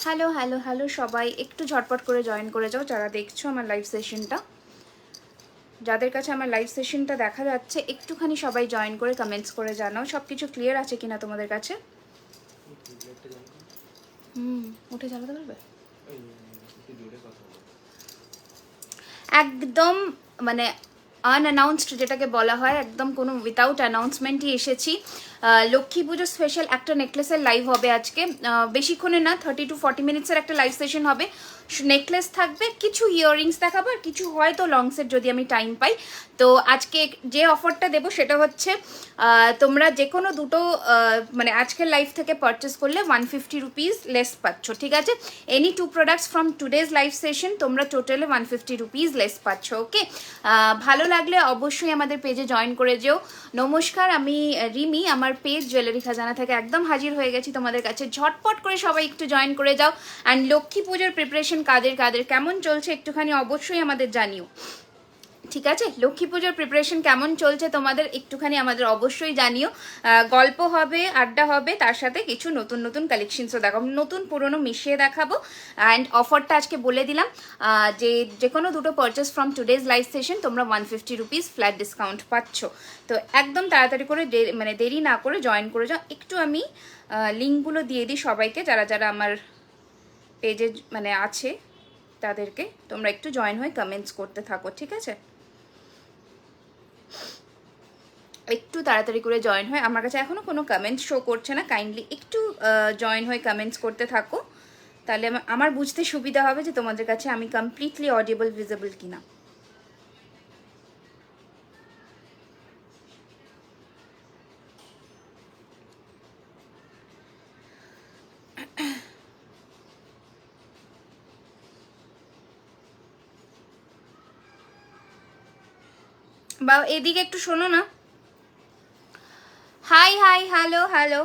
Hello hello hello সবাই, একটু ঝটপট করে জয়েন করে যাও যারা দেখছো আমার লাইভ সেশনটা। যাদের কাছে আমার লাইভ সেশনটা দেখা যাচ্ছে একটুখানি সবাই জয়েন করে কমেন্টস করে জানাও সব কিছু ক্লিয়ার আছে কিনা তোমাদের কাছে। উঠে চালাতে পারবে একদম, মানে আনঅ্যানাউন্সড যেটাকে বলা হয়, একদম কোনো উইথাউট অ্যানাউন্সমেন্টই এসেছি। লক্ষ্মী পুজো স্পেশাল একটা নেকলেসের লাইভ হবে আজকে, বেশিক্ষণে না, 30 to 40 মিনিটসের একটা লাইভ সেশন হবে। নেকলেস থাকবে, কিছু ইয়াররিংস দেখাবো, আর কিছু হয়তো লং সেট যদি আমি টাইম পাই। তো আজকে যে অফারটা দেবো সেটা হচ্ছে তোমরা যে কোনো দুটো মানে আজকের লাইভ থেকে পারচেস করলে 150 রুপিস লেস পাচ্ছ, ঠিক আছে? Any two products from today's live session তোমরা টোটালে 150 রুপিস লেস পাচ্ছ, ওকে? ভালো লাগলে অবশ্যই আমাদের পেজে জয়েন করে যেও। নমস্কার, আমি রিমি, আমার পেজ জুয়েলারি খাজানা থেকে একদম হাজির হয়ে গেছি তোমাদের কাছে। ঝটপট করে সবাই একটু জয়েন করে যাও। অ্যান্ড লক্ষ্মী পুজোর প্রিপারেশন কাদের কাদের কেমন চলছে একটুখানি অবশ্যই আমাদের জানিও, ঠিক আছে? লক্ষ্মী পুজোর প্রিপারেশন কেমন চলছে তোমাদের একটুখানি আমাদের অবশ্যই জানিও। গল্প হবে, আড্ডা হবে, তার সাথে কিছু নতুন নতুন কালেকশনসও দেখাবো, নতুন পুরনো মিশিয়ে দেখাবো। অ্যান্ড অফারটা আজকে বলে দিলাম যে কোনো দুটো purchase from today's live session তোমরা 150 রুপিস ফ্ল্যাট ডিসকাউন্ট পাচ্ছ। তো একদম তাড়াতাড়ি করে মানে দেরি না করে জয়েন করে যাও। একটু আমি লিঙ্কগুলো দিয়ে দিই সবাইকে, যারা যারা আমার পেজে মানে আছে তাদেরকে। তোমরা একটু জয়েন হয়ে কমেন্টস করতে থাকো, ঠিক আছে? একটু তাড়াতাড়ি করে জয়েন হয়, আমার কাছে এখনও কোনো কমেন্টস শো করছে না, কাইন্ডলি একটু জয়েন হয়ে কমেন্টস করতে থাকো, তাহলে আমার বুঝতে সুবিধা হবে যে তোমাদের কাছে আমি কমপ্লিটলি অডিয়েবল ভিজিবল কিনা। বা এদিকে একটু শোনো না। High high, hello hello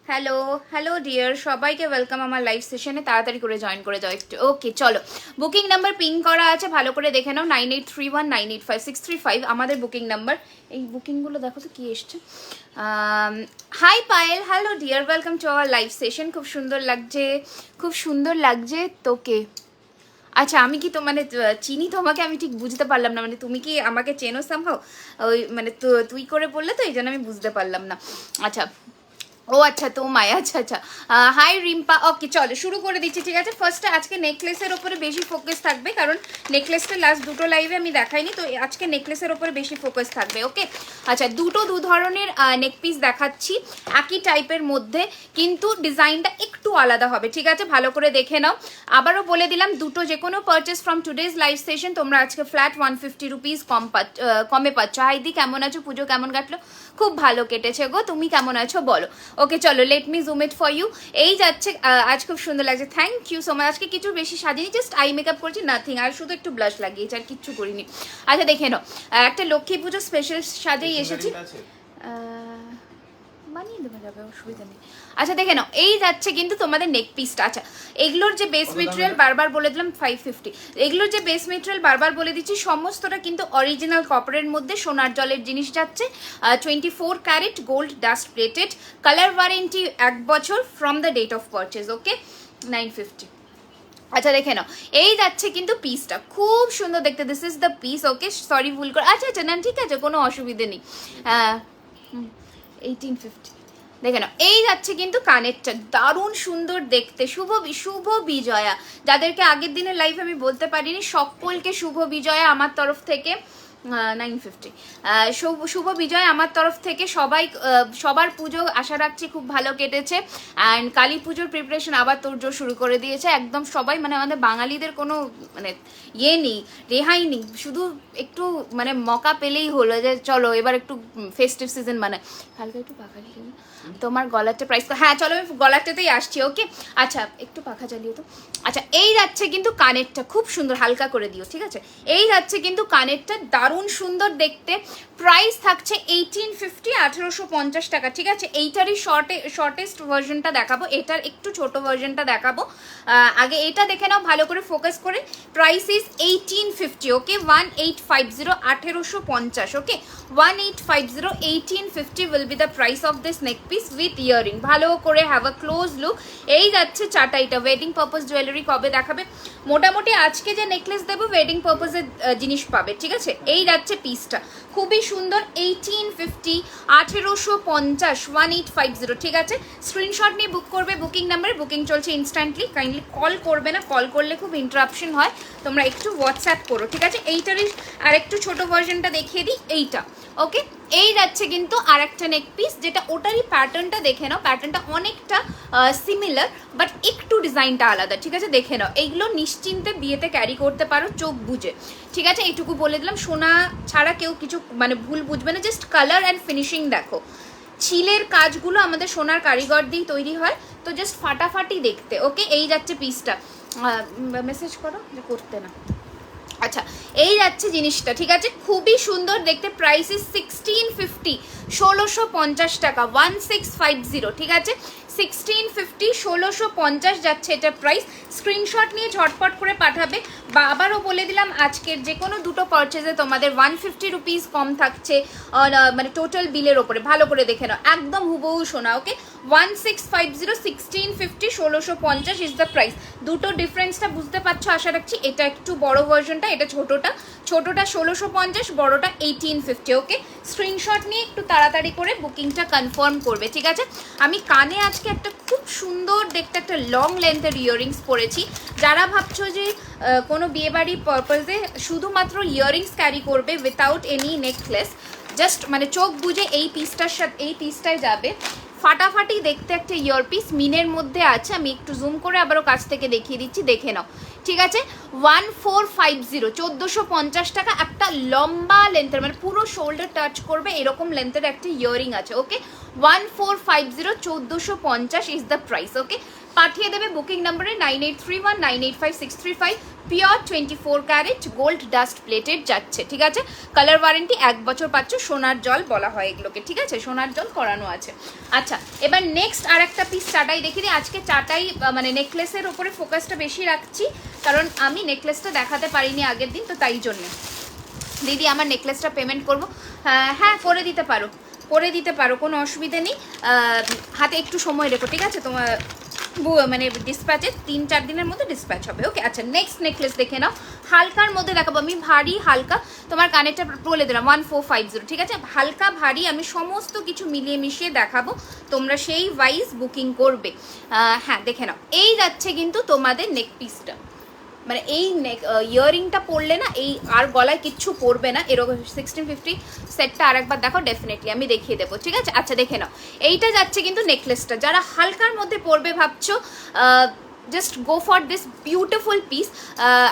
hello hello dear, সবাইকে ওয়েলকাম আমার লাইভ সেশনে। তাড়াতাড়ি করে জয়েন করে যাও একটু, ওকে? চলো, বুকিং নাম্বার পিং করা আছে, ভালো করে দেখে নাও, 9831985635 আমাদের বুকিং নাম্বার। এই বুকিংগুলো দেখো তো কি এসছে। Hi Payel, hello dear, welcome to our live session. খুব সুন্দর লাগছে, খুব সুন্দর লাগছে তোকে। আচ্ছা, আমি কি তো মানে চিনি তোমাকে, আমি ঠিক বুঝতে পারলাম না, মানে তুমি কি আমাকে চেনো সামহাও? ওই মানে তুই করে বললে তো এই জন্য আমি বুঝতে পারলাম না। আচ্ছা, ও আচ্ছা, তোমায়, আচ্ছা আচ্ছা। হাই রিম্পা, ওকে চলো শুরু করে দিচ্ছি, ঠিক আছে? ফার্স্টে আজকে নেকলেসের ওপরে বেশি ফোকাস থাকবে, কারণ নেকলেসটা লাস্ট দুটো লাইভে আমি দেখাইনি, তো আজকে নেকলেসের ওপরে বেশি ফোকাস থাকবে, ওকে? আচ্ছা, দু ধরনের নেক পিস দেখাচ্ছি একই টাইপের মধ্যে, কিন্তু ডিজাইনটা একটু আলাদা হবে, ঠিক আছে? ভালো করে দেখে নাও। আবারও বলে দিলাম, দুটো যে কোনো purchase from today's live session তোমরা আজকে ফ্ল্যাট 150 রুপিস কমে পাচ্ছ। হাইদি কেমন আছো? পুজো কেমন কাটলো? খুব ভালো কেটেছে গো, তুমি কেমন আছো বলো? ওকে চলো, let me zoom it for you. এই যাচ্ছে, আজ খুব সুন্দর লাগছে, থ্যাংক ইউ সো মাচ। আজকে কিছু বেশি সাজিনি, জাস্ট আই মেকআপ করছি, নাথিং, আর শুধু একটু ব্লাশ লাগিয়েছি, আর কিচ্ছু করিনি। আচ্ছা দেখে নাও, একটা লক্ষ্মী পুজো স্পেশাল সাজেই এসেছি, বানিয়ে দেওয়া যাবে, অসুবিধা নেই। আচ্ছা দেখে নাও, এই যাচ্ছে কিন্তু তোমাদের নেক পিসটা। আচ্ছা, এগুলোর যে বেস মেটেরিয়াল বারবার বলে দিলাম 550, এগুলোর যে বেস মেটেরিয়াল বারবার বলে দিচ্ছি, সমস্তটা কিন্তু অরিজিনাল কপারের মধ্যে সোনার জলের জিনিস যাচ্ছে। 24 carat gold dust plated, colour warranty 1 বছর from the date of purchase, okay? 950। আচ্ছা দেখে নাও, এই যাচ্ছে কিন্তু পিসটা খুব সুন্দর দেখতে, this is the piece, okay? Sorry ভুল করে, আচ্ছা আচ্ছা, না ঠিক আছে, কোনো অসুবিধে নেই। 1850 দেখে নাও, এই যাচ্ছে কিন্তু কানেরটা, দারুণ সুন্দর দেখতে। শুভ বিজয়া, যাদেরকে আগের দিনের লাইভ আমি বলতে পারিনি, সকলকে শুভ বিজয়া আমার তরফ থেকে। 950 শুভ বিজয় আমার তরফ থেকে। সবার পুজো আশা রাখছি খুব ভালো কেটেছে। অ্যান্ড কালী পুজোর প্রিপারেশন আবার তোড়জোড় শুরু করে দিয়েছে একদম সবাই, মানে আমাদের বাঙালিদের কোনো মানে ইয়ে নেই, রেহাই নেই, শুধু একটু মানে মকা পেলেই হলো যে চলো এবার একটু ফেস্টিভ সিজন, মানে হালকা একটু পাখা দিয়ে তোমার গলারটা প্রাইস, হ্যাঁ চলো আমি গলারটাতেই আসছি, ওকে? আচ্ছা একটু পাখা চালিয়ে তো। আচ্ছা, এই যাচ্ছে কিন্তু কানেরটা, খুব সুন্দর, হালকা করে দিও, ঠিক আছে? এই যাচ্ছে কিন্তু কানেরটা, দারুণ দারুণ সুন্দর দেখতে। প্রাইস থাকছে 1850, 1850 টাকা, ঠিক আছে। এইটারই শর্টেস্ট ভার্জনটা দেখাবো, এটার একটু ছোট ভার্জনটা দেখাবো। আগে এটা দেখে নাও ভালো করে ফোকাস করে। Price is 1850, okay, 1850, 1850, okay, 1850, 1850 will be the price of this neck piece with earring। ভালো করে হ্যাভ আ ক্লোজ লুক। এই যাচ্ছে চাটাইটা, ওয়েডিং পারপাস জুয়েলারি কবে দেখাবে? মোটামুটি আজকে যে নেকলেস দেবো ওয়েডিং পারপাসের জিনিস পাবে, ঠিক আছে। এই যাচ্ছে পিসটা, খুবই সুন্দর, 1850, 1850, 1850, ঠিক আছে। স্ক্রিনশট নিয়ে বুক করবে, বুকিং নাম্বারে বুকিং চলছে ইনস্ট্যান্টলি। কাইন্ডলি কল করবে না, কল করলে খুব ইন্টারাপশন হয়, তোমরা একটু হোয়াটসঅ্যাপ করো, ঠিক আছে। এইটারই আর একটু ছোট ভার্জনটা দেখিয়ে দিই, এইটা, ওকে। এই যাচ্ছে কিন্তু আর একটা নেক পিস, যেটা ওটারই প্যাটার্নটা দেখে নাও, প্যাটার্নটা অনেকটা সিমিলার বাট একটু ডিজাইনটা আলাদা, ঠিক আছে। দেখে নাও, এইগুলো নিশ্চিন্তে বিয়েতে ক্যারি করতে পারো চোখ বুঝে, ঠিক আছে। এইটুকু বলে দিলাম, সোনা ছাড়া কেউ কিছু মানে ভুল বুঝবে না, জাস্ট কালার অ্যান্ড ফিনিশিং দেখো। ছিলের কাজগুলো আমাদের সোনার কারিগর দিয়েই তৈরি হয়, তো জাস্ট ফাটাফাটি দেখতে, ওকে। এই যাচ্ছে পিসটা, মেসেজ করো যে করতে না, আচ্ছা। এই যাচ্ছে জিনিসটা, ঠিক আছে, খুবই সুন্দর দেখতে। প্রাইস ইজ 1650, 1650 টাকা, 1650, ঠিক আছে। 1650, 1650 যাচ্ছে এটা প্রাইস। স্ক্রিনশট নিয়ে ঝটপট করে পাঠাবে। বা আবারও বলে দিলাম, আজকের যে কোনো দুটো পারচেজে তোমাদের 150 রুপিস কম থাকছে, মানে টোটাল বিলের ওপরে। ভালো করে দেখে নাও, একদম হুবহু শোনা, ওকে। 1650, 1650, 1650 ইজ দ্য প্রাইস। দুটো ডিফারেন্সটা বুঝতে পারছো আশা রাখছি। এটা একটু বড় ভার্জনটা, এটা ছোটোটা 1650, বড়টা 1850, ওকে। স্ক্রিনশট নিয়ে একটু তাড়াতাড়ি করে বুকিংটা কনফার্ম করবে, ঠিক আছে। আমি কানে আজকে একটা খুব সুন্দর দেখতে একটা লং লেন্থের ইয়াররিংস পরেছি। যারা ভাবছো যে কোনো বিয়েবাড়ি পারপাসে শুধুমাত্র ইয়াররিংস ক্যারি করবে উইথাউট এনি নেকলেস, জাস্ট মানে চোখ বুঝে এই পিসটার সাথে এই পিসটায় যাবে। ফাটাফাটি দেখতে একটা ইয়ারপিস মিনের মধ্যে আছে। আমি একটু জুম করে আবারও কাছ থেকে দেখিয়ে দিচ্ছি, দেখে নাও, ঠিক আছে। 1450, 1450 টাকা, একটা লম্বা লেন্থের মানে পুরো শোল্ডার টাচ করবে এরকম লেন্থের একটা ইয়াররিং আছে, okay. 1450, 1450 is the price, okay. পাঠিয়ে দেবে বুকিং নাম্বারে 9831 985 635। Pure 24 carat gold dust plated যাচ্ছে, ঠিক আছে। কালার ওয়ারেন্টি 1 বছর পাচ্ছ। সোনার জল বলা হয় এগুলোকে, ঠিক আছে, সোনার জল করানো আছে। আচ্ছা, এবার নেক্সট আর একটা পিস চাটাই দেখি দিই। আজকে চাটাই মানে নেকলেসের ওপরে ফোকাসটা বেশি রাখছি, কারণ আমি নেকলেসটা দেখাতে পারিনি আগের দিন, তো তাই জন্যে। দিদি আমার নেকলেসটা পেমেন্ট করবো? হ্যাঁ, করে দিতে পারো, করে দিতে পারো, কোনো অসুবিধা নেই। হাতে একটু সময় রেখো, ঠিক আছে। তোমার মানে ডিসপ্যাচে 3-4 দিনের মধ্যে ডিসপ্যাচ হবে, ওকে। আচ্ছা, নেক্সট নেকলেস দেখে নাও। হালকার মধ্যে দেখাবো আমি, ভারী হালকা। তোমার কানেরটা বলে দিলাম 1450, ঠিক আছে। হালকা ভারী আমি সমস্ত কিছু মিলিয়ে মিশিয়ে দেখাবো, তোমরা সেই ওয়াইজ বুকিং করবে। হ্যাঁ, দেখে নাও, এই যাচ্ছে কিন্তু তোমাদের নেক পিসটা। মানে এই ইয়াররিংটা পরলে না, এই আর গলায় কিচ্ছু পরবে না এরকম। 1650 সেটটা আরেকবার দেখো, ডেফিনেটলি আমি দেখিয়ে দেবো, ঠিক আছে। আচ্ছা, দেখে নাও, এইটা যাচ্ছে কিন্তু নেকলেসটা। যারা হালকার মধ্যে পরবে ভাবছো, just go for this beautiful piece.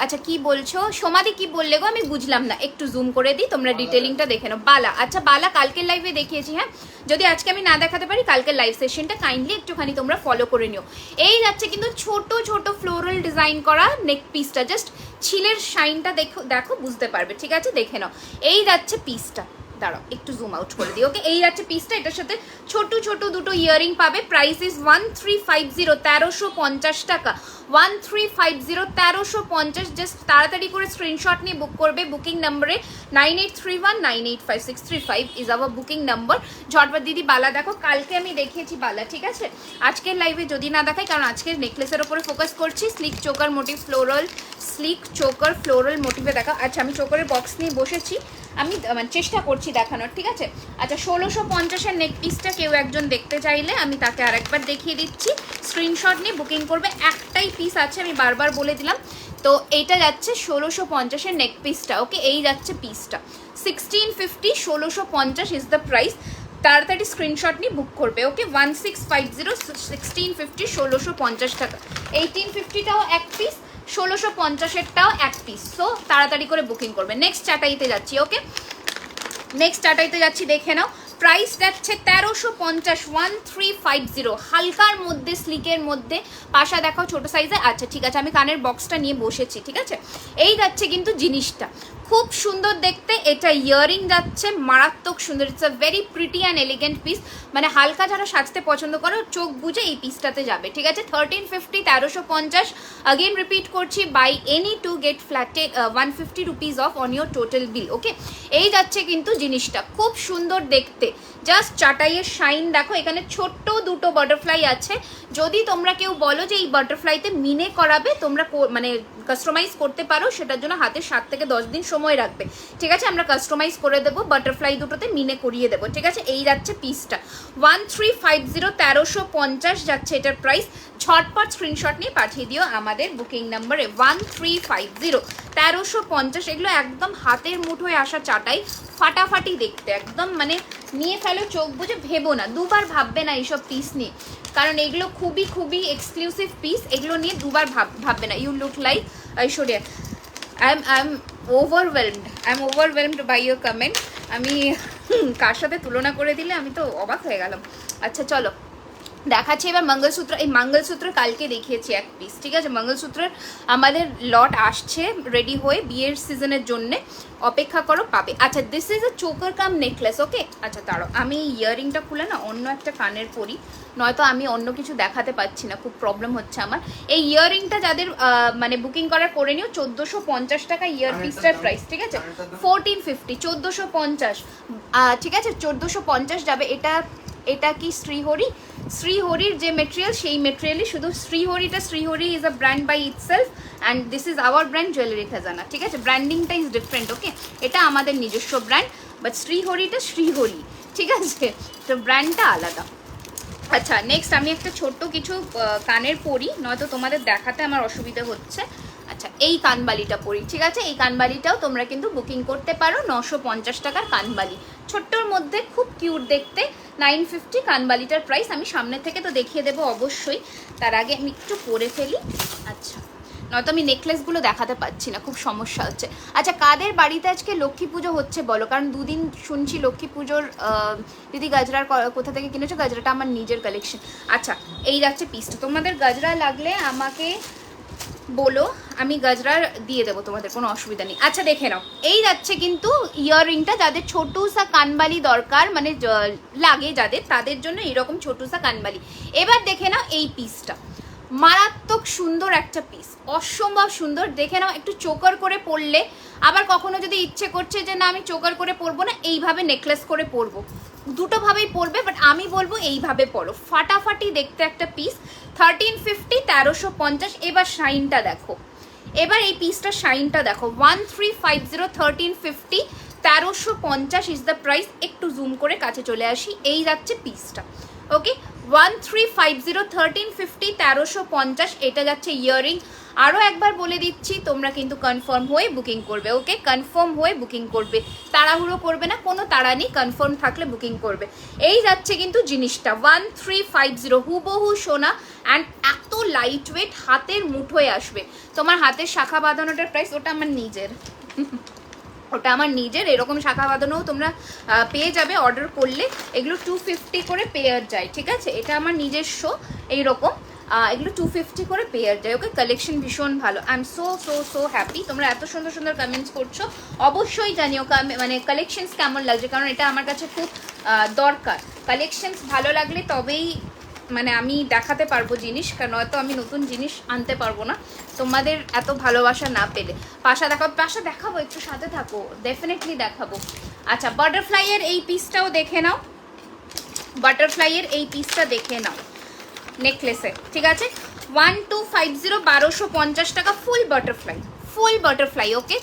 আচ্ছা, কি বলছো সোমাদি, কি বললে গো? আমি বুঝলাম না, একটু জুম করে দিই, তোমরা ডিটেলিংটা দেখে নাও। বালা, আচ্ছা, বালা কালকের লাইভে দেখিয়েছি, হ্যাঁ। যদি আজকে আমি না দেখাতে পারি, কালকের লাইভ সেশনটা কাইন্ডলি একটুখানি তোমরা ফলো করে নিও। এই যাচ্ছে কিন্তু ছোট ছোট ফ্লোরাল ডিজাইন করা নেক পিসটা, জাস্ট ছিলের শাইনটা দেখো, দেখো বুঝতে পারবে, ঠিক আছে। দেখে নাও, এই যাচ্ছে পিসটা। দাঁড়াও একটু জুম আউট করে দিই, ওকে। এই যাচ্ছে পিসটা, এটার সাথে ছোট ছোট দুটো ইয়াররিং পাবে। প্রাইস ইজ 1350, 1350 টাকা, 1350, 1350। জাস্ট তাড়াতাড়ি করে স্ক্রিনশট নিয়ে বুক করবে। বুকিং নাম্বারে 9831 985 635 ইজ আওয়ার বুকিং নাম্বার। ঝটপট দিদি বালা দেখো, কালকে আমি দেখিয়েছি বালা, ঠিক আছে। আজকের লাইভে যদি না দেখাই, কারণ আজকের নেকলেসের ওপরে ফোকাস করছি। Sleek choker motif floral, sleek choker floral মোটিভে দেখা। আচ্ছা, আমি চোকারের বক্স নিয়ে বসেছি, আমি মানে চেষ্টা করছি দেখানোর, ঠিক আছে। আচ্ছা, 1650-এর নেক পিসটা কেউ একজন দেখতে চাইলে আমি তাকে আরেকবার দেখিয়ে দিচ্ছি। স্ক্রিনশট নিয়ে বুকিং করবে। একটাই পিস আছে, আমি বারবার বলে দিলাম। তো এইটা যাচ্ছে 1650-এর নেক পিসটা, ওকে। এই যাচ্ছে পিসটা 1650, 1650 ইজ দ্য প্রাইস। তাড়াতাড়ি স্ক্রিনশট নিয়ে বুক করবে, ওকে। 1650, 1650, 1650 টাকা। 1850টাও এক পিস, 1650-এরটাও এক পিস। সো তাড়াতাড়ি করে বুকিং করবে। নেক্সট চাটাইতে যাচ্ছি, ওকে। নেক্সট চাটাইতে যাচ্ছি, দেখে নাও। প্রাইস যাচ্ছে 1350, 1350। হালকার মধ্যে, স্লিকের মধ্যে। পাশা দেখাও ছোট সাইজে। আচ্ছা, ঠিক আছে, আমি কানের বক্সটা নিয়ে বসেছি, ঠিক আছে। এই যাচ্ছে কিন্তু জিনিসটা, খুব সুন্দর দেখতে। এটা ইয়ারিং যাচ্ছে মারাত্মক সুন্দর, it's a very pretty and elegant piece. মানে হালকা যারা সাজতে পছন্দ করো চোখ বুঝে এই পিসটাতে যাবে, ঠিক আছে। 1350, 1350। अगेन रिपीट করছি, বাই এনি টু গেট ফ্ল্যাটে 150 rupees off on your total bill, okay. এই যাচ্ছে কিন্তু জিনিসটা খুব সুন্দর দেখতে, জাস্ট চাটাইয়ের শাইন দেখো। এখানে ছোট্ট দুটো বাটারফ্লাই আছে। যদি তোমরা কেউ বলো যে এই বাটারফ্লাইতে মিনে করাবে, তোমরা মানে কাস্টমাইজ করতে পারো, সেটার জন্য হাতে 7 থেকে 10 দিন সময় রাখবে, ঠিক আছে। আমরা কাস্টমাইজ করে দেবো, বাটারফ্লাই দুটোতে মিনে করিয়ে দেবো, ঠিক আছে। এই যাচ্ছে পিসটা 1350, 1350 যাচ্ছে এটার প্রাইস। ঝটপট স্ক্রিনশট নিয়ে পাঠিয়ে দিও আমাদের বুকিং নাম্বারে 1350, 1350। এগুলো একদম হাতের মুঠোয় আসা চাটাই, ফাটাফাটি দেখতে একদম, মানে নিয়ে ফেলো চোখ বুঝে, ভেবো না, দুবার ভাববে না এইসব পিস নিয়ে, কারণ এগুলো খুবই খুবই এক্সক্লুসিভ পিস। এগুলো নিয়ে দুবার ভাববে না। You look like Aishwarya. I am overwhelmed by your comment. আমি কার সাথে তুলনা করে দিলে আমি তো অবাক হয়ে গেলাম। আচ্ছা চলো দেখাচ্ছি এবার মঙ্গলসূত্র। এই মঙ্গলসূত্র কালকে দেখিয়েছি এক পিস, ঠিক আছে। মঙ্গলসূত্রের আমাদের লট আসছে রেডি হয়ে, বিয়ের সিজনের জন্য অপেক্ষা করো, পাবে। আচ্ছা this is a choker cum necklace, okay. আচ্ছা দাঁড়াও, আমি ইয়ারিংটা খুলে না অন্য একটা কানের পরি, নয়তো আমি অন্য কিছু দেখাতে পাচ্ছি না, খুব প্রবলেম হচ্ছে আমার। এই ইয়ারিংটা যাদের মানে বুকিং করার করে নিও, 1450 টাকা ইয়ার পিসটার প্রাইস, ঠিক আছে। 1450, 1450, ঠিক আছে, 1450 যাবে। এটা কি শ্রীহরির যে মেটেরিয়াল, সেই মেটেরিয়ালই শুধু শ্রীহরিটা। Shrihari is a brand by itself and this is our brand jewellery Khazana, ঠিক আছে। ব্র্যান্ডিংটা ইজ ডিফারেন্ট, ওকে। এটা আমাদের নিজস্ব ব্র্যান্ড, বাট শ্রীহরিটা শ্রীহরি, ঠিক আছে, তো ব্র্যান্ডটা আলাদা। আচ্ছা নেক্সট আমি একটা ছোট্ট কিছু কানের পরি, নয়তো তোমাদের দেখাতে আমার অসুবিধা হচ্ছে। আচ্ছা এই কানবালিটা পরি, ঠিক আছে। এই কানবালিটাও তোমরা কিন্তু বুকিং করতে পারো, 950 টাকার কানবালি, ছোট্টর মধ্যে খুব কিউট দেখতে। 950 কানবালিটার প্রাইস। আমি সামনে থেকে তো দেখিয়ে দেবো অবশ্যই, তার আগে আমি একটু পরে ফেলি। আচ্ছা নয়তো আমি নেকলেসগুলো দেখাতে পাচ্ছি না, খুব সমস্যা হচ্ছে। আচ্ছা কাদের বাড়িতে আজকে লক্ষ্মী পুজো হচ্ছে বলো, কারণ দুদিন শুনছি লক্ষ্মী পুজোর দিদি গাজরার কোথা থেকে কিনেছো? গাজরাটা আমার নিজের কালেকশন। আচ্ছা এই যাচ্ছে পিসটা, তোমাদের গাজরা লাগলে আমাকে বলো, আমি গাজরা দিয়ে দেবো তোমাদের, কোনো অসুবিধা নেই। আচ্ছা দেখে নাও, এই যাচ্ছে কিন্তু ইয়াররিংটা, যাদের ছোটুসা কানবালি দরকার, মানে লাগে যাদের, তাদের জন্য এরকম ছোটুসা কানবালি। এবার দেখে নাও এই পিসটা, মারাত্মক সুন্দর একটা পিস, অসম্ভব সুন্দর। দেখে নাও, একটু চোকার করে পরলে, আবার কখনো যদি ইচ্ছে করছে যে না আমি চোকার করে পরবো না, এইভাবে নেকলেস করে পরবো, দুটোভাবেই পরবে, বাট আমি বলবো এইভাবে পরো, ফাটাফাটি দেখতে একটা পিস। 1350, 1350। এবার শাইনটা দেখো, এবার এই পিসটা শাইনটা দেখো, 1350, 1350, 1350 ইজ দ্য প্রাইস। একটু জুম করে কাছে চলে আসি, এই যাচ্ছে পিসটা, ওকে। 1350, 1350, 1350 এটা যাচ্ছে ইয়াররিং। আরও একবার বলে দিচ্ছি, তোমরা কিন্তু কনফার্ম হয়ে বুকিং করবে, ওকে। কনফার্ম হয়ে বুকিং করবে, তাড়াহুড়ো করবে না, কোনো তাড়া নেই, কনফার্ম থাকলে বুকিং করবে। এই যাচ্ছে কিন্তু জিনিসটা 1350, হুবহু সোনা অ্যান্ড এত লাইট ওয়েট, হাতের মুঠোয় আসবে। তোমার হাতের শাখা বাঁধানোটার প্রাইস, ওটা আমার নিজের ওটা আমার নিজের, এরকম শাখা বাঁধানোও তোমরা পেয়ে যাবে অর্ডার করলে। এগুলো 250 করে পেয়ার যায়, ঠিক আছে। এটা আমার নিজস্ব এইরকম, এগুলো 250 করে পেয়ার যায়, ওকে। কালেকশন ভীষণ ভালো, I am so so so happy. তোমরা এত সুন্দর সুন্দর কমেন্টস করছো, অবশ্যই জানিও মানে কালেকশনস কেমন লাগছে, কারণ এটা আমার কাছে খুব দরকার। কালেকশনস ভালো লাগলে তবেই মানে আমি দেখাতে পারবো জিনিস, কারণ নয়তো আমি নতুন জিনিস আনতে পারবো না তোমাদের এত ভালোবাসা না পেলে। পাশা দেখাবো, একটু সাথে থাকো, ডেফিনেটলি দেখাবো। আচ্ছা বাটারফ্লাইয়ের এই পিসটাও দেখে নাও, বাটারফ্লাইয়ের এই পিসটা দেখে নাও নেকলেসে, ঠিক আছে। 1250, 1250 টাকা, ফুল বাটারফ্লাই, ওকে।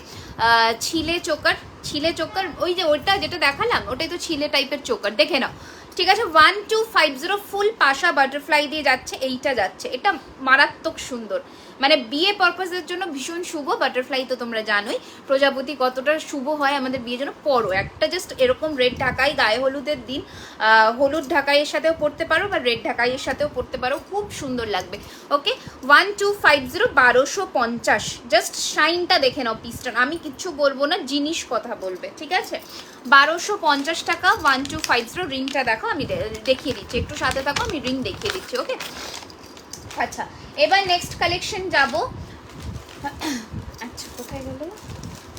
ছিলে চোকার ওই যে ওইটা যেটা দেখালাম, ওটাই তো ছিলে টাইপের চোকার, দেখে নাও, ঠিক আছে। 1250 ফুল পাশা বাটারফ্লাই দিয়ে যাচ্ছে, এইটা যাচ্ছে, এটা মারাত্মক সুন্দর, মানে বিয়ে পারপাসের জন্য ভীষণ শুভ। বাটারফ্লাই তো তোমরা জানোই প্রজাপতি কতটা শুভ হয় আমাদের বিয়ের জন্য। পরো একটা জাস্ট এরকম রেড ঢাকাই, গায়ে হলুদের দিন হলুদ ঢাকাইয়ের সাথেও পরতে পারো, বা রেড ঢাকাইয়ের সাথেও পরতে পারো, খুব সুন্দর লাগবে, ওকে। 1250, 1250, জাস্ট শাইনটা দেখে নাও পিসটা, আমি কিচ্ছু বলবো না, জিনিস কথা বলবে, ঠিক আছে। 1250 টাকা, 1250। রিংটা দেখো, আমি দেখিয়ে দিচ্ছি, একটু সাথে থাকো, আমি রিং দেখিয়ে দিচ্ছি, ওকে। আচ্ছা এবার নেক্সট কালেকশন যাব। আচ্ছা কোথায় গেল?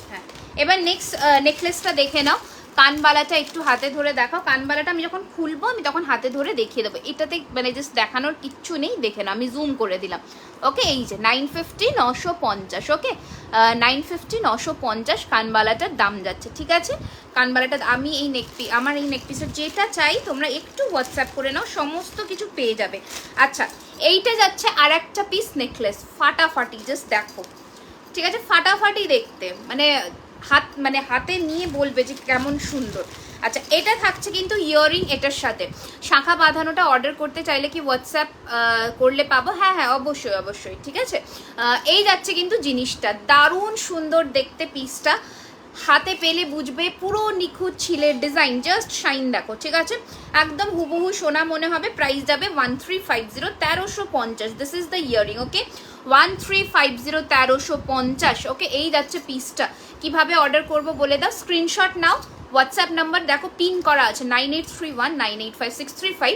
হ্যাঁ এবার নেক্সট নেকলেসটা দেখে নাও। কানবালাটা একটু হাতে ধরে দেখাও। কানবালাটা আমি যখন খুলবো আমি তখন হাতে ধরে দেখিয়ে দেবো, এটাতে মানে জাস্ট দেখানোর কিচ্ছু নেই, দেখে নাও আমি জুম করে দিলাম। ওকে, এই যে 950 950, ওকে 950 950 কানবালাটার দাম যাচ্ছে, ঠিক আছে। কানবালাটা আমি এই আমার এই নেকপিসের যেটা চাই তোমরা একটু হোয়াটসঅ্যাপ করে নাও, সমস্ত কিছু পেয়ে যাবে। আচ্ছা, এইটা যাচ্ছে আর একটা পিস নেকলেস, ফাটাফাটি, জাস্ট দেখো, ঠিক আছে, ফাটাফাটি দেখতে, মানে হাতে নিয়ে বলবে যে কেমন সুন্দর। আচ্ছা, এটা থাকছে কিন্তু ইয়াররিং এটার সাথে। শাখা বাঁধানোটা অর্ডার করতে চাইলে কি হোয়াটসঅ্যাপ করলে পাবো? হ্যাঁ হ্যাঁ, অবশ্যই অবশ্যই, ঠিক আছে। এই যাচ্ছে কিন্তু জিনিসটা, দারুণ সুন্দর দেখতে পিসটা, হাতে পেলে বুঝবে পুরো নিখুঁত ছিলের ডিজাইন, জাস্ট শাইন দেখো, ঠিক আছে, একদম হুবহু সোনা মনে হবে। প্রাইস যাবে 1350, 1350, দিস ইজ দ্য ইয়ারিং, ওকে 1350, 1350, ওকে। এই যাচ্ছে পিসটা। কিভাবে অর্ডার করব বলে দাও, স্ক্রিনশট নাও, হোয়াটসঅ্যাপ নাম্বার দেখো পিন করা আছে 9831985635,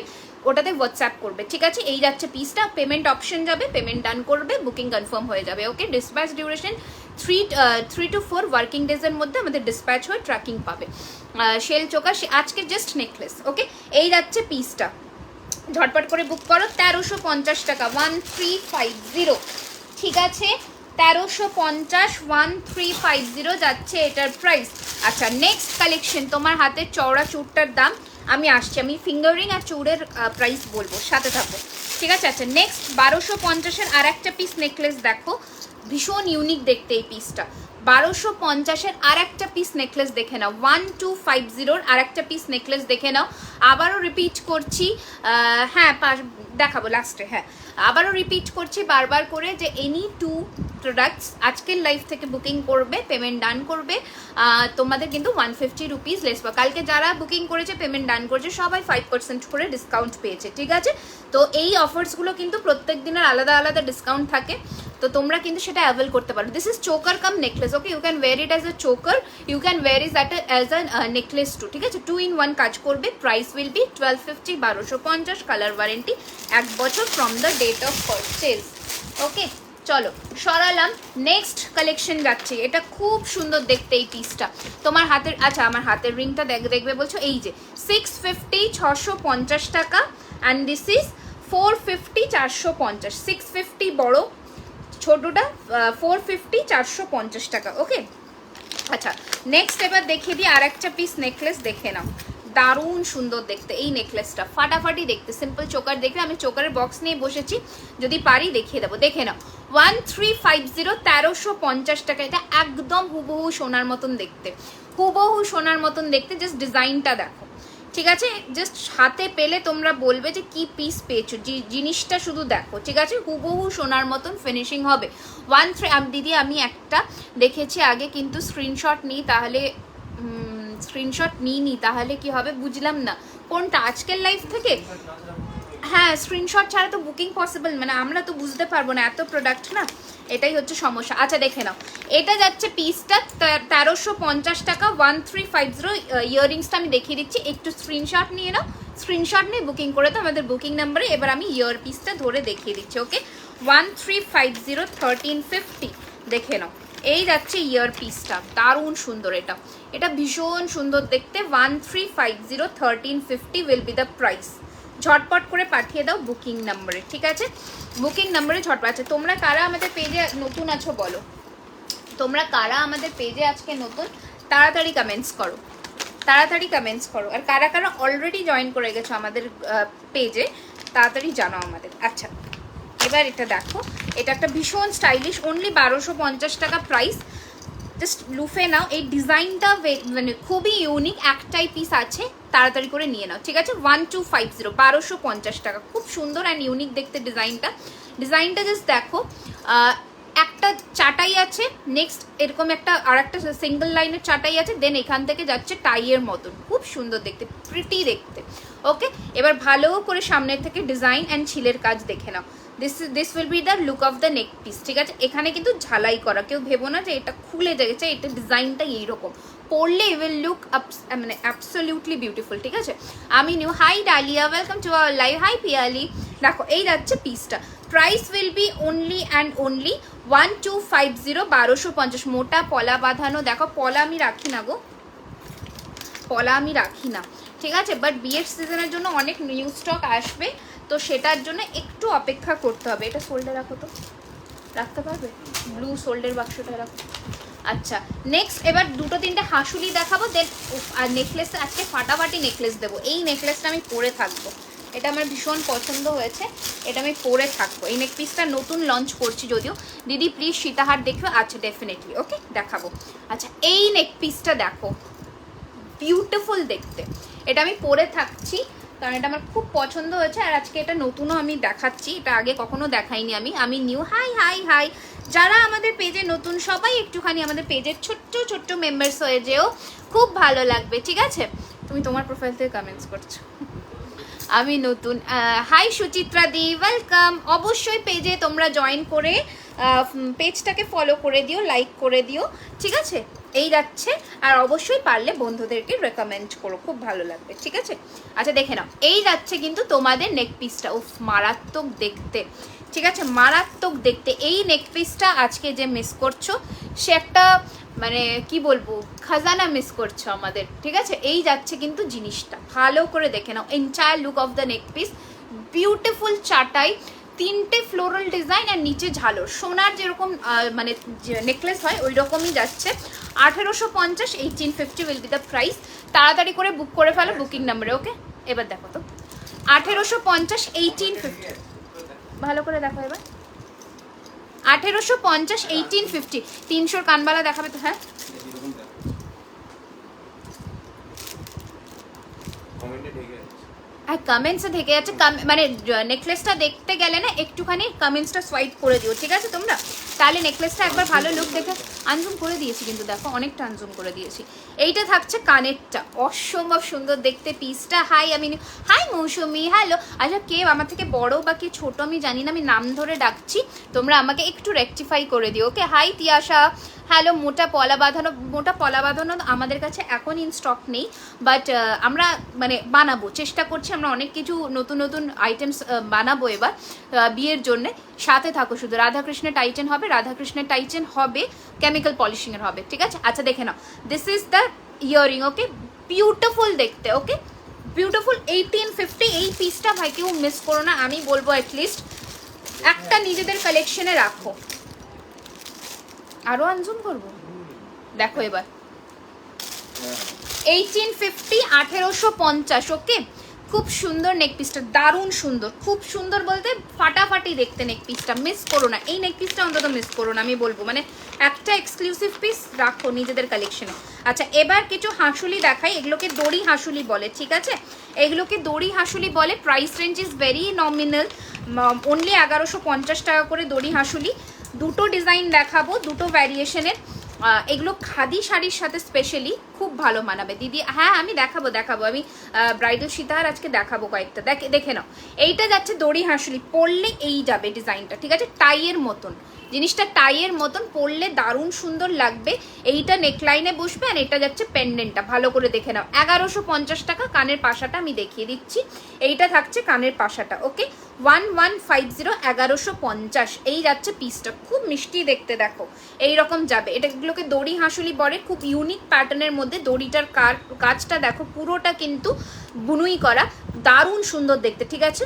ওটাতে হোয়াটসঅ্যাপ করবে, ঠিক আছে। এই যাচ্ছে পিসটা, পেমেন্ট অপশন যাবে, পেমেন্ট ডান করবে, বুকিং কনফার্ম হয়ে যাবে, ওকে। ডিসপ্যাচ ডিউরেশন 3 to 4 ওয়ার্কিং ডেজের মধ্যে আমাদের ডিসপ্যাচ হয়ে ট্র্যাকিং পাবে। শেল চোকা আজকে জাস্ট নেকলেস, ওকে। এই যাচ্ছে পিসটা, ঝটপট করে বুক করো, 1350 টাকা, 1350, ঠিক আছে, 1350, 1350 যাচ্ছে এটার প্রাইস। আচ্ছা, নেক্সট কালেকশন, তোমার হাতের চওড়া চুড়টার দাম আমি আসছি, আমি ফিঙ্গারিং আর চুড়ের প্রাইস বলবো, সাথে থাকো, ঠিক আছে। আচ্ছা, নেক্সট 1250-এর আর একটা পিস নেকলেস দেখো, ভীষণ ইউনিক দেখতে এই পিসটা। 1250-এর আর একটা পিস নেকলেস দেখে নাও, 1250-র আর একটা পিস নেকলেস দেখে নাও। আবারও রিপিট করছি, হ্যাঁ দেখাবো লাস্টে, হ্যাঁ আবারও রিপিট করছি বারবার করে যে এনি 2 প্রোডাক্টস আজকের লাইভ থেকে বুকিং করবে, পেমেন্ট ডান করবে, তোমাদের কিন্তু 150 রুপিস লেস পাবে। কালকে যারা বুকিং করেছে পেমেন্ট ডান করেছে সবাই 5% করে ডিসকাউন্ট পেয়েছে, ঠিক আছে। তো এই অফার্সগুলো কিন্তু প্রত্যেক দিনের আলাদা আলাদা ডিসকাউন্ট থাকে, তো তোমরা কিন্তু সেটা অ্যাভেল করতে পারো। This is choker cum necklace, okay, you can wear it as a choker, you can wear it as a necklace too, ঠিক আছে, 2 in 1 কাজ করবে। Price will be 1250, 1250, colour warranty 1 বছর from the date of purchase, okay. চলো সরালাম, next collection যাচ্ছে, এটা খুব সুন্দর দেখতে এই পিসটা, তোমার হাতের, আচ্ছা আমার হাতের রিংটা দেখবে বলছো, এই যে 650, 650 টাকা, অ্যান্ড দিস ইজ 450, 450, 650 বড়, ছোটটা 450, 450 টাকা, ওকে। আচ্ছা, নেক্সট এবার দেখিয়ে দিই আর একটা পিস নেকলেস, দেখে নাও, দারুণ সুন্দর দেখতে এই নেকলেসটা, ফাটাফাটি দেখতে, সিম্পল চোকার দেখবে, আমি চোকারের বক্স নিয়ে বসেছি, যদি পারি দেখিয়ে দেবো, দেখে নাও, 1350, 1350 টাকা, এটা একদম হুবহু সোনার মতন দেখতে, হুবহু সোনার মতন দেখতে, জাস্ট ডিজাইনটা দেখো, ঠিক আছে, জাস্ট হাতে পেলে তোমরা বলবে যে কি পিস পেয়েছো, জিনিসটা শুধু দেখো, ঠিক আছে, হুবহু সোনার মতন ফিনিশিং হবে। দিদি আমি একটা দেখেছি আগে, কিন্তু স্ক্রিনশট নিই, তাহলে স্ক্রিনশট নিই তাহলে কি হবে বুঝলাম না, কোনটা আজকের লাইভ থেকে? হ্যাঁ, স্ক্রিনশট ছাড়া তো বুকিং পসিবল, মানে আমরা তো বুঝতে পারবো না, এত প্রোডাক্ট না, এটাই হচ্ছে সমস্যা। আচ্ছা দেখে নাও, এটা যাচ্ছে পিসটা 1350 টাকা, 1350, ইয়াররিংসটা আমি দেখিয়ে দিচ্ছি, একটু স্ক্রিনশট নিয়ে নাও, স্ক্রিনশট নিয়ে বুকিং করে তো আমাদের বুকিং নাম্বারে, এবার আমি ইয়ার পিসটা ধরে দেখিয়ে দিচ্ছি, ওকে 1350, 1350, দেখে নাও, এই যাচ্ছে ইয়ার পিসটা, দারুণ সুন্দর, এটা ভীষণ সুন্দর দেখতে, 1350, 1350 উইল বি দ্য প্রাইস। ঝটপট করে পাঠিয়ে দাও বুকিং নাম্বারে, ঠিক আছে, বুকিং নাম্বারে ঝটপট। আছে তোমরা কারা আমাদের পেজে নতুন আছো বলো, তোমরা কারা আমাদের পেজে আজকে নতুন, তাড়াতাড়ি কমেন্টস করো, তাড়াতাড়ি কমেন্টস করো, আর কারা কারা অলরেডি জয়েন করে গেছো আমাদের পেজে তাড়াতাড়ি জানাও আমাদের। আচ্ছা এবার এটা দেখো, এটা একটা ভীষণ স্টাইলিশ, অনলি 1250 টাকা প্রাইস, জাস্ট লুফে নাও, এই ডিজাইনটা মানে খুবই ইউনিক, একটাই পিস আছে, তাড়াতাড়ি করে নিয়ে নাও, ঠিক আছে। 1250, 1250 টাকা, খুব সুন্দর অ্যান্ড ইউনিক দেখতে ডিজাইনটা জাস্ট দেখো, একটা চাটাই আছে, নেক্সট এরকম একটা আর একটা সিঙ্গল লাইনের চাটাই আছে, দেন এখান থেকে যাচ্ছে টাইয়ের মতন, খুব সুন্দর দেখতে, প্রিটি দেখতে, ওকে। এবার ভালো করে সামনের থেকে ডিজাইন অ্যান্ড ছিলের কাজ দেখে নাও, this will be the look of the neck piece, ঠিক আছে। এখানে কিন্তু ঝালাই করা, কেউ ভেবো না যে এটা খুলে গেছে, এটা ডিজাইনটা এইরকম পরলে ইউ উইল লুক মানে অ্যাবসলিউটলি বিউটিফুল, ঠিক আছে। আমি new, hi Dalia, welcome to our live, hi Piyali. দেখো এই যাচ্ছে পিসটা, price will be only and only 1250, 1250। মোটা পলা বাঁধানো, দেখো পলা আমি রাখি না গো, পলা আমি রাখি না, ঠিক আছে। বাট বিয়ের সিজনের জন্য অনেক নিউ স্টক আসবে, তো সেটার জন্য একটু অপেক্ষা করতে হবে। এটা সোল্ডে রাখো তো, রাখতে পারবে? ব্লু সোল্ডের বাক্সটা রাখো। আচ্ছা নেক্সট এবার দুটো তিনটে হাসুলি দেখাবো, দেন আর নেকলেস, আজকে ফাটাফাটি নেকলেস দেবো। এই নেকলেসটা আমি পরে থাকবো, এটা আমার ভীষণ পছন্দ হয়েছে, এটা আমি পরে থাকবো। এই নেক পিসটা নতুন লঞ্চ করছি যদিও। দিদি প্লিজ সীতাহার দেখবে? আচ্ছা ডেফিনেটলি, ওকে দেখাবো। আচ্ছা এই নেক পিসটা দেখো, বিউটিফুল দেখতে, এটা আমি পরে থাকছি কারণ এটা আমার খুব পছন্দ হয়েছে। আর আজকে এটা নতুনও আমি দেখাচ্ছি, এটা আগে কখনো দেখাইনি আমি নিউ। হাই হাই হাই, যারা আমাদের পেজে নতুন সবাই একটুখানি আমাদের পেজের ছোট্ট ছোট্ট মেম্বার্স হয়ে যেও, খুব ভালো লাগবে, ঠিক আছে। তুমি তোমার প্রোফাইল থেকে কমেন্টস করছো, আমি নতুন। হাই সুচিত্রা দি, ওয়েলকাম। অবশ্যই পেজে তোমরা জয়েন করে পেজটাকে ফলো করে দিও, লাইক করে দিও, ঠিক আছে। এই যাচ্ছে, আর অবশ্যই পারলে বন্ধুদেরকে রেকমেন্ড করো, খুব ভালো লাগবে, ঠিক আছে। আচ্ছা দেখে নাও, এই যাচ্ছে কিন্তু তোমাদের নেক পিসটা, উফ মারাত্মক দেখতে, ঠিক আছে, মারাত্মক দেখতে। এই নেক পিসটা আজকে যে মিস করছো সে একটা মানে কি বলবো খাজানা মিস করছো আমাদের, ঠিক আছে। এই যাচ্ছে কিন্তু জিনিসটা, ভালো করে দেখে নাও। Entire look of the neck piece, beautiful চাটাই, তিনটে ফ্লোরাল ডিজাইন আর নিচে ঝালর, সোনার যেরকম মানে নেকলেস হয় ওই রকমই যাচ্ছে। 1850, 1850 উইল বি দ্য প্রাইস। তাড়াতাড়ি করে বুক করে ফেলো বুকিং নাম্বারে, ওকে। এবার দেখো তো 1850, 1850, ভালো করে দেখো এবার। 1850, 1850, 300 কানবালা দেখাবে তো? হ্যাঁ কমেন্টসে থেকে যাচ্ছে, মানে নেকলেসটা দেখতে গেলে না একটুখানি কমেন্টসটা সোয়াইপ করে দিও, ঠিক আছে তোমরা, তাহলে নেকলেসটা একবার ভালো লুক দেখে। আনজুম করে দিয়েছি কিন্তু দেখো, অনেকটা আনজুম করে দিয়েছি। এইটা থাকছে কানেরটা, অসম্ভব সুন্দর দেখতে পিসটা। হাই আমি, হাই মৌসুমি, হ্যালো। আচ্ছা কে আমার থেকে বড় বা কে ছোট আমি জানি না, আমি নাম ধরে ডাকছি, তোমরা আমাকে একটু রেকটিফাই করে দিও, ওকে। High Tiyasha, hello. মোটা পলা বাঁধানো আমাদের কাছে এখন ইন স্টক নেই, বাট আমরা মানে বানাবো, চেষ্টা করছি আমরা অনেক কিছু নতুন নতুন আইটেমস বানাবো এবার বিয়ের জন্য। সাথে থাকো শুধু। রাধাকৃষ্ণের টাইটেন হবে, কেমিক্যাল পলিশিংয়ের হবে, ঠিক আছে। আচ্ছা দেখে নাও, this is the earring, okay, beautiful দেখতে, ওকে বিউটিফুল। 1850 এই পিসটা ভাই কেউ মিস করো না, আমি বলবো অ্যাটলিস্ট একটা নিজেদের কালেকশনে রাখো। আরো আনজুম করবো, দেখো এবার 1850, 1850, ওকে। খুব সুন্দর নেক পিসটা, দারুণ সুন্দর, খুব সুন্দর বলতে ফাটাফাটি দেখতে নেক পিসটা, মিস করো না এই নেক পিসটা, অন্তত মিস করো না আমি বলবো, মানে একটা এক্সক্লুসিভ পিস রাখো নিজেদের কালেকশনে। আচ্ছা এবার কিছু হাঁসুলি দেখাই, এগুলোকে দড়ি হাঁসুলি বলে, ঠিক আছে, এগুলোকে দড়ি হাঁসুলি বলে। Price range is very nominal, only 1150 টাকা করে দড়ি হাঁসুলি। দুটো ডিজাইন দেখাবো, দুটো ভ্যারিয়েশনের, এগুলো খাদি শাড়ির সাথে স্পেশালি খুব ভালো মানাবে দিদি। হ্যাঁ আমি দেখাবো আমি ব্রাইডাল সীতাহার আজকে দেখাবো কয়েকটা, দেখে নাও। এইটা যাচ্ছে দড়ি হাঁসুলি, পরলে এই যাবে ডিজাইনটা, ঠিক আছে, টাইয়ের মতন জিনিসটা, টাইয়ের মতন পরলে দারুণ সুন্দর লাগবে। এইটা নেকলাইনে বসবে, আর এটা যাচ্ছে পেন্ডেন্টটা, ভালো করে দেখে নাও। 1150 টাকা। কানের পাশাটা আমি দেখিয়ে দিচ্ছি, এইটা থাকছে কানের পাশাটা, ওকে। 1150, 1150 এই যাচ্ছে পিসটা, খুব মিষ্টি দেখতে, দেখো এইরকম যাবে। এটাগুলোকে দড়ি হাঁসুলি বলে, খুব ইউনিক প্যাটার্নের মধ্যে। দড়িটার কাজটা দেখো, পুরোটা কিন্তু বুনুই করা, দারুণ সুন্দর দেখতে, ঠিক আছে।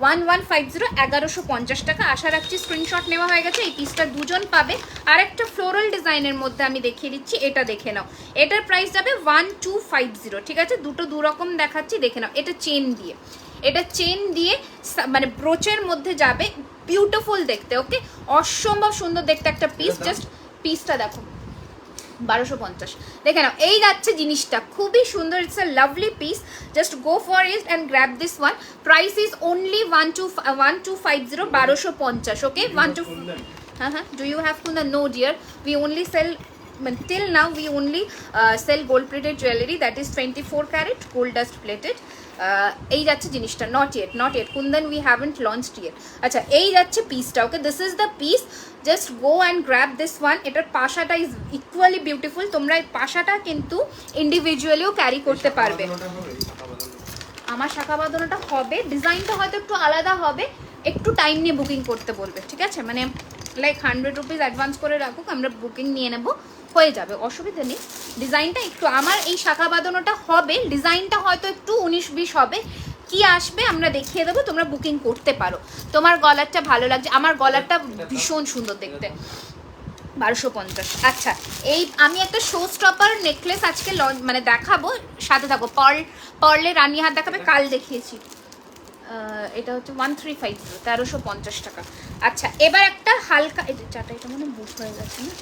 1150, 1150 টাকা। আশা রাখছি স্ক্রিনশট নেওয়া হয়ে গেছে। এই পিসটা দুজন পাবে। আর একটা ফ্লোরাল ডিজাইনের মধ্যে আমি দেখিয়ে দিচ্ছি, এটা দেখে নাও, এটার প্রাইস যাবে 1250, ঠিক আছে। দুটো দুরকম দেখাচ্ছি, দেখে নাও। এটা চেন দিয়ে মানে ব্রোচের মধ্যে যাবে, বিউটিফুল দেখতে, ওকে, অসম্ভব সুন্দর দেখতে একটা পিস। জাস্ট পিসটা দেখো, 1250 দেখে নাও। এই যাচ্ছে জিনিসটা, খুবই সুন্দর, it's a lovely piece. Just go for it and grab this one. Price is only 1250, 1250, okay. 12, হ্যাঁ do you have kundan? No dear, we only sell till now we only sell gold plated jewelry, that is 24 carat gold dust plated. এই যাচ্ছে জিনিসটা, not yet Kundan we haven't launched yet. আচ্ছা এই যাচ্ছে পিসটা, okay this is the piece, just go and grab this one. এটার পাশাটা is equally beautiful, তোমরা এই পাশাটা কিন্তু ইন্ডিভিজুয়ালিও ক্যারি করতে পারবে। আমার শাখা বাঁধানোটা হবে, ডিজাইনটা হয়তো একটু আলাদা হবে, একটু টাইম নিয়ে বুকিং করতে বলবে, ঠিক আছে? মানে লাইক 100 রুপিস অ্যাডভান্স করে রাখুক, আমরা বুকিং নিয়ে নেব, হয়ে যাবে, অসুবিধা নেই। ডিজাইনটা একটু আমার এই শাখা বাঁধানোটা হবে, ডিজাইনটা হয়তো একটু 19-20 হবে, কি আসবে আমরা দেখিয়ে দেবো, তোমরা বুকিং করতে পারো। তোমার গলারটা ভালো লাগছে, আমার গলারটা ভীষণ সুন্দর দেখতে, 1250। আচ্ছা এই আমি একটা শো স্টপার নেকলেস আজকে মানে দেখাবো, সাথে থাকো। পার্লের রানী হাত দেখাবে, কাল দেখিয়েছি, এটা হচ্ছে 1350, 1350 টাকা। আচ্ছা এবার একটা হালকা, এটা মানে বুক হয়ে গেছে না,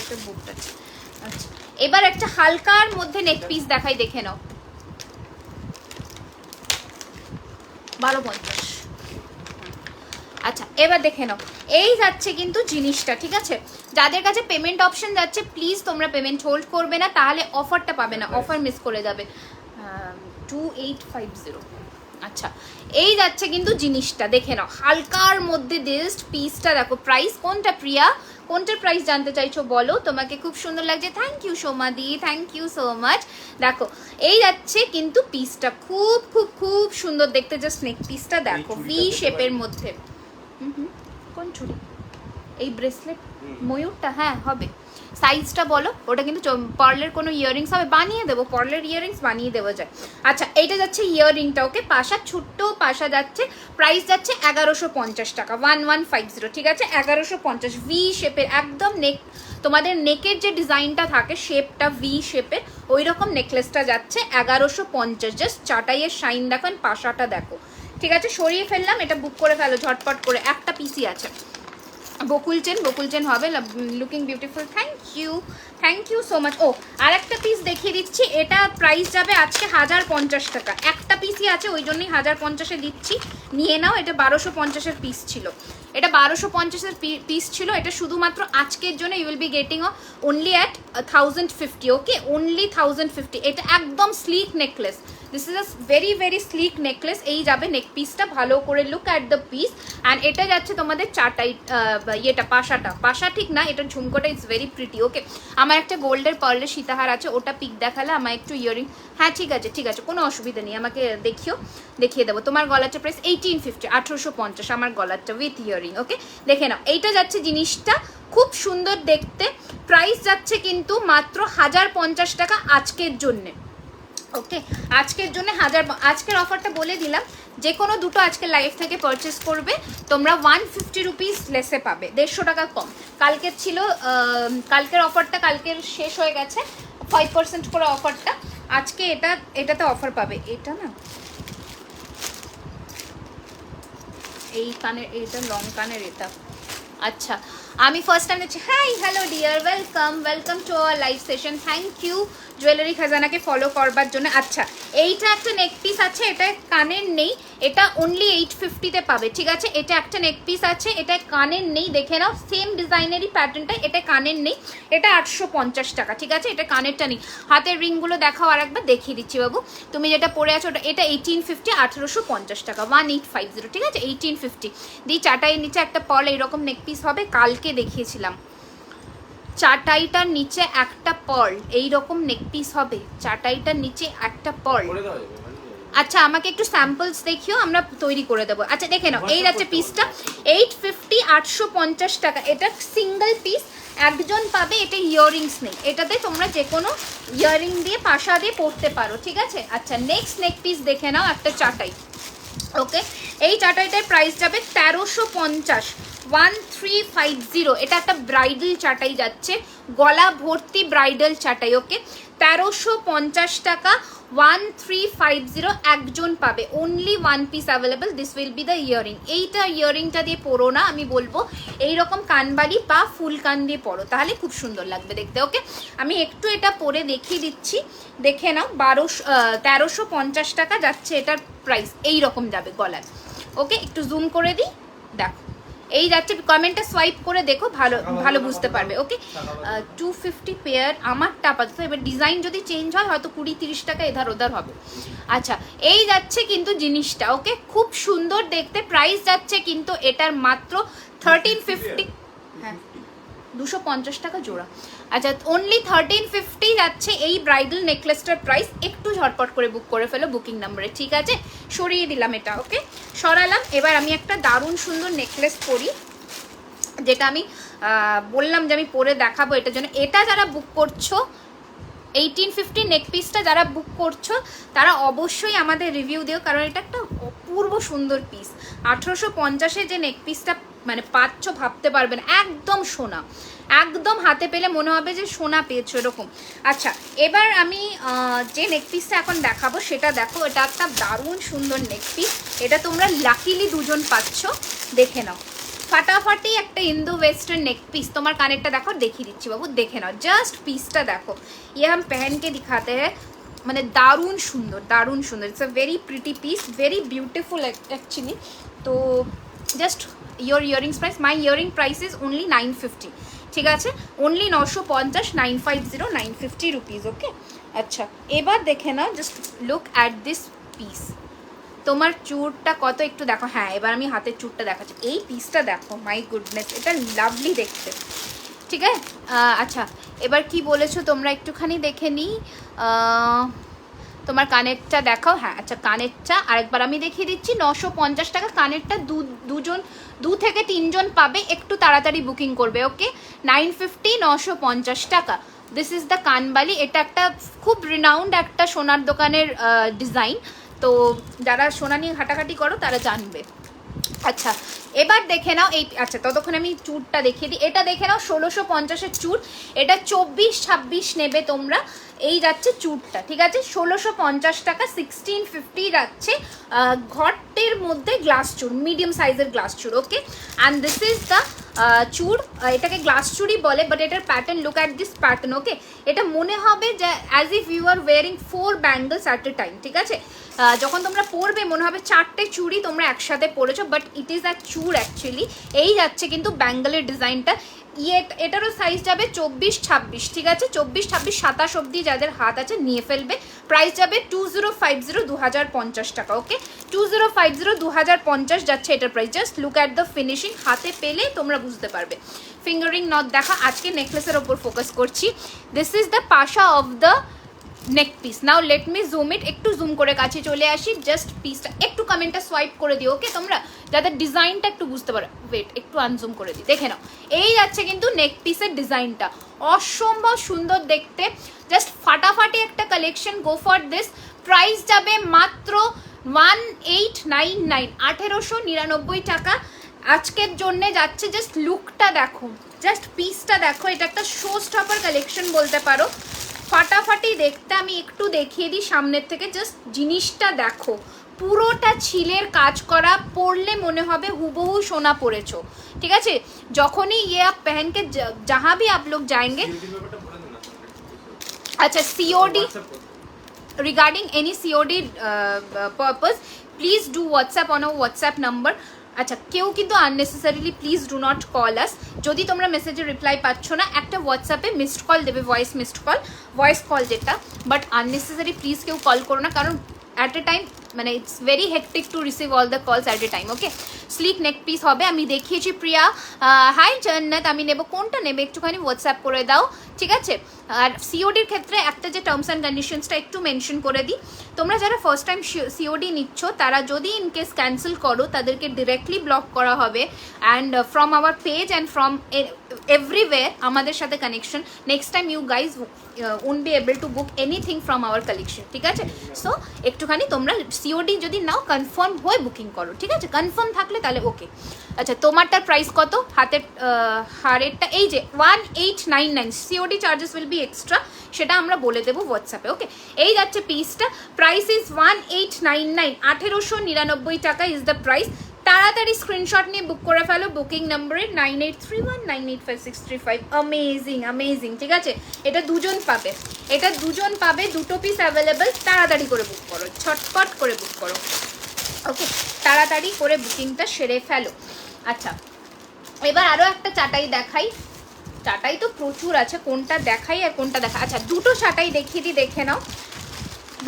এটা বুক আছে। আচ্ছা এবার একটা হালকার মধ্যে নেক পিস দেখাই, দেখে নাও, 1250। আচ্ছা এবার দেখে নাও, এই যাচ্ছে কিন্তু জিনিসটা, ঠিক আছে? যাদের কাছে পেমেন্ট অপশন যাচ্ছে প্লিজ তোমরা পেমেন্ট হোল্ড করবে না, তাহলে অফারটা পাবে না, অফার মিস করে যাবে। 2850। আচ্ছা এই যাচ্ছে কিন্তু জিনিসটা, দেখে নাও, হালকার মধ্যে জাস্ট পিসটা দেখো। প্রাইস কোনটা প্রিয়া, কোনটার প্রাইস জানতে চাইছো বলো? তোমাকে খুব সুন্দর লাগছে, থ্যাংক ইউ সোমাদি, থ্যাংক ইউ সো মাচ। দেখো এই যাচ্ছে কিন্তু পিসটা, খুব খুব খুব সুন্দর দেখতে, জাস্ট নেক পিসটা দেখো, ভি শেপের মধ্যে। কোন চুড়ি? এই ব্রেসলেট ময়ূরটা, হ্যাঁ হবে। সাইজটা বলো, ওটা কিন্তু পার্লের কোনো ইয়াররিংস হবে, বানিয়ে দেবো, পার্লের ইয়াররিংস বানিয়ে দেওয়া যায়। আচ্ছা এইটা যাচ্ছে ইয়াররিংটা, ওকে, পাশা ছোট্ট পাশা যাচ্ছে, প্রাইস যাচ্ছে 1150 টাকা, 1150, ঠিক আছে? 1150, ভি শেপের একদম নেক, তোমাদের নেকের যে ডিজাইনটা থাকে শেপটা ভি শেপের, ওই রকম নেকলেসটা যাচ্ছে 1150। জাস্ট চাটাইয়ের শাইন দেখেন, পাশাটা দেখো, ঠিক আছে? সরিয়ে ফেললাম, এটা বুক করে ফেলো ঝটপট করে, একটা পিসি আছে। বকুল চেন হবে, looking beautiful, thank you so much. ও আর একটা পিস দেখিয়ে দিচ্ছি, এটা প্রাইস যাবে আজকে 1050 টাকা, একটা পিসই আছে ওই জন্যই 1050-এ দিচ্ছি, নিয়ে নাও। এটা 1250-এর পিস ছিল, এটা 1250-এর পিস ছিল, এটা শুধুমাত্র আজকের জন্য you will be getting only at 1050, okay, only 1050। এটা একদম slick necklace, this is a very very slick necklace. এই যাবে নেক পিসটা, ভালো করে look at the piece. And এটা যাচ্ছে তোমাদের চাটাই, ইয়েটা পাশা ঠিক না, এটা ঝুমকোটা ইজ ভেরি প্রিটি, ওকে। আমার একটা গোল্ডের পার্লের সীতাহার আছে, ওটা পিক দেখালে, আমার একটু ইয়ারিং, হ্যাঁ ঠিক আছে কোনো অসুবিধা নেই, আমাকে দেখিয়ে দেবো। তোমার গলারটা প্রাইস 1850, 1850 আমার গলারটা উইথ ইয়ারিং, ওকে। দেখে নাও, এইটা যাচ্ছে জিনিসটা, খুব সুন্দর দেখতে, প্রাইস যাচ্ছে কিন্তু মাত্র 1050 টাকা আজকের জন্যে, ওকে। আজকের জন্য আজকের অফারটা বলে দিলাম, যে কোনো দুটো আজকে লাইভ থেকে পারচেস করবে তোমরা 150 রুপিস লেসে পাবে, 150 টাকা কম। কালকের ছিল, কালকের অফারটা কালকের শেষ হয়ে গেছে, 5% করে অফারটা, আজকে এটাতে অফার পাবে। এটা না, এই কানের, এটা লং কানের, এটা আচ্ছা। আমি ফার্স্ট টাইম দেখছি, hi hello dear, welcome to our live session, thank you jewellery খাজানাকে ফলো করবার জন্য। আচ্ছা এইটা একটা নেক পিস আছে, এটা কানের নেই, এটা অনলি 850-তে পাবে, ঠিক আছে? এটা একটা নেক পিস আছে, এটা কানের নেই, দেখে নাও, সেম ডিজাইনেরই প্যাটার্নটা, এটা কানের নেই, এটা 850 টাকা, ঠিক আছে? এটা কানেরটা নেই। হাতের রিংগুলো দেখাও আর একবার, দেখিয়ে দিচ্ছি বাবু, তুমি যেটা পরে আছো ওটা, এটা 1850, 1850 টাকা, 1850, ঠিক আছে? 1850 দিয়ে চাটাইয়ের নিচে একটা পার্ল এইরকম নেক পিস হবে, কালকে দেখিয়েছিলাম। চাটাইটার নিচে একটা পার্ল এইরকম নেক পিস হবে, চাটাইটার নিচে একটা পার্ল। আচ্ছা আমাকে একটু স্যাম্পলস দেখিও, আমরা তৈরি করে দেবো। আচ্ছা দেখে নাও, এই যাচ্ছে পিসটা 850, 850 টাকা, এটা সিঙ্গেল পিস, একজন পাবে। এটা ইয়াররিংস নেই, এটাতে তোমরা যে কোনো ইয়াররিং দিয়ে পাশা দিয়ে পরতে পারো, ঠিক আছে? আচ্ছা নেক্সট নেক পিস দেখে নাও, একটা চাটাই, ওকে। এই চাটাইটার প্রাইস যাবে 1350, 1350। এটা একটা ব্রাইডাল চাটাই যাচ্ছে, গলা ভর্তি ব্রাইডাল চাটাই, ওকে। 1350 টাকা, 1350, একজন পাবে, only one piece available, this will be the earring. এইটা ইয়ারিংটা দিয়ে পরো না, আমি বলবো এইরকম কানবাড়ি বা ফুল কান দিয়ে পরো, তাহলে খুব সুন্দর লাগবে দেখতে, ওকে। আমি একটু এটা পরে দেখিয়ে দিচ্ছি, দেখে নাও। 1350 টাকা যাচ্ছে এটার প্রাইস, এইরকম যাবে গলার, ওকে। একটু জুম করে দিই, দেখো এই যাচ্ছে, কমেন্টে সোয়াইপ করে দেখো, ভালো ভালো বুঝতে পারবে। ওকে 250 পেয়ার আমারটা আপাতত, এবার ডিজাইন যদি চেঞ্জ হয় হয়তো 20-30 টাকা এধার ওধার হবে। আচ্ছা এই যাচ্ছে কিন্তু জিনিসটা, ওকে খুব সুন্দর দেখতে। প্রাইস যাচ্ছে কিন্তু এটার মাত্র 1350, হ্যাঁ 250 টাকা জোড়া। আচ্ছা অনলি 1350 যাচ্ছে এই ব্রাইডাল নেকলেসটার প্রাইস। একটু ঝটপট করে বুক করে ফেলো বুকিং নাম্বারে, ঠিক আছে? সরিয়ে দিলাম এটা, ওকে সরালাম। এবার আমি একটা দারুণ সুন্দর নেকলেস পরি, যেটা আমি বললাম যে আমি পরে দেখাবো এটার জন্য। এটা যারা বুক করছো 1850 নেক পিসটা যারা বুক করছো তারা অবশ্যই আমাদের রিভিউ দিও, কারণ এটা একটা অপূর্ব সুন্দর পিস। 1850-এ যে নেক পিসটা মানে পাচ্ছ ভাবতে পারবেন, একদম সোনা, একদম হাতে পেলে মনে হবে যে সোনা পেয়েছো এরকম। আচ্ছা এবার আমি যে নেক পিসটা এখন দেখাবো সেটা দেখো, এটা একটা দারুণ সুন্দর নেক পিস। এটা তোমরা লাকিলি দুজন পাচ্ছ, দেখে নাও। ফাটাফাটি একটা ইন্দো वेस्टर्न नेक पीस। তোমার কানেরটা দেখো, দেখিয়ে দিচ্ছি বাবু, দেখে নাও জাস্ট পিসটা দেখো। ये हम पहन के दिखाते हैं, মানে দারুণ সুন্দর, দারুণ সুন্দর। It's a very pretty piece, very beautiful actually. তো just your earrings price, my earring price is only 950, ঠিক আছে? Only 950, 950, 950 rupees, okay. আচ্ছা এবার দেখে নাও, just look at this piece. তোমার চুরটা কত একটু দেখো, হ্যাঁ এবার আমি হাতের চুরটা দেখাচ্ছি। এই পিসটা দেখো, মাই গুডনেস, এটা লাভলি দেখতে, ঠিক আছে? আচ্ছা এবার কি বলেছো তোমরা একটুখানি দেখে নিই। তোমার কানেরটা দেখাও, হ্যাঁ আচ্ছা কানেরটা আরেকবার আমি দেখিয়ে দিচ্ছি। 950 টাকা কানেরটা, দুজন 2 থেকে 3 জন পাবে, একটু তাড়াতাড়ি বুকিং করবে, ওকে। 950, 950 টাকা। দিস ইজ দ্য কানবালি। এটা একটা খুব রিনাউন্ড একটা সোনার দোকানের ডিজাইন, তো যারা সোনা নিয়ে ঘাটাঘাটি করো তারা জানবে। আচ্ছা এবার দেখে নাও এই, আচ্ছা ততক্ষণ আমি চুরটা দেখিয়ে দিই। এটা দেখে নাও 1650-এর চুর, এটা 24-26 নেবে তোমরা। এই যাচ্ছে চুরটা, ঠিক আছে? 1650 টাকা, 1650 যাচ্ছে। ঘটের মধ্যে গ্লাস চুর, মিডিয়াম সাইজের গ্লাস চুর, okay. And this is the চুর। এটাকে গ্লাস চুরই বলে, বাট এটার pattern, look at this pattern, okay. এটা মনে হবে যে as if you are wearing 4 bangles at a time, ঠিক আছে? যখন তোমরা পরবে মনে হবে 4টে চুড়ি তোমরা একসাথে পরেছো, বাট ইট ইজ আ চুর অ্যাকচুয়ালি। এই যাচ্ছে কিন্তু ব্যাঙ্গলের ডিজাইনটা। এটারও সাইজ যাবে 24-26, ঠিক আছে? 24-26-27 অবধি যাদের হাত আছে নিয়ে ফেলবে। প্রাইস যাবে 2050, 2050 টাকা, ওকে। 2050, 2050 যাচ্ছে এটার price. Just look at the finishing, হাতে পেলে তোমরা বুঝতে পারবে। ফিঙ্গারিং নট দেখা, আজকে নেকলেসের ওপর ফোকাস করছি। দিস ইজ দ্য পাশা of the neck piece. Now let me zoom it, একটু জুম করে কাছে চলে আসি। জাস্ট পিসটা একটু কমেন্টটা সোয়াইপ করে দিও, ওকে, তোমরা যাদের ডিজাইনটা একটু বুঝতে পারো। ওয়েট একটু আনজুম করে দিই, দেখে নাও। এই যাচ্ছে কিন্তু নেক পিসের ডিজাইনটা, অসম্ভব সুন্দর দেখতে, জাস্ট ফাটাফাটি একটা collection. Go for this. Price যাবে মাত্র 1899, 1899 টাকা আজকের জন্য যাচ্ছে। জাস্ট লুকটা দেখো, জাস্ট পিসটা দেখো, এটা একটা শো স্টপার কালেকশন বলতে পারো। ফাটাফাটি দেখতে। আমি একটু দেখিয়ে দিই সামনের থেকে, জাস্ট জিনিসটা দেখো, পুরোটা ছিলের কাজ করা, পরলে মনে হবে হুবহু সোনা পরেছো, ঠিক আছে? যখনই ये आप पहन के जहाँ भी आप लोग जाएंगे। अच्छा COD, regarding any COD purpose, please do WhatsApp on our WhatsApp number. আচ্ছা কেউ কিন্তু unnecessarily please do not call us. যদি তোমরা মেসেজে রিপ্লাই পাচ্ছ না, একটা হোয়াটসঅ্যাপে মিসড কল দেবে, voice missed call, voice call যেটা। বাট আননেসেসারি প্লিজ কেউ কল করো না, কারণ অ্যাট এ টাইম মানে it's very hectic to receive all the calls at a time, okay. Sleek neck piece হবে, আমি দেখিয়েছি। প্রিয়া হাই জান্নাত, আমি নেব, কোনটা নেবে একটুখানি হোয়াটসঅ্যাপ করে দাও, ঠিক আছে? আর সিওডির ক্ষেত্রে একটা যে টার্মস অ্যান্ড কন্ডিশনসটা একটু মেনশন করে দিই। তোমরা যারা ফার্স্ট টাইম সিওডি নিচ্ছ তারা যদি ইনকেস ক্যান্সেল করো তাদেরকে ডিরেক্টলি ব্লক করা হবে, and from our page and from everywhere আমাদের সাথে connection. Next time you guys won't be able to book anything from our collection, ঠিক আছে? সো একটুখানি তোমরা সিওডি যদি নাও কনফার্ম হয়ে বুকিং করো, ঠিক আছে? কনফার্ম থাকলে তাহলে ওকে। আচ্ছা তোমারটার প্রাইস কত? হাতের হারেরটা এই যে 1899, COD charges will be extra, সেটা আমরা বলে দেবো হোয়াটসঅ্যাপে, ওকে। এই যাচ্ছে পিসটা, প্রাইস ইজ 1899, 1899 টাকা ইজ দ্য প্রাইস। তাড়াতাড়ি স্ক্রিনশট নিয়ে বুক করে ফেলো বুকিং নাম্বারে 9831985635। অ্যামেজিং অ্যামেজিং, ঠিক আছে? এটা দুজন পাবে, এটা দুজন পাবে, দুটো পিস অ্যাভেলেবেল। তাড়াতাড়ি করে বুক করো, ছটপট করে বুক করো, ওকে। তাড়াতাড়ি করে বুকিংটা সেরে ফেলো। আচ্ছা এবার আরও একটা চাটাই দেখাই, চাটাই তো প্রচুর আছে, কোনটা দেখাই আর কোনটা দেখা, আচ্ছা দুটো চাটাই দেখিয়ে দিই, দেখে নাও।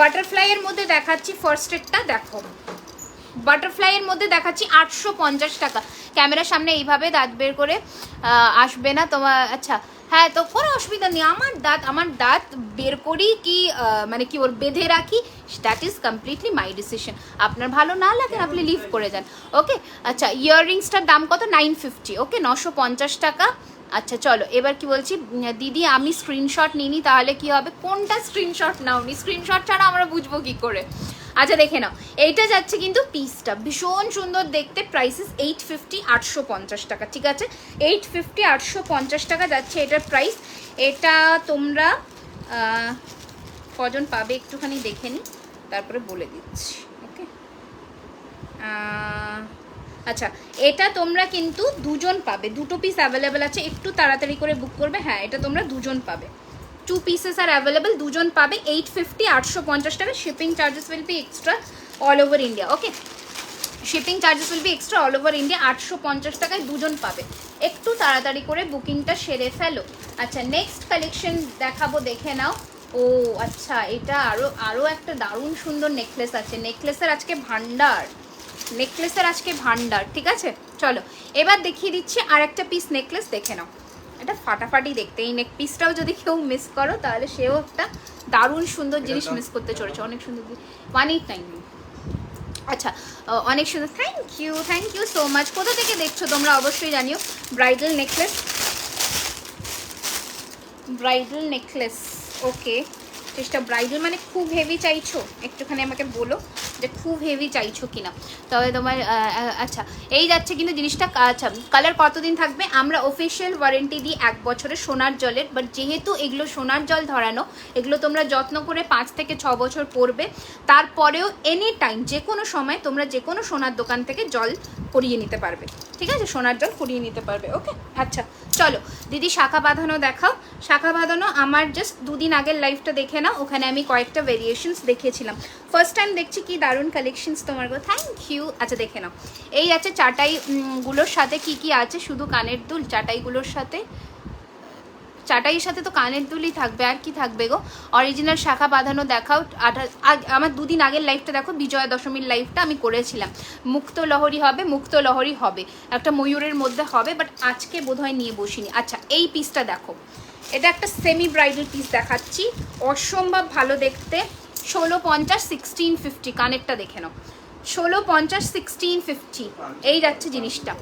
বাটারফ্লাইয়ের মধ্যে দেখাচ্ছি ফার্স্ট এডটা, দেখো বাটারফ্লাইয়ের মধ্যে দেখাচ্ছি 850 টাকা। ক্যামেরার সামনে এইভাবে দাঁত বের করে আসবে না তোমার, আচ্ছা হ্যাঁ তো কোনো অসুবিধা নেই, আমার দাঁত বের করি কি মানে কি ওর বেঁধে রাখি, that is completely my decision. আপনার ভালো না লাগে আপনি লিভ করে যান, ওকে। আচ্ছা ইয়াররিংসটার দাম কত? 950, ওকে 950 টাকা। আচ্ছা চলো এবার কি বলছি, দিদি আমি স্ক্রিনশট নিইনি, তাহলে কি হবে? কোনটা স্ক্রিনশট নাওনি? স্ক্রিনশট ছাড়া আমরা বুঝবো কি করে? আচ্ছা দেখে নাও, এইটা যাচ্ছে কিন্তু পিসটা ভীষণ সুন্দর দেখতে, প্রাইসেস 850, 850 টাকা, ঠিক আছে 850 850 টাকা যাচ্ছে এটার প্রাইস। এটা তোমরা কজন পাবে একটুখানি দেখে নিই, তারপরে বলে দিচ্ছি, ওকে। আচ্ছা এটা তোমরা কিন্তু দুজন পাবে, দুটো পিস অ্যাভেলেবেল আছে, একটু তাড়াতাড়ি করে বুক করবে। হ্যাঁ এটা তোমরা দুজন পাবে, 2 pieces are available, দুজন পাবে 850 850 টাকা। Shipping charges will be extra all over India, okay shipping charges will be extra all over India, 850 টাকায় দুজন পাবে, একটু তাড়াতাড়ি করে বুকিংটা সেরে ফেলো। আচ্ছা নেক্সট কালেকশন দেখাবো, দেখে নাও। ও আচ্ছা এটা আরও একটা দারুণ সুন্দর নেকলেস আছে, নেকলেসের আজকে ভান্ডার, নেকলেসের আজকে ভান্ডার, ঠিক আছে চলো এবার দেখিয়ে দিচ্ছি আর একটা পিস নেকলেস, দেখে নাও। এটা ফাটাফাটি দেখতে, এই নেক পিসটাও যদি কেউ মিস করো তাহলে সেও একটা দারুণ সুন্দর জিনিস মিস করতে চলেছে, অনেক সুন্দর 189। আচ্ছা অনেক সুন্দর, থ্যাংক ইউ সো মাচ। কোথা থেকে দেখছো তোমরা অবশ্যই জানিও। ব্রাইডাল নেকলেস, ব্রাইডাল নেকলেস, ওকে চেষ্টা, ব্রাইডাল মানে খুব হেভি চাইছো, একটুখানি আমাকে বলো যে খুব হেভি চাইছো কিনা, তবে তোমার আচ্ছা এই যাচ্ছে কিন্তু জিনিসটা। আচ্ছা কালার কতদিন থাকবে? আমরা অফিসিয়াল ওয়ারেন্টি দিই 1 বছরের সোনার জলের, বাট যেহেতু এগুলো সোনার জল ধরানো, এগুলো তোমরা যত্ন করে 5 থেকে 6 বছর পরবে, তারপরেও এনি টাইম যে কোনো সময় তোমরা যে কোনো সোনার দোকান থেকে জল করিয়ে নিতে পারবে, ঠিক আছে সোনার জল করিয়ে নিতে পারবে, ওকে। আচ্ছা চলো দিদি শাখা বাঁধানো দেখাও। শাখা বাঁধানো আমার জাস্ট 2 দিন আগের লাইভটা দেখে নাও, ওখানে আমি কয়েকটা ভেরিয়েশনস দেখিয়েছিলাম। ফার্স্ট টাইম দেখছি কি দারুণ কালেকশনস তোমার গো, থ্যাংক ইউ। আচ্ছা দেখে নাও, এই আছে চাটাই গুলোর সাথে কি কি আছে, শুধু কানের দুল, চাটাইগুলোর সাথে, চাটাইয়ের সাথে তো কানের দুলই থাকবে, আর কি থাকবে গো। অরিজিনাল শাখা বাঁধানো দেখাও। আমার 2 দিন আগের লাইভটা দেখো, বিজয়া দশমীর লাইভটা আমি করেছিলাম। মুক্ত লহরী হবে, মুক্ত লহরী হবে, একটা ময়ূরের মধ্যে হবে, বাট আজকে বোধহয় নিয়ে বসিনি। আচ্ছা এই পিসটা দেখো, এটা একটা সেমি ব্রাইডাল পিস দেখাচ্ছি, অসম্ভব ভালো দেখতে, 1650 1650, কানেরটা দেখে নাও, 1650 1650 এই যাচ্ছে জিনিসটা।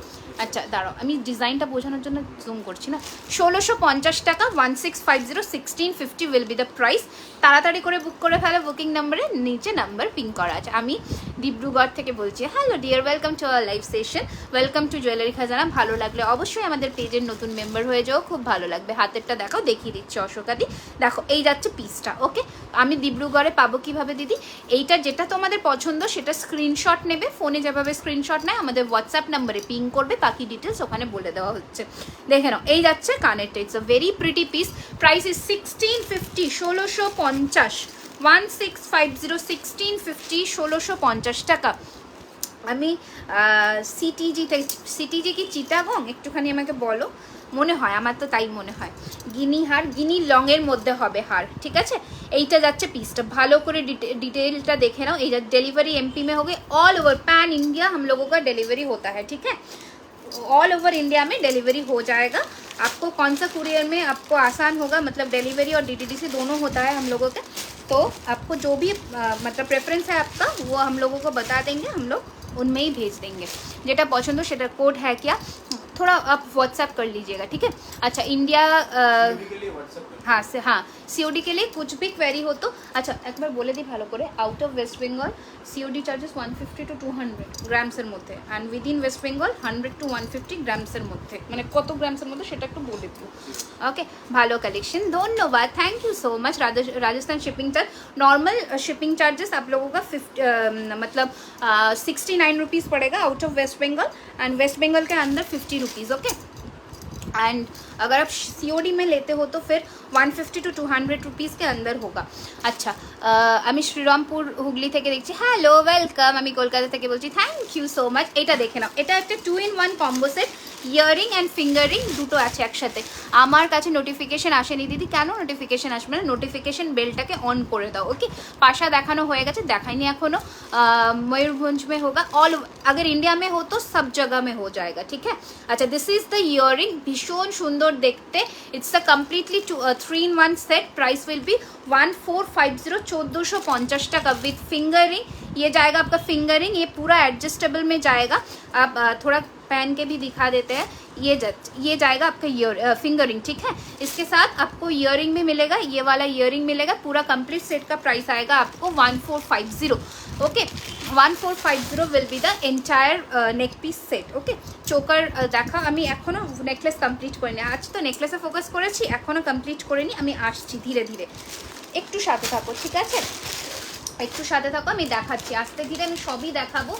আচ্ছা দাঁড়াও আমি ডিজাইনটা বোঝানোর জন্য জুম করছি না, 1650 টাকা, 1650 1650 উইল বি দ্য প্রাইস। তাড়াতাড়ি করে বুক করে ফেলো, বুকিং নাম্বারের নিচে নাম্বার পিন করা আছে। আমি ডিব্রুগড় থেকে বলছি। Hello dear, welcome to our live session, welcome to jewellery খাজানা। ভালো লাগলে অবশ্যই আমাদের পেজের নতুন মেম্বার হয়ে যাও, খুব ভালো লাগবে। হাতেরটা দেখাও, দেখিয়ে দিচ্ছি অশোকাদি, দেখো এই যাচ্ছে পিসটা, ওকে। আমি ডিব্রুগড়ে পাবো কিভাবে দিদি? এইটা যেটা তোমাদের পছন্দ সেটা স্ক্রিনশট নেবে, ফোনে যেভাবে স্ক্রিনশট নেয় আমাদের হোয়াটসঅ্যাপ নাম্বারে পিং করবে, বাকি ডিটেলস ওখানে বলে দেওয়া হচ্ছে। দেখে নাও এই যাচ্ছে কানেরটা, it's a very pretty piece, price is 1650 1650 1650 1650 1650 টাকা। আমি সিটিজি কি চিটাগং একটুখানি আমাকে বলো, মনে হয় আমার তো তাই মনে হয়। গিনি হার, গিনি লংয়ের মধ্যে হবে হার, ঠিক আছে। এইটা যাচ্ছে পিসটা, ভালো করে डिटेलটা দেখে नाओ। ये डिलीवरी एमपी में हो गई, ऑल ओवर पैन इंडिया हम लोगों का डिलीवरी होता है, ठीक है। ऑल ओवर इंडिया में डिलीवरी हो जाएगा। आपको कौन सा कुरियर में आपको आसान होगा, मतलब डिलीवरी और DTDC दोनों होता है हम लोगों के, तो आपको जो भी मतलब प्रेफरेंस है आपका वो हम लोगों को बता देंगे, हम लोग उनमें ही भेज देंगे। जेटा पसंद सेटा कोड है क्या, थोड़ा आप व्हाट्सएप कर लीजिएगा, ठीक है। अच्छा इंडिया हाँ से हाँ COD के लिए कुछ भी क्वेरी हो तो अच्छा एक बार बोले दी ভালো করে, out of West Bengal COD charges 150 to 200 গ্রামসের মধ্যে, and within West Bengal 100 to 150 গ্রামসের মধ্যে, মানে কত গ্রামসের মধ্যে সেটা একটু বলে দিও, ओके। ভালো কালেকশন, ধন্যবাদ, thank you so much. Rajasthan shipping charge, normal shipping charges आप लोगों का मतलब 69 रुपीज़ पड़ेगा out of West Bengal, and West Bengal के अंदर 50 रुपीज़, ओके। एंड अगर आप सीओडी में लेते हो तो फिर 150 to 200 रुपीज़ के अंदर होगा। अच्छा আমি শ্রীরামপুর হুগলি থেকে দেখছি, হ্যালো ওয়েলকাম। আমি কলকাতা থেকে বলছি, থ্যাংক ইউ সো মাচ। এটা দেখে নাও, এটা একটা 2-in-1 combo set, earring and fingering দুটো আছে একসাথে। আমার কাছে নোটিফিকেশন আসেনি দিদি, কেন নোটিফিকেশন আসবে না? নোটিফিকেশন বেলটাকে অন করে দাও, ওকে। पाशा দেখানো হয়ে গেছে, দেখাইনি এখনো। मयूरभंज में होगा, ऑल अगर इंडिया में हो तो सब जगह में हो जाएगा, ठीक है। अच्छा दिस इज द इयरिंग, भीषण सुंदर देखते। It's a completely 3-in-1 set. Price will be 1450, 1450 टाका विथ फिंगरिंग। ये जाएगा आपका फिंगरिंग, ये पूरा एडजस्टेबल में जाएगा। आप थोड़ा पहन के भी दिखा देते हैं। ये जाएगा आपका फिंगरिंग, ठीक है। इसके साथ आपको इयरिंग भी मिलेगा, ये वाला इयरिंग मिलेगा। पूरा कंप्लीट सेट का प्राइस आएगा आपको 1450, okay. 1450 will be the entire neck piece set, okay. Choker देखा আমি এখনো নেকলেস কমপ্লিট করিনি, আজ তো নেকলেসে ফোকাস করেছি, এখনো কমপ্লিট করিনি। আমি আসছি ধীরে ধীরে, একটু সাথে থাকো, ঠিক আছে? একটু সাথে থাকো, আমি দেখাচ্ছি আস্তে ধীরে, আমি সবই দেখাবো,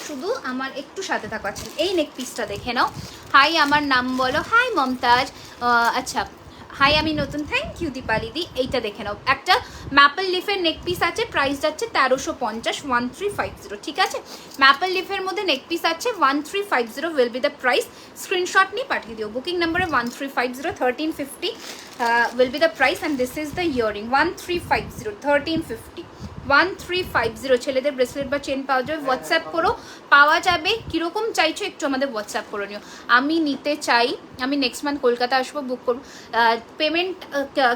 শুধু আমার একটু সাথে থাকো। আচ্ছা এই নেক পিসটা দেখে নাও। হাই আমার নাম বলো, হাই মমতাজ। আচ্ছা হাই আমি নতুন, থ্যাংক ইউ দীপালি দি। এইটা দেখে নাও, একটা ম্যাপল লিফের নেক পিস আছে, প্রাইস যাচ্ছে 1350, 1350, ঠিক আছে। ম্যাপল লিফের মধ্যে নেক পিস আছে 1350 will be the price. Screenshot নিয়ে পাঠিয়ে দিও, বুকিং নাম্বারে 1350, 1350 will be the price. And this is the earring 1350, 1350, 1350। ছেলেদের ব্রেসলেট বা চেন পাওয়া যাবে, হোয়াটসঅ্যাপ করো, পাওয়া যাবে। কীরকম চাইছো একটু আমাদের হোয়াটসঅ্যাপ করে নিও। আমি নিতে চাই, আমি নেক্সট মান্থ কলকাতা আসবো, বুক করবো। পেমেন্ট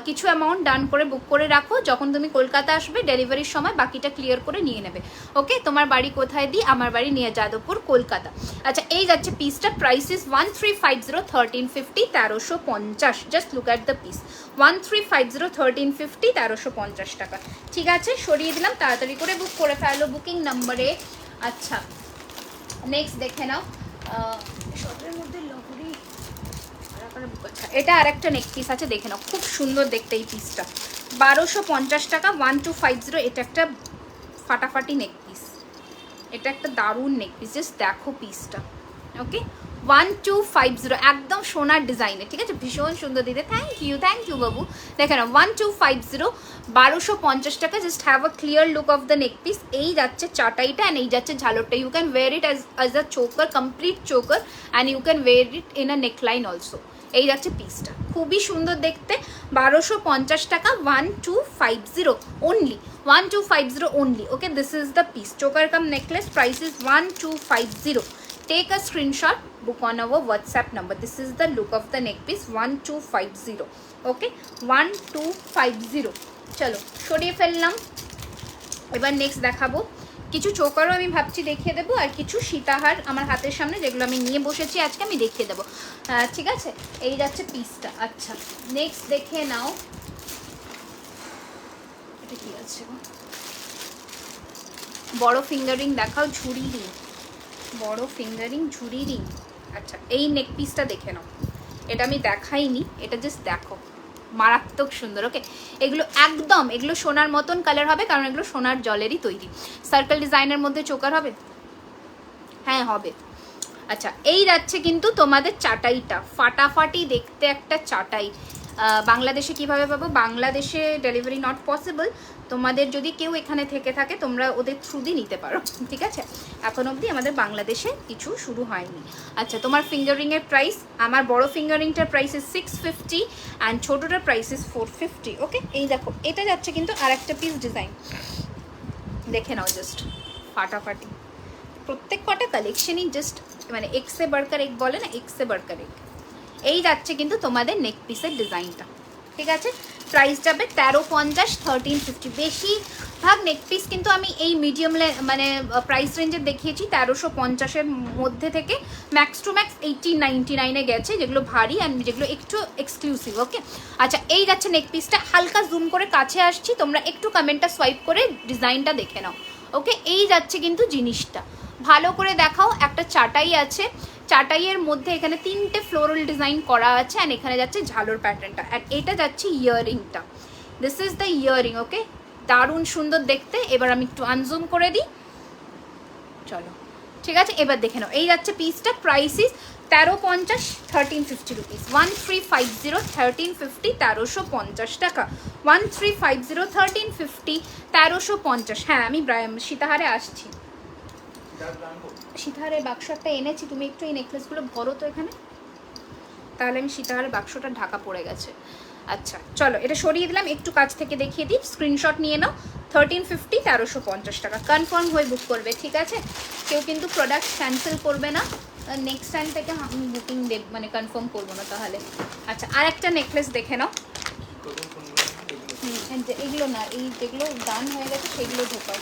কিছু অ্যামাউন্ট ডান করে বুক করে রাখো, যখন তুমি কলকাতা আসবে ডেলিভারির সময় বাকিটা ক্লিয়ার করে নিয়ে নেবে, ওকে। তোমার বাড়ি কোথায় দিই? আমার বাড়ি নিয়ে যাদবপুর, কলকাতা। আচ্ছা এই যাচ্ছে পিসটা, price is 1350, 1350, 1350। Just look at the piece, 1350, 1350, 1350 টাকা, ঠিক আছে। সরিয়ে দিলাম, তাড়াতাড়ি করে বুক করে ফেলো বুকিং নাম্বারে। আচ্ছা নেক্সট দেখে নাও, শর্টের মধ্যে লহরি, আচ্ছা এটা আর একটা নেক পিস আছে, দেখে নাও, খুব সুন্দর দেখতে এই পিসটা। 1250 টাকা, 1250। এটা একটা ফাটাফাটি নেক পিস, এটা একটা দারুণ নেক পিস, জাস্ট দেখো পিসটা, ওকে। 1250 একদম সোনার ডিজাইনে, ঠিক আছে, ভীষণ সুন্দর দিতে। থ্যাংক ইউ বাবু। দেখে নাও 1250, 1250 টাকা। Just have a clear look of the neck piece. এই যাচ্ছে চাটাইটা অ্যান্ড এই যাচ্ছে ঝালরটা। You can wear it as a choker, complete choker, and you can wear it in a neckline also. এই যাচ্ছে পিসটা, খুবই সুন্দর দেখতে। 1250 টাকা, 1250 only, 1250 only, okay. This is the piece, choker cum necklace, price is 1250. Take a screenshot, book on our WhatsApp number. This is the look of the neck piece, 1250, okay, 1250. চলো সরিয়ে ফেললাম, এবার নেক্সট দেখাবো। কিছু চোকারও আমি ভাবছি দেখিয়ে দেবো, আর কিছু সীতাহার আমার হাতের সামনে যেগুলো আমি নিয়ে বসেছি আজকে আমি দেখিয়ে দেবো, ঠিক আছে। এই যাচ্ছে পিসটা। আচ্ছা নেক্সট দেখে নাও, এটা কি আছে? বড় ফিঙ্গারিং দেখাও, ঝুড়ি রিং, বড় ফিঙ্গারিং ঝুড়ি রিং। আচ্ছা এই নেক পিসটা দেখে নাও, এটা আমি দেখাইনি, এটা জাস্ট দেখো, মারাত্মক সুন্দর, ওকে। এগুলো একদম, এগুলো সোনার মতন কালার হবে, কারণ এগুলো সোনার জলেরই তৈরি। সার্কেল ডিজাইনের মধ্যে চোকার হবে, হ্যাঁ হবে। আচ্ছা এই যাচ্ছে কিন্তু তোমাদের চাটাইটা, ফাটাফাটি দেখতে একটা চাটাই। বাংলাদেশে কিভাবে পাবো? বাংলাদেশে ডেলিভারি নট পসিবল। তোমাদের যদি কেউ এখানে থেকে থাকে তোমরা ওদের থ্রু দিয়ে নিতে পারো, ঠিক আছে। এখন অবধি আমাদের বাংলাদেশে কিছু শুরু হয়নি। আচ্ছা তোমার ফিঙ্গারিংয়ের প্রাইস, আমার বড় ফিঙ্গারিংটার প্রাইস ইস 650 অ্যান্ড ছোটোটার প্রাইস ইস 450, ওকে। এই দেখো এটা যাচ্ছে কিন্তু আর একটা পিস ডিজাইন, দেখে নাও জাস্ট ফাটাফাটি। প্রত্যেক কটা কালেকশনই জাস্ট মানে এক সে বাড়কার এক বলে না, এক সে বাড়কার এক। এই যাচ্ছে কিন্তু তোমাদের নেক পিসের ডিজাইনটা, ঠিক আছে। প্রাইস যাবে 1350, 1350। বেশিরভাগ নেক পিস কিন্তু আমি এই মিডিয়াম মানে প্রাইস রেঞ্জের দেখিয়েছি 1350-এর মধ্যে থেকে ম্যাক্স টু ম্যাক্স 1899-এ গেছে, যেগুলো ভারী অ্যান্ড যেগুলো একটু এক্সক্লুসিভ, ওকে। আচ্ছা এই যাচ্ছে নেক পিসটা, হালকা জুম করে কাছে আসছি, তোমরা একটু কমেন্টটা সোয়াইপ করে ডিজাইনটা দেখে নাও, ওকে। এই যাচ্ছে কিন্তু জিনিসটা, ভালো করে দেখাও। একটা চাটাই আছে, চাটাইয়ের মধ্যে এখানে 3টে ফ্লোরাল ডিজাইন করা আছে, অ্যান্ড এখানে যাচ্ছে ঝালোর প্যাটার্নটা, অ্যান্ড এটা যাচ্ছে ইয়াররিংটা। দিস ইজ দ্য ইয়াররিং, ওকে, দারুণ সুন্দর দেখতে। এবার আমি একটু আনজুম করে দিই, চলো ঠিক আছে, এবার দেখে নাও। এই যাচ্ছে পিসটা, প্রাইস ইস 1350, 1350 রুপিস। 1350, 1350, 1350 টাকা। 1350, 1350, 1350। হ্যাঁ, আমি সীতাহারে আসছি, সীতাহারের বাক্সটা এনেছি, তুমি একটু এই নেকলেসগুলো ভরো তো এখানে, তাহলে আমি সীতাহারের বাক্সটা ঢাকা পড়ে গেছে। আচ্ছা চলো, এটা সরিয়ে দিলাম, একটু কাছ থেকে দেখিয়ে দিই, স্ক্রিনশট নিয়ে নাও। 1350, 1350 টাকা। কনফার্ম হয়ে বুক করবে, ঠিক আছে? কেউ কিন্তু প্রোডাক্ট ক্যান্সেল করবে না, নেক্সট টাইম থেকে আমি বুকিং মানে কনফার্ম করবো না তাহলে। আচ্ছা, আর একটা নেকলেস দেখে নাও। এগুলো না, এই যেগুলো ডান হয়ে গেছে সেগুলো ঢোকাও।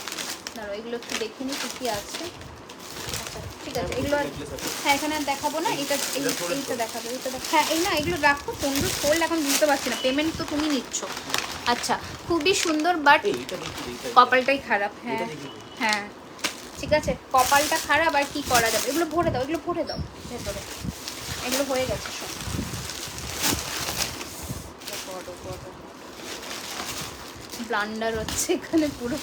দাঁড়াও, এগুলো একটু দেখে নিই কী আছে। আচ্ছা ঠিক আছে, এগুলো হ্যাঁ এখানে আর দেখাবো না, এটা এইটা দেখাবো, এইটা হ্যাঁ এই না, এগুলো রাখো। কোনগুলো ফোল্ড এখন বুঝতে পারছি না, পেমেন্ট তো তুমি নিচ্ছ। আচ্ছা, খুবই সুন্দর, বাট কপালটাই খারাপ। হ্যাঁ হ্যাঁ ঠিক আছে, কপালটা খারাপ, আর কি করা যাবে। এগুলো ভরে দাও, এগুলো ভরে দাও ভেতরে, এগুলো হয়ে গেছে সব। ব্লান্ডার হচ্ছে এখানে পুরো।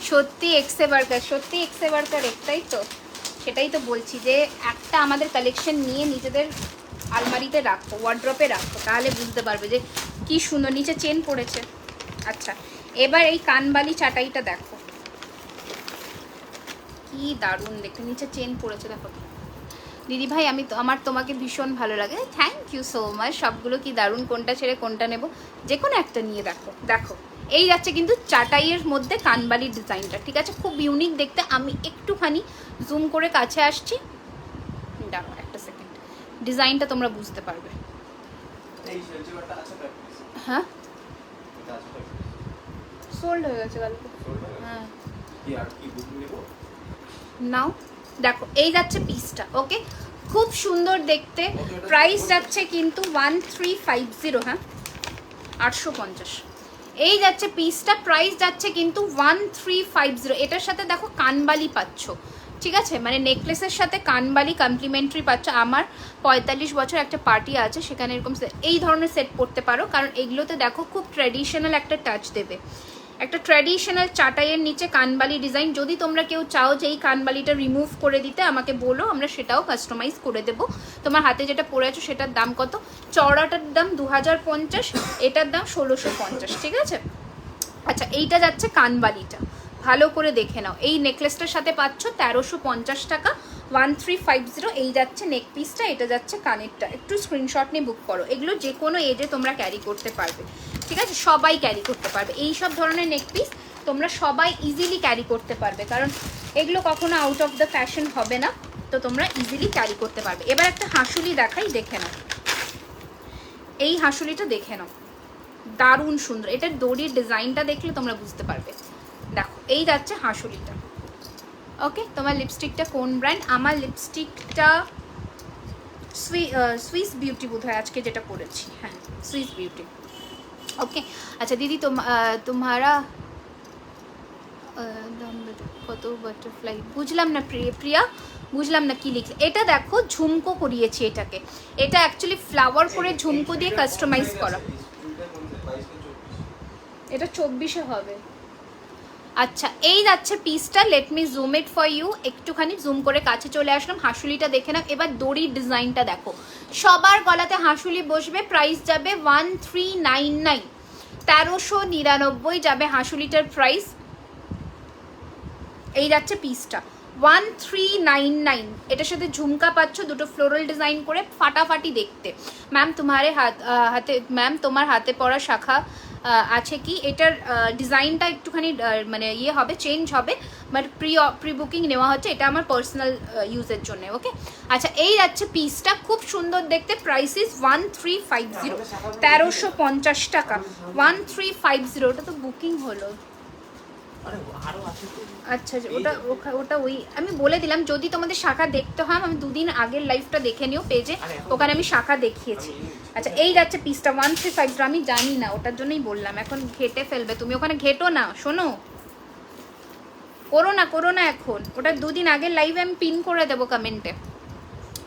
সত্যি এক্সে বার্কার, সত্যি এক্সে বার্কার একটাই তো, সেটাই তো বলছি যে একটা আমাদের কালেকশন নিয়ে নিজেদের আলমারিতে রাখো, ওয়ার্ড্রপে রাখো, তাহলে বুঝতে পারবে যে কি সুন্দর নিচে চেন পড়েছে। আচ্ছা, এবার এই কানবালি চাটাইটা দেখো, কি দারুণ দেখতে, নিচে চেন পড়েছে দেখো। দিদি ভাই আমি তো, আমার তোমাকে ভীষণ ভালো লাগে, থ্যাংক ইউ সো মাচ। সবগুলো কি দারুণ, কোনটা ছেড়ে কোনটা নেব, যে কোনো একটা নিয়ে দেখো। দেখো এই যাচ্ছে কিন্তু চাটাইয়ের মধ্যে কানবালির ডিজাইনটা, ঠিক আছে? খুব ইউনিক দেখতে। আমি একটুখানি জুম করে কাছে আসছি, দাঁড়াও একটা সেকেন্ড, ডিজাইনটা তোমরা বুঝতে পারবে। হ্যাঁ সোল্ড হয়ে গেছে কালকে। হ্যাঁ নাও দেখো, এই যাচ্ছে পিসটা, ওকে? খুব সুন্দর দেখতে, প্রাইস যাচ্ছে কিন্তু 1350, হ্যাঁ 850। এই যাচ্ছে পিসটা, প্রাইস যাচ্ছে কিন্তু 1350। এটার সাথে দেখো কানবালি পাচ্ছ, ঠিক আছে? মানে নেকলেসের সাথে কানবালি কমপ্লিমেন্টারি পাচ্ছ। আমার 45 বছর একটা পার্টি আছে, সেখানে এরকম এই ধরনের সেট পড়তে পারো, কারণ এগুলোতে দেখো খুব ট্র্যাডিশনাল একটা টাচ দেবে। একটা ট্র্যাডিশনাল চাটাইয়ের নিচে কানবালি ডিজাইন। যদি তোমরা কেউ চাও যে এই কানবালিটা রিমুভ করে দিতে, আমাকে বলো, আমরা সেটাও কাস্টমাইজ করে দেবো। তোমার হাতে যেটা পরে আছো সেটার দাম কত? চওড়াটার দাম 2050, এটার দাম 1650, ঠিক আছে? আচ্ছা, এইটা যাচ্ছে কানবালিটা, ভালো করে দেখে নাও। এই নেকলেসটার সাথে পাচ্ছ 1350 টাকা, 1350। এই যাচ্ছে নেক পিসটা, এটা যাচ্ছে কানেরটা। একটু স্ক্রিনশট নিয়ে বুক করো। এগুলো যে কোনো এজে তোমরা ক্যারি করতে পারবে, ঠিক আছে? সবাই ক্যারি করতে পারবে এই সব ধরনের নেক পিস, তোমরা সবাই ইজিলি ক্যারি করতে পারবে, কারণ এগুলো কখনো আউট অফ দ্য ফ্যাশন হবে না, তো তোমরা ইজিলি ক্যারি করতে পারবে। এবার একটা হাঁসুলি দেখাই, দেখে নাও। এই হাঁসুলিটা দেখে নাও, দারুণ সুন্দর। এটার দড়ির ডিজাইনটা দেখলে তোমরা বুঝতে পারবে। দেখো এই যাচ্ছে হাঁসুলিটা, ওকে? তোমার লিপস্টিকটা কোন ব্র্যান্ড? আমার লিপস্টিকটা সুইস বিউটি বোধ হয় আজকে যেটা পরেছি, হ্যাঁ সুইস বিউটি, ওকে? আচ্ছা দিদি, তোমারা কত বাটারফ্লাই, বুঝলাম না প্রিয়া, বুঝলাম না কি লিখলে। এটা দেখো ঝুমকো করিয়েছি এটাকে, এটা অ্যাকচুয়ালি ফ্লাওয়ার করে ঝুমকো দিয়ে কাস্টমাইজ করা। এটা 24-এ হবে। আচ্ছা, এই যাচ্ছে পিসটা, let me zoom it for you. একটুখানি জুম করে কাছে চলে আসলাম, হাঁসুলিটা দেখে নাও। এবার দড়ির ডিজাইনটা দেখো, সবার গলাতে হাঁসুলি বসবে। প্রাইস যাবে 1399, 1399 যাবে হাঁসুলিটার প্রাইস। এই যাচ্ছে পিসটা 1399, এটার সাথে ঝুমকা পাচ্ছ, দুটো ফ্লোরাল ডিজাইন করে, ফাটাফাটি দেখতে। ম্যাম তোমারে হাতে, ম্যাম তোমার হাতে পরা শাখা আছে কি? এটার ডিজাইনটা একটুখানি মানে ইয়ে হবে, চেঞ্জ হবে, বাট প্রি বুকিং নেওয়া হচ্ছে, এটা আমার পার্সোনাল ইউজের জন্য, ওকে? আচ্ছা, এই যাচ্ছে পিসটা, খুব সুন্দর দেখতে। প্রাইস ইজ 1350, 1350 টাকা, 1350। ওটা তো বুকিং হলো। আচ্ছা, ওটা ওই আমি বলে দিলাম, যদি তোমাদের শাখা দেখতে হয়, আমি দুদিন আগের লাইভটা দেখে নিও পেজে, ওখানে আমি শাখা দেখিয়েছি। আচ্ছা, এই যাচ্ছে পিসটা 1350। আমি জানি না, ওটার জন্যই বললাম, এখন ঘেটে ফেলবে তুমি, ওখানে ঘেটো না, শোনো, করো না এখন, ওটা দুদিন আগের লাইভে আমি পিন করে দেবো কমেন্টে।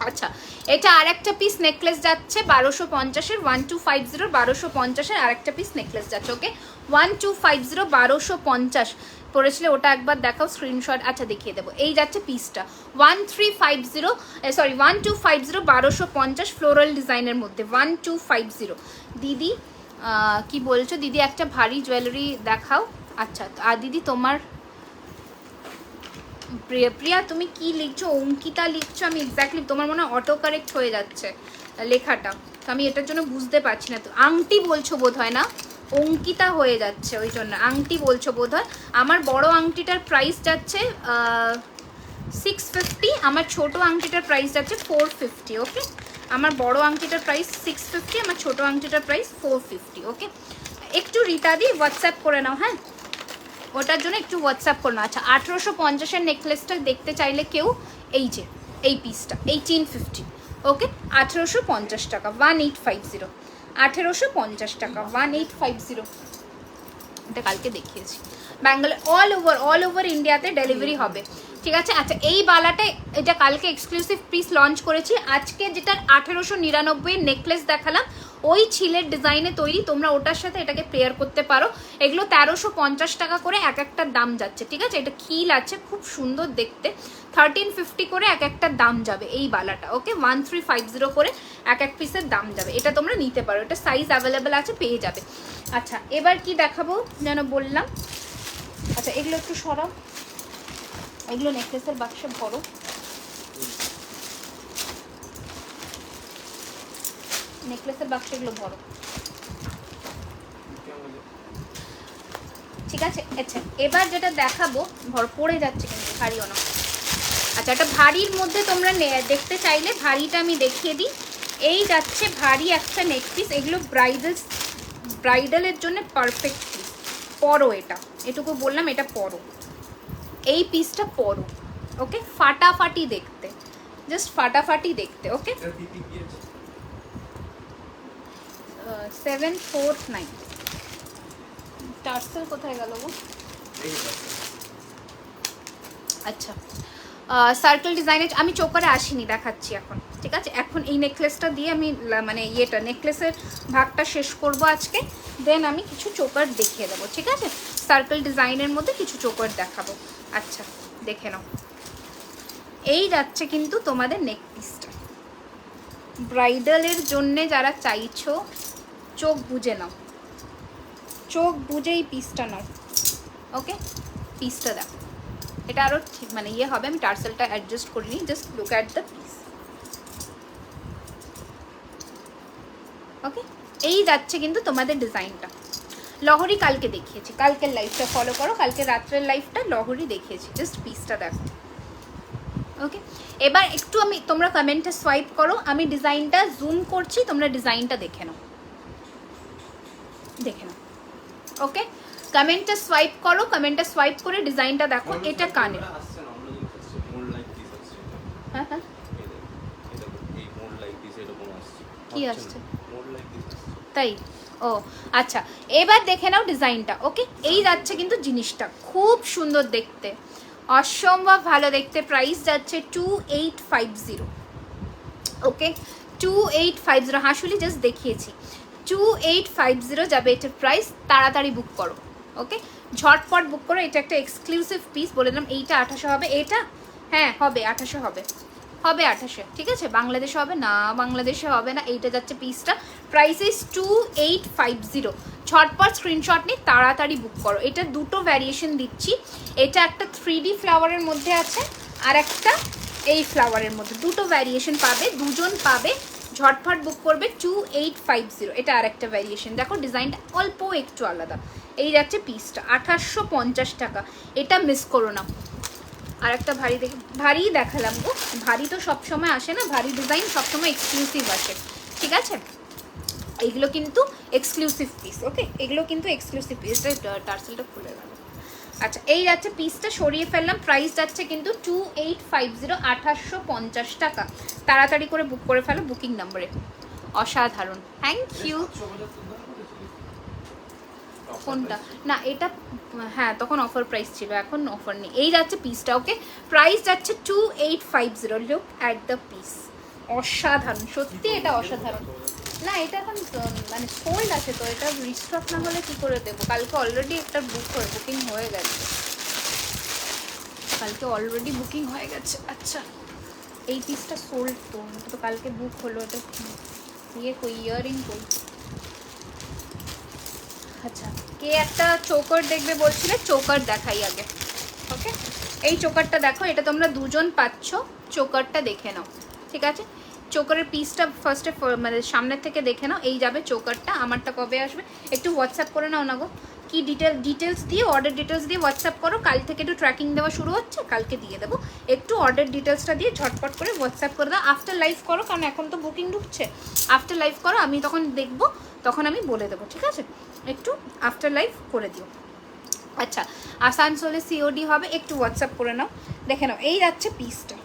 আচ্ছা, এটা আর একটা পিস নেকলেস যাচ্ছে 1250-এর, 1250, 1250-এর আর একটা পিস নেকলেস যাচ্ছে, ওকে? 1250, 1250। পরেছিলে ওটা একবার দেখাও স্ক্রিনশট। আচ্ছা দেখিয়ে দেবো। এই যাচ্ছে পিসটা 1350 সরি 1250 1250 ফ্লোরাল ডিজাইনের মধ্যে 1250। দিদি কি বলছো দিদি? একটা ভারী জুয়েলারি দেখাও। আচ্ছা আর দিদি তোমার প্রিয়া তুমি কি লিখছো? অঙ্কিতা লিখছো? আমি এক্স্যাক্টলি তোমার মনে হয় অটো কারেক্ট হয়ে যাচ্ছে লেখাটা, তো আমি এটার জন্য বুঝতে পারছি না। তো আংটি বলছো বোধ হয় না, অঙ্কিতা হয়ে যাচ্ছে ওই জন্য আংটি বলছো বোধ হয়। আমার বড় আংটিটার প্রাইস যাচ্ছে 650, আমার ছোট আংটিটার প্রাইস যাচ্ছে 450। ওকে, আমার বড় আংটিটার প্রাইস 650, আমার ছোট আংটিটার প্রাইস 450। ওকে, একটু রীতাদি হোয়াটসঅ্যাপ করে নাও, হ্যাঁ ওটার জন্য একটু হোয়াটসঅ্যাপ করে নাও। আচ্ছা 1850-এর নেকলেসটা দেখতে চাইলে কেউ এই যে এই পিসটা 1850। ওকে 1850 টাকা 1850, 1850 টাকা 1850। এটা কালকে দেখিয়েছি। ব্যাঙ্গালোর অল ওভার ইন্ডিয়াতে ডেলিভারি হবে, ঠিক আছে। আচ্ছা এই বালাটা এটা কালকে এক্সক্লুসিভ পিস লঞ্চ করেছি। আজকে যেটা 1899 নেকলেস দেখালাম ওই ছিলের ডিজাইনে তৈরি, তোমরা ওটার সাথে এটাকে পেয়ার করতে পারো। এগুলো 1350 টাকা করে এক একটার দাম যাচ্ছে, ঠিক আছে। এটা খিল আছে, খুব সুন্দর দেখতে। 1350 করে এক একটার দাম যাবে এই বালাটা। ওকে 1350 করে এক এক পিসের দাম যাবে। এটা তোমরা নিতে পারো, এটা সাইজ অ্যাভেলেবেল আছে, পেয়ে যাবে। আচ্ছা এবার কি দেখাবো যেন বললাম। আচ্ছা এগুলো একটু সরাও, এগুলো নেকলেসের বাক্সে ভরো। নেকলেসের বাক্সে এগুলো ভরো, ঠিক আছে। আচ্ছা এবার যেটা দেখাবো ভর পড়ে যাচ্ছে কিন্তু ভারীও না। আচ্ছা এটা ভারীর মধ্যে তোমরা দেখতে চাইলে ভারীটা আমি দেখিয়ে দিই। এই যাচ্ছে ভারী একটা নেক পিস, এগুলো ব্রাইডালের জন্য পারফেক্ট পিস। পরো এটা, এটুকু বললাম, এটা পরো, এই পিসটা পরো। ওকে ফাটাফাটি দেখতে, জাস্ট ফাটাফাটি দেখতে। ওকে 749 টার্সেল কোথায় গেল গো? আচ্ছা সার্কেল ডিজাইনের আমি চোকারে আসিনি, দেখাচ্ছি এখন, ঠিক আছে। এখন এই নেকলেসটা দিয়ে আমি মানে ইয়েটা নেকলেসের ভাগটা শেষ করব আজকে, দেন আমি কিছু চোকার দেখিয়ে দেবো, ঠিক আছে। সার্কেল ডিজাইনের মধ্যে কিছু চোকার দেখাবো। আচ্ছা দেখে নাও, এই যাচ্ছে কিন্তু তোমাদের নেক পিসটা ব্রাইডালের জন্যে যারা চাইছো, চোখ বুঝে নাও, চোখ বুঝে এই পিসটা নাও। ওকে পিসটা দেখো, এটা আরও ঠিক মানে ইয়ে হবে। আমি টার্সেলটা অ্যাডজাস্ট করে নিই, just look at the piece. Okay এই যাচ্ছে কিন্তু তোমাদের ডিজাইনটা। লহরি কালকে দেখিয়েছি, কালকের লাইফটা ফলো করো, কালকে রাত্রের লাইফটা লহরি দেখিয়েছি, জাস্ট পিসটা দেখো। ওকে এবার একটু আমি তোমরা কমেন্টে সোয়াইপ করো, আমি ডিজাইনটা জুম করছি, তোমরা ডিজাইনটা দেখে নাও, দেখে নাও। ওকে কমেন্টে সোয়াইপ করো, কমেন্টে সোয়াইপ করে ডিজাইনটা দেখো। এটা কানে, হ্যাঁ হ্যাঁ কি আসছে তাই? ও আচ্ছা এবার দেখে নাও ডিজাইনটা। ওকে এই যাচ্ছে কিন্তু জিনিসটা খুব সুন্দর দেখতে, অসম্ভব ভালো দেখতে। প্রাইস যাচ্ছে 2850। ওকে 2850 হাসুলি জাস্ট দেখিয়েছি, 2850 যাবে এটার প্রাইস। তাড়াতাড়ি বুক করো, ওকে ঝটপট বুক করো। এটা একটা এক্সক্লুসিভ পিস, বলে দিলাম। এইটা 2800 হবে, এটা হ্যাঁ হবে 2800 হবে, হবে 2800, ঠিক আছে। বাংলাদেশে হবে না, বাংলাদেশে হবে না। এইটা যাচ্ছে পিসটা, প্রাইস ইস 2850। ঝটপট স্ক্রিনশট নিয়ে তাড়াতাড়ি বুক করো। এটা দুটো ভ্যারিয়েশন দিচ্ছি, এটা একটা 3D ফ্লাওয়ারের মধ্যে আছে, আর একটা এই ফ্লাওয়ারের মধ্যে, দুটো ভ্যারিয়েশন পাবে, দুজন পাবে। ঝটপট বুক করবে 2850। এটা আর একটা ভ্যারিয়েশন, দেখো ডিজাইনটা অল্প একটু আলাদা। এই যাচ্ছে পিসটা 2850 টাকা, এটা মিস করো না। আর একটা ভারী ভারী দেখালাম গো, ভারী তো সবসময় আসে না, ভারী ডিজাইন সবসময় এক্সক্লুসিভ আসে, ঠিক আছে। এইগুলো কিন্তু এক্সক্লুসিভ পিস। ওকে এগুলো কিন্তু এক্সক্লুসিভ পিস। টার্সেলটা খুলে গেল। আচ্ছা এই যাচ্ছে পিসটা, সরিয়ে ফেললাম। প্রাইস যাচ্ছে কিন্তু 2850, 2850 টাকা। তাড়াতাড়ি করে বুক করে ফেলো বুকিং নাম্বারে। অসাধারণ, থ্যাংক ইউ। কোনটা না এটা, হ্যাঁ তখন অফার প্রাইস ছিল, এখন অফার নেই। এই যাচ্ছে পিসটা। ওকে প্রাইস যাচ্ছে 2850। লুক অ্যাট দ্য পিস, অসাধারণ সত্যি, এটা অসাধারণ। না এটা এখন মানে সোল্ড আছে, তো এটা রিস্টক না হলে কী করে দেবো। কালকে অলরেডি একটা বুকিং হয়ে গেছে, কালকে অলরেডি বুকিং হয়ে গেছে। আচ্ছা এই পিসটা সোল্ড তো কালকে বুক হলো। এটা কই ইয়াররিং কই? আচ্ছা কে একটা চোকার দেখবে বলছিলে, চোকার দেখাই আগে। ওকে এই চোকারটা দেখো, এটা তোমরা দুজন পাচ্ছ, চোকারটা দেখে নাও। ঠিক আছে চোকারের পিসটা ফার্স্টে মানে সামনের থেকে দেখে নাও। এই যাবে চোকারটা। আমারটা কবে আসবে একটু হোয়াটসঅ্যাপ করে নাও না গো। কি ডিটেলস দিয়ে, অর্ডার ডিটেলস দিয়ে হোয়াটসঅ্যাপ করো। কাল থেকে একটু ট্র্যাকিং দেওয়া শুরু হচ্ছে, কালকে দিয়ে দেবো। একটু অর্ডার ডিটেলসটা দিয়ে ঝটপট করে হোয়াটসঅ্যাপ করে দাও। আফটার লাইভ করো, কারণ এখন তো বুকিং ঢুকছে। আফটার লাইভ করো, আমি তখন দেখবো, তখন আমি বলে দেবো। ঠিক আছে একটু আফটার লাইভ করে দিও। আচ্ছা আসানসোলে সিওডি হবে, একটু হোয়াটসঅ্যাপ করে নাও। দেখে নাও এই যাচ্ছে পিসটা,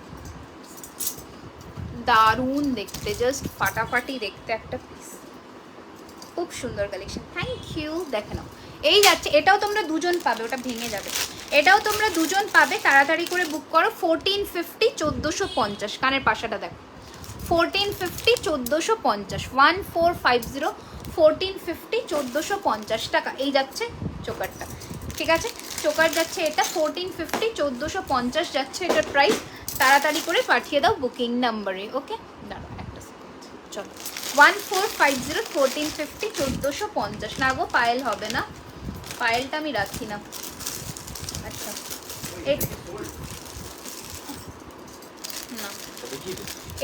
দারুণ দেখতে, জাস্ট ফাটাফাটি দেখতে একটা পিস, খুব সুন্দর কালেকশন। Thank you. দেখে নাও এই যাচ্ছে, এটাও তোমরা দুজন পাবে, ওটা ভেঙে যাবে। এটাও তোমরা দুজন পাবে, তাড়াতাড়ি করে বুক করো। 1450 1450 কানের পাশাটা দেখো, 1450 1450 1450 1450 1450 টাকা। এই যাচ্ছে চোকারটা। ঠিক আছে চোকার যাচ্ছে এটা 1450 1450 যাচ্ছে এটার প্রাইস। তাড়াতাড়ি করে পাঠিয়ে দাও বুকিং নাম্বারে। ওকে দাঁড়াও একটা সেকেন্ড, চলো 1450 1450 1450 না গো, পায়েল হবে না, পায়েলটা আমি রাখি না। আচ্ছা না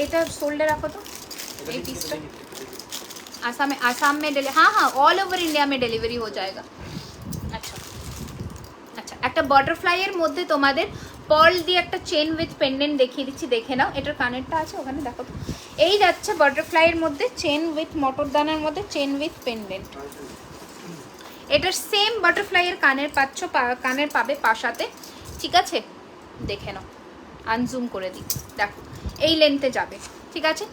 এটা सोल्डर रखो तो एक पीस का आसाम में हाँ हाँ ऑल ओवर इंडिया में डिलीवरी हो जाएगा। अच्छा अच्छा একটা বাটারফ্লাইয়ের মধ্যে তোমাদের পার্ল দিয়ে একটা চেন উইথ পেন্ডেন্ট দেখিয়ে দিচ্ছি, দেখে নাও। এটার কানেরটা আছে ওখানে দেখো তো। এই যাচ্ছে বাটারফ্লাইয়ের মধ্যে চেন উইথ মটরদানার মধ্যে চেন উইথ পেন্ডেন্ট। এটার সেম বাটারফ্লাইয়ের কানের পাচ্ছ, কানের পাবে পাশাতে। ঠিক আছে দেখে নাও, আনজুম করে দিই, দেখো এই লেন্থে যাবে। ঠিক আছে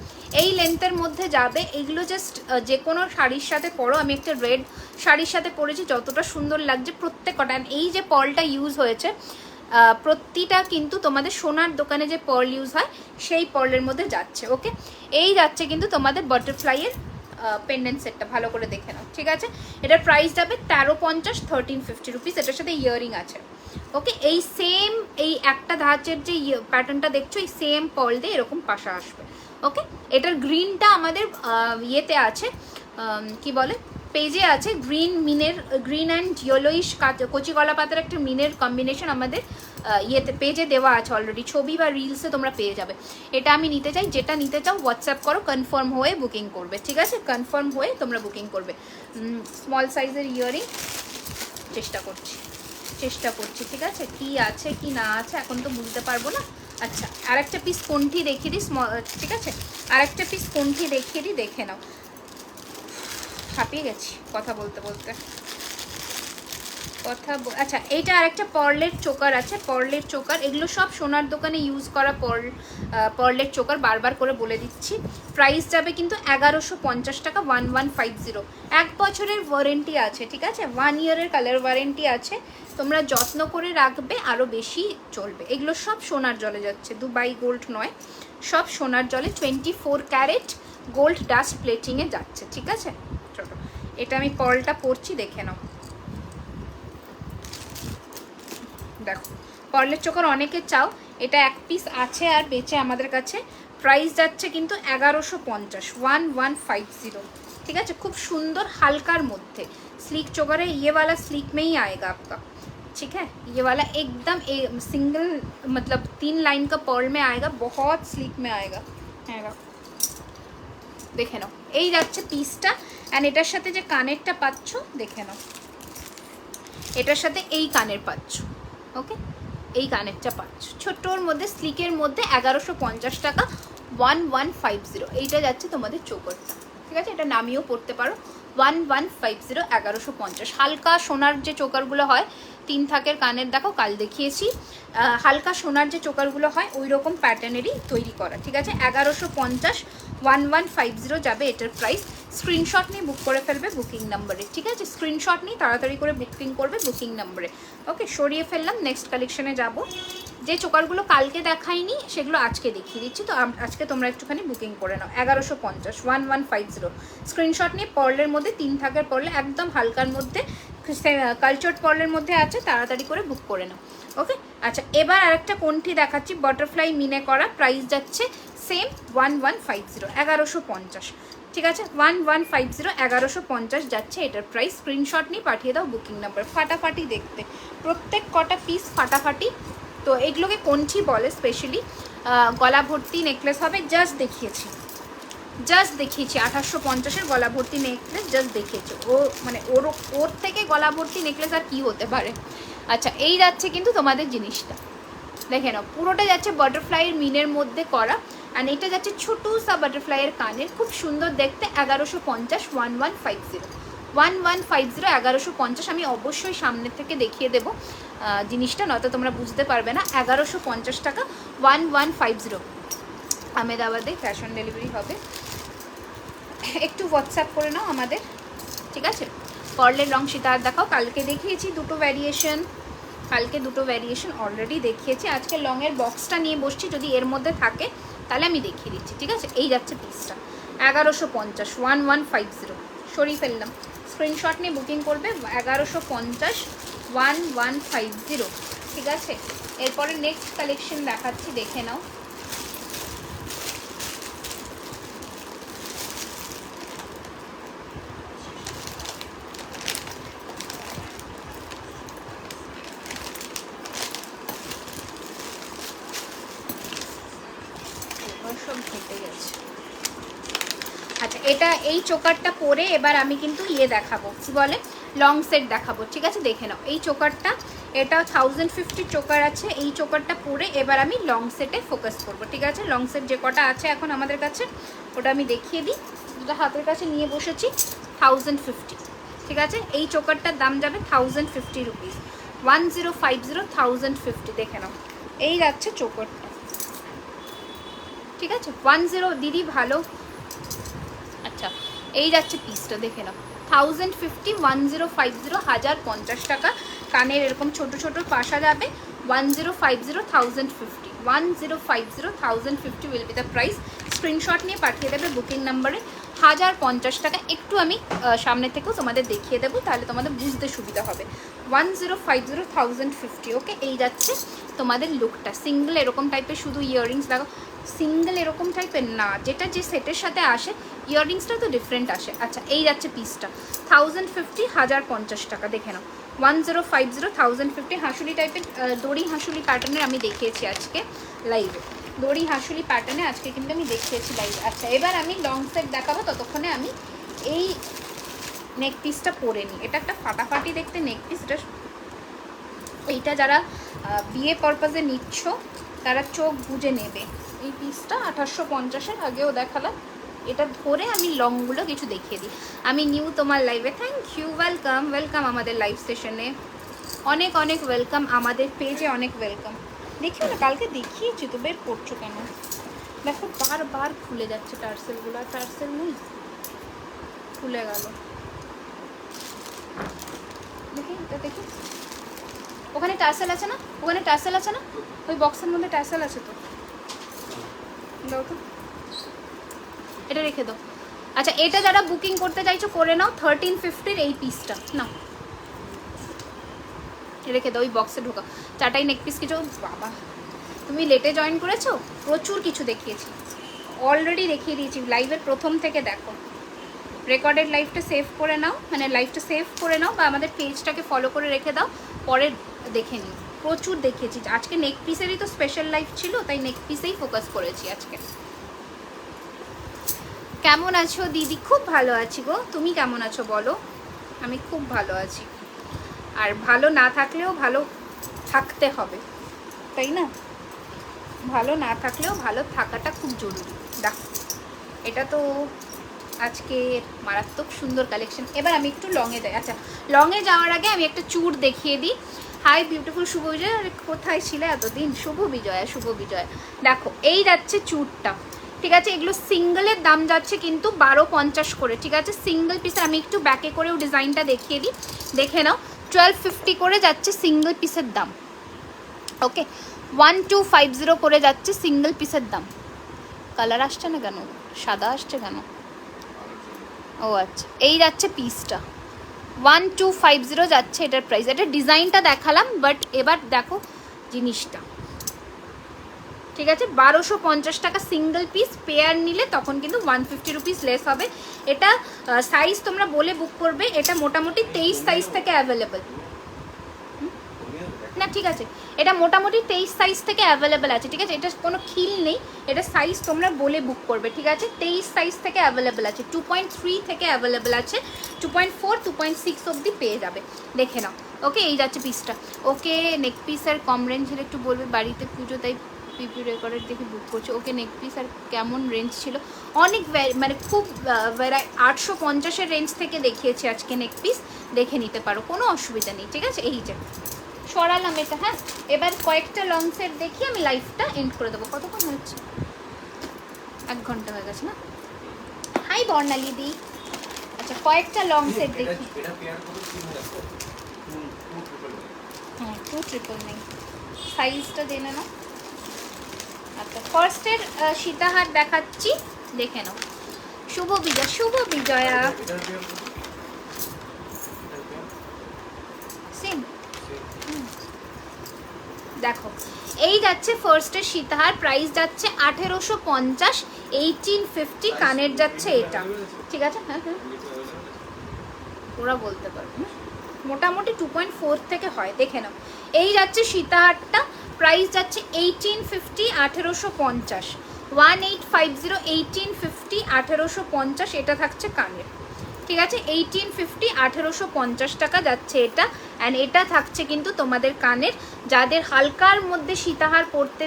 এই লেন্থের মধ্যে যাবে। এইগুলো জাস্ট যে কোনো শাড়ির সাথে পরো। আমি একটা রেড শাড়ির সাথে পরেছি, যতটা সুন্দর লাগছে প্রত্যেকটা। এই যে পার্লটা ইউজ হয়েছে প্রতিটা কিন্তু তোমাদের সোনার দোকানে যে পার্ল ইউজ হয় সেই পার্লের মধ্যে যাচ্ছে। ওকে এই যাচ্ছে কিন্তু তোমাদের বাটারফ্লাইয়ের পেন্ডেন্ট সেটটা, ভালো করে দেখে নাও। ঠিক আছে এটার প্রাইস যাবে 1350 1350 রুপিস। এটার সাথে ইয়াররিং আছে। ওকে এই সেম এই একটা ধাঁচের যে প্যাটার্নটা দেখছো, এই সেম পার্ল দিয়ে এরকম পাশা আসবে। ওকে এটার গ্রিনটা আমাদের ইয়েতে আছে, কি বলে পেজে আছে, গ্রিন অ্যান্ড ইয়েলোইশ কচি কলা পাতার একটা মিনের কম্বিনেশন আমাদের ইয়েতে পেজে দেওয়া আছে অলরেডি, ছবি বা রিলসে তোমরা পেয়ে যাবে। এটা আমি নিতে চাই, যেটা নিতে চাও হোয়াটসঅ্যাপ করো, কনফার্ম হয়ে বুকিং করবে। ঠিক আছে কনফার্ম হয়ে তোমরা বুকিং করবে। স্মল সাইজের ইয়াররিং চেষ্টা করছি। ঠিক আছে কি আছে কি না আছে এখন তো বুঝতে পারবো না। আচ্ছা আর একটা পিস কোনটি দেখিয়ে দিই, ঠিক আছে আর একটা পিস কোনটি দেখিয়ে দিই, দেখে নাও। হাঁপিয়ে গেছি কথা বলতে বলতে আচ্ছা এইটা আরেকটা পার্লের চোকার আছে, পার্লের চোকার। এগুলো সব সোনার দোকানে ইউজ করা পার্লের চোকার, বারবার করে বলে দিচ্ছি। প্রাইস যাবে কিন্তু 1150 টাকা 1150। 1 বছরের ওয়ারেন্টি আছে। ঠিক আছে 1 ইয়ারের কালার ওয়ারেন্টি আছে, তোমরা যত্ন করে রাখবে, আরও বেশি চলবে। এগুলো সব সোনার জলে যাচ্ছে, দুবাই গোল্ড নয়, সব সোনার জলে 24 ক্যারেট গোল্ড ডাস্ট প্লেটিংয়ে যাচ্ছে। ঠিক আছে চলো এটা আমি পার্লটা পরছি, দেখে নাও। দেখো পার্লের চোকার অনেকে চাও, এটা এক পিস আছে আর বেঁচে আমাদের কাছে। প্রাইস যাচ্ছে কিন্তু 1150 1150। ঠিক আছে খুব সুন্দর হালকার মধ্যে स्लीक चोकर है, ये वाला स्लीक में ही आएगा आपका। ठीक है ये वाला एकदम सिंगल मतलब 3 लाइन का पर्ल में आएगा, बहुत स्लीक में आएगा। দেখে নাও এই যাচ্ছে পিসটা। অ্যান্ড এটার সাথে যে কানেরটা পাচ্ছ দেখে নাও, এটার সাথে এই কানের পাচ্ছ। ওকে এই কানেরটা পাচ্ছ ছোট্টর মধ্যে, স্লিকের মধ্যে 1150 টাকা 1150। এইটা যাচ্ছে তোমাদের চোকরটা। ঠিক আছে এটা নামিয়েও পড়তে পারো 1150 1150। হালকা সোনার যে চোকারগুলো হয় 3 থাকের কানের, দেখো কাল দেখিয়েছি, হালকা সোনার যে চোকারগুলো হয় ওই রকম প্যাটার্নেরই তৈরি করা। ঠিক আছে 1150 1150 যাবে এটার প্রাইস। স্ক্রিনশট নিয়ে বুক করে ফেলবে বুকিং নাম্বারে। ঠিক আছে স্ক্রিনশট নিয়ে তাড়াতাড়ি করে বুকিং করবে বুকিং নাম্বারে। ওকে সরিয়ে ফেললাম, নেক্সট কালেকশনে যাব। যে চোকারগুলো কালকে দেখাইনি সেগুলো আজকে দেখিয়ে দিচ্ছি, তো আজকে তোমরা একটুখানি বুকিং করে নাও। 1150 1150 স্ক্রিনশট নিয়ে পার্লের মধ্যে 3 থাকের পার্লে একদম হালকার মধ্যে, কালচার্ড পার্লের মধ্যে আছে, তাড়াতাড়ি করে বুক করে নাও। ওকে। আচ্ছা এবার আরেকটা কোনটি দেখাচ্ছি, বাটারফ্লাই মিনে করা, প্রাইস যাচ্ছে সেম 1150, 1150। ঠিক আছে, 1150, 1150 যাচ্ছে এটার প্রাইস। স্ক্রিনশট নিয়ে পাঠিয়ে দাও বুকিং নাম্বার। ফাটাফাটি দেখতে, প্রত্যেক কটা পিস ফাটাফাটি। তো এগুলোকে কোনটি বলে স্পেশালি, গলা ভর্তি নেকলেস হবে, জাস্ট দেখিয়েছি 2850-এর গলা ভর্তি নেকলেস জাস্ট দেখিয়েছে। ও মানে ওর থেকে গলা ভর্তি নেকলেস আর কি হতে পারে। আচ্ছা এই যাচ্ছে কিন্তু তোমাদের জিনিসটা দেখে নাও, পুরোটা যাচ্ছে বাটারফ্লাইয়ের মিনের মধ্যে করা, আর এটা যাচ্ছে ছোটো সা বাটারফ্লাইয়ের কানের, খুব সুন্দর দেখতে। 1150, 1150, 1150, 1150। আমি অবশ্যই সামনে থেকে দেখিয়ে দেবো জিনিসটা, নয়তো তোমরা বুঝতে পারবে না। 1150 টাকা, 1150। আহমেদাবাদে ক্যাশ অন ডেলিভারি হবে। একটু হোয়াটসঅ্যাপ করে নাও আমাদের, ঠিক আছে। পার্লের রং সীতার দেখাও, কালকে দেখিয়েছি দুটো ভ্যারিয়েশন, অলরেডি দেখিয়েছি। আজকে লংয়ের বক্সটা নিয়ে বসছি, যদি এর মধ্যে থাকে তাহলে আমি দেখিয়ে দিচ্ছি, ঠিক আছে। এই যাচ্ছে পিসটা 1150, 1150, সরিয়ে ফেললাম। স্ক্রিনশট নিয়ে বুকিং করবে, 1150, 1150, ঠিক আছে। এরপরে নেক্সট কালেকশন দেখাচ্ছি, দেখে নাও। সব ঘেটে গেছে। আচ্ছা এটা এই চোকারটা পরে এবার আমি কিন্তু ইয়ে দেখাবো, কি বলে, লং সেট দেখাবো, ঠিক আছে। দেখে নাও এই চোকারটা, এটা 1050 চোকার আছে। এই চোকারটা পরে এবার আমি লং সেটে ফোকাস করবো, ঠিক আছে। লং সেট যে কটা আছে এখন আমাদের কাছে ওটা আমি দেখিয়ে দিই, যেটা হাতের কাছে নিয়ে বসেছি। 1050, ঠিক আছে। এই চোকারটার দাম যাবে 1050 রুপিস, 1050, 1050। দেখে নাও এই যাচ্ছে চোকারটা, ঠিক আছে। 10 দিদি ভালো। আচ্ছা এই যাচ্ছে পিসটা, দেখে নাও 1050, 1050, 1050 টাকা। কানের এরকম ছোট ছোট পাশা যাবে, 1050, 1050, 1050, 1050 will be the price. Screenshot নিয়ে পাঠিয়ে দেবে বুকিং নাম্বারে। 1050 টাকা। একটু আমি সামনে থেকেও তোমাদের দেখিয়ে দেবো, তাহলে তোমাদের বুঝতে সুবিধা হবে। 1050, 1050, ওকে। এই যাচ্ছে তোমাদের লুকটা। সিঙ্গেল এরকম টাইপের শুধু ইয়াররিংস লাগাও, সিঙ্গেল এরকম টাইপের না, যেটা যে সেটের সাথে আসে ইয়াররিংসটা তো ডিফারেন্ট আসে। আচ্ছা এই যাচ্ছে পিসটা 1050, 1050 টাকা। দেখে নাও 1050, 1050। হাঁসুলি টাইপের দড়ি হাঁসুলি প্যাটার্নের আমি দেখিয়েছি আজকে লাইভে, দড়ি হাঁসুলি প্যাটার্নে আজকে কিন্তু আমি দেখিয়েছি লাইভে। আচ্ছা এবার আমি লং সেট দেখাবো, ততক্ষণে আমি এই নেক পিসটা পরে নিই। এটা একটা ফাটাফাটি দেখতে নেক পিস। এইটা যারা বিয়ে পারপাসে নিচ্ছ তারা চোখ বুজে নেবে। এই পিসটা 2850-এর আগেও দেখালাম। এটা ধরে আমি লংগুলো কিছু দেখিয়ে দিই। আমি নিউ তোমার লাইভে, থ্যাংক ইউ, ওয়েলকাম ওয়েলকাম আমাদের লাইভ সেশনে, অনেক অনেক ওয়েলকাম, আমাদের পেজে অনেক ওয়েলকাম। দেখিও না, কালকে দেখিয়েছি তো, বের করছো কেন? দেখো বারবার খুলে যাচ্ছে টার্সেলগুলো, টার্সেল নেই, খুলে গেল। দেখি এটা দেখি, ওখানে টার্সেল আছে না, ওখানে টার্সেল আছে না, ওই বক্সের মধ্যে টার্সেল আছে তো, দাও তো, এটা রেখে দাও। আচ্ছা এটা যারা বুকিং করতে চাইছো করে নাও, 1350-এর এই পিসটা নাও, রেখে দাও, ওই বক্সে ঢোকা। চাটাই নেক পিস কিছু, বাবা তুমি লেটে জয়েন করেছো, প্রচুর কিছু দেখিয়েছি, অলরেডি দেখিয়ে দিয়েছি লাইভের প্রথম থেকে। দেখো রেকর্ডেড লাইভটা সেভ করে নাও, মানে লাইভটা সেভ করে নাও বা আমাদের পেজটাকে ফলো করে রেখে দাও, পরে দেখে নিও। প্রচুর দেখিয়েছি আজকে, নেক পিসেরই তো স্পেশাল লাইভ ছিল, তাই নেক পিসেই ফোকাস করেছি আজকে। কেমন আছো দিদি? খুব ভালো আছি গো, তুমি কেমন আছো বলো? আমি খুব ভালো আছি, আর ভালো না থাকলেও ভালো থাকতে হবে, তাই না? ভালো না থাকলেও ভালো থাকাটা খুব জরুরি। দেখো এটা তো আজকে মারাত্মক সুন্দর কালেকশন। এবার আমি একটু লংয়ে যাই। আচ্ছা লংয়ে যাওয়ার আগে আমি একটা চূড় দেখিয়ে দিই। হাই বিউটিফুল শুভ বিজয়, কোথায় ছিলে এতদিন? শুভ বিজয়া, শুভ বিজয়। দেখো এই যাচ্ছে চূড়টা, ঠিক আছে। এগুলো সিঙ্গেলের দাম যাচ্ছে কিন্তু 1250 করে, ঠিক আছে। সিঙ্গেল পিসের আমি একটু ব্যাকে করেও ডিজাইনটা দেখিয়ে দিই, দেখে নাও। 1250 করে যাচ্ছে সিঙ্গেল পিসের দাম, ওকে। 1250 করে যাচ্ছে সিঙ্গেল পিসের দাম। কালার আসছে না কেন, সাদা আসছে কেন? ও আচ্ছা এই যাচ্ছে পিসটা 1250 যাচ্ছে এটার প্রাইস। এটা ডিজাইনটা দেখালাম, বাট এবার দেখো জিনিসটা, ঠিক আছে। 1250 টাকা সিঙ্গেল পিস, পেয়ার নিলে তখন কিন্তু 150 রুপিস লেস হবে। এটা সাইজ তোমরা বলে বুক করবে। এটা মোটামুটি 23 সাইজ থেকে অ্যাভেলেবেল না, ঠিক আছে, এটা মোটামুটি 23 সাইজ থেকে অ্যাভেলেবেল আছে, ঠিক আছে। এটা কোনো খিল নেই, এটা সাইজ তোমরা বলে বুক করবে, ঠিক আছে। 23 সাইজ থেকে অ্যাভেলেবেল আছে, 2.3 থেকে অ্যাভেলেবেল আছে, 2.4 2.6 অবধি পেয়ে যাবে, দেখে নাও। ওকে, এই যাচ্ছে পিসটা। ওকে, নেক পিস আর কম রেঞ্জের একটু বলবে, বাড়িতে পুজো তাই পিপি রেকর্ডের দেখে বুক করছে। ওকে, নেক পিস আর কেমন রেঞ্জ ছিল? অনেক মানে খুব 850-এর রেঞ্জ থেকে দেখিয়েছি আজকে নেক পিস, দেখে নিতে পারো, কোনো অসুবিধা নেই, ঠিক আছে। এই যে সরালাম এটা, হ্যাঁ। এবার কয়েকটা লং সেট দেখি, আমি লাইফটা এন্ড করে দেবো। কতক্ষণ হচ্ছে? 1 ঘন্টা হয়ে গেছে না? হাই বর্ণালী দি। আচ্ছা, কয়েকটা লং সেট দেখি। হ্যাঁ, 299 সাইজটা জেনে নাও। আচ্ছা, ফার্স্টের সীতাহার দেখাচ্ছি, দেখে নাও। শুভ বিজয়া, শুভ বিজয়া। সেম দেখো, এই যাচ্ছে ফার্স্টের সীতাহার, প্রাইস যাচ্ছে 1850, 1850 কানের যাচ্ছে এটা, ঠিক আছে। হ্যাঁ হ্যাঁ, ওরা বলতে পারবে, মোটামুটি 2.4 থেকে হয়, দেখে নাও। এই যাচ্ছে সীতাহারটা, প্রাইস যাচ্ছে 1850, 1850, 1850, 1850, 1850, এটা থাকছে কানের, ঠিক আছে। 1850, 1850 টাকা যাচ্ছে এটা। অ্যান্ড এটা থাকছে কিন্তু তোমাদের কানের, যাদের হালকার মধ্যে সীতাহার পরতে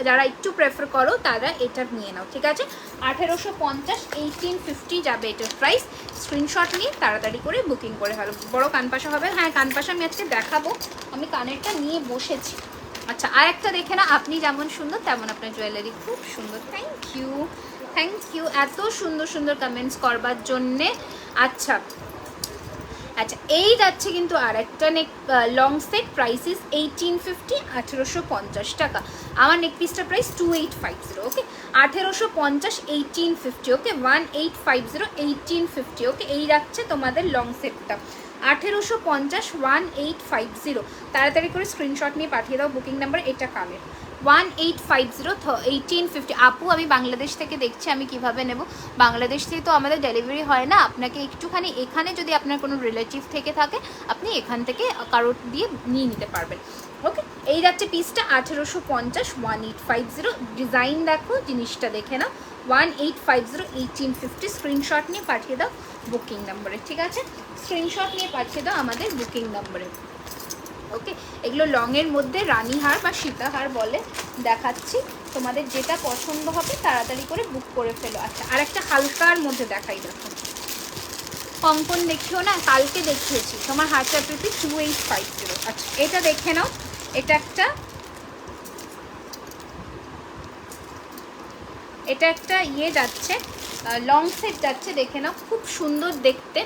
যারা একটু প্রেফার করো তারা এটা নিয়ে নাও, ঠিক আছে। 1850, 1850 যাবে এটার প্রাইস। স্ক্রিনশট নিয়ে তাড়াতাড়ি করে বুকিং করে ফেলো। বড় কানপাশা হবে, হ্যাঁ কানপাশা আমি আজকে দেখাবো, আমি কানেরটা নিয়ে বসেছি। আচ্ছা, আর একটা দেখে না, আপনি যেমন সুন্দর তেমন আপনার জুয়েলারি খুব সুন্দর। থ্যাংক ইউ, থ্যাংক ইউ এত সুন্দর সুন্দর কমেন্টস করবার জন্যে। আচ্ছা আচ্ছা, এই যাচ্ছে কিন্তু আর একটা নেক লং সেট, প্রাইস ইস 1850, 1850 টাকা। আমার নেক পিসটার প্রাইস 2850, ওকে। 1850, 1850, ওকে। 1850, 1850, ওকে। এই যাচ্ছে তোমাদের লং সেটটা 1850, 1850। তাড়াতাড়ি করে স্ক্রিনশট নিয়ে পাঠিয়ে দাও বুকিং নাম্বার, এটা কানের 1850, 1850। আপু, আমি বাংলাদেশ থেকে দেখছি, আমি কিভাবে নেব? বাংলাদেশ থেকে তো আমাদের ডেলিভারি হয় না, আপনাকে একটুখানি এখানে যদি আপনার কোনো রিলেটিভ থেকে থাকে, আপনি এখান থেকে কারোর দিয়ে নিয়ে নিতে পারবেন, ওকে। এই যাচ্ছে পিসটা 1850, 1850। ডিজাইন দেখো, জিনিসটা দেখে নাও। 1850, 1850। স্ক্রিনশট নিয়ে পাঠিয়ে দাও বুকিং নাম্বারে, ঠিক আছে। স্ক্রিনশট নিয়ে পাঠিয়ে দাও আমাদের বুকিং নাম্বারে, ওকে। এগুলো লংয়ের মধ্যে রানীহার বা সীতাহার বলে, দেখাচ্ছি, তোমাদের যেটা পছন্দ হবে তাড়াতাড়ি করে বুক করে ফেলো। আচ্ছা, আর একটা হালকার মধ্যে দেখাই, দেখো কঙ্কন দেখিও না, কালকে দেখিয়েছি তোমার হারটা পিপি 2850। আচ্ছা, এটা দেখে নাও, এটা একটা ইয়ে যাচ্ছে, লং সেট যাচ্ছে, দেখে নাও, খুব সুন্দর দেখতে।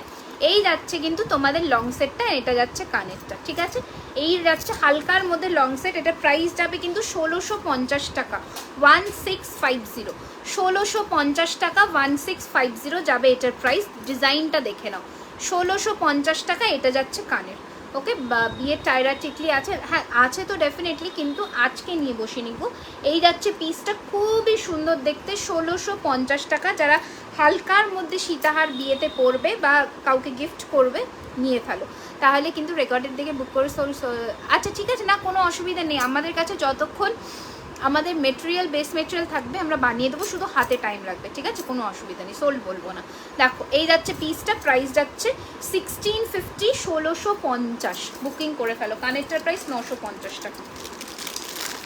এই যাচ্ছে কিন্তু তোমাদের লং সেটটা, এটা যাচ্ছে কানেরটা, ঠিক আছে। এই যাচ্ছে হালকার মধ্যে লং সেট, এটা প্রাইস যাবে কিন্তু 1650 টাকা, 1650, 1650 টাকা, 1650 যাবে এটার প্রাইস। ডিজাইনটা দেখে নাও, 1650 টাকা, এটা যাচ্ছে কানের, ওকে। বিয়ের টায়রা টিকলি আছে, হ্যাঁ আছে তো ডেফিনেটলি, কিন্তু আজকে নিয়ে বসে নিব। এই যাচ্ছে পিসটা, খুবই সুন্দর দেখতে, 1650 টাকা। যারা হালকার মধ্যে সীতাহার বিয়েতে পরবে বা কাউকে গিফট করবে, নিয়ে ফেলো, তাহলে কিন্তু রেকর্ডের দিকে বুক করে। আচ্ছা ঠিক আছে, না কোনো অসুবিধা নেই, আমাদের কাছে যতক্ষণ আমাদের মেটেরিয়াল বেস মেটেরিয়াল থাকবে আমরা বানিয়ে দেবো, শুধু হাতে টাইম লাগবে, ঠিক আছে, কোনো অসুবিধা নেই, সোল্ড বলবো না। দেখো, এই যাচ্ছে পিসটা, প্রাইস যাচ্ছে 1650, 1650। বুকিং করে ফেলো। কানেরটার প্রাইস 950 টাকা,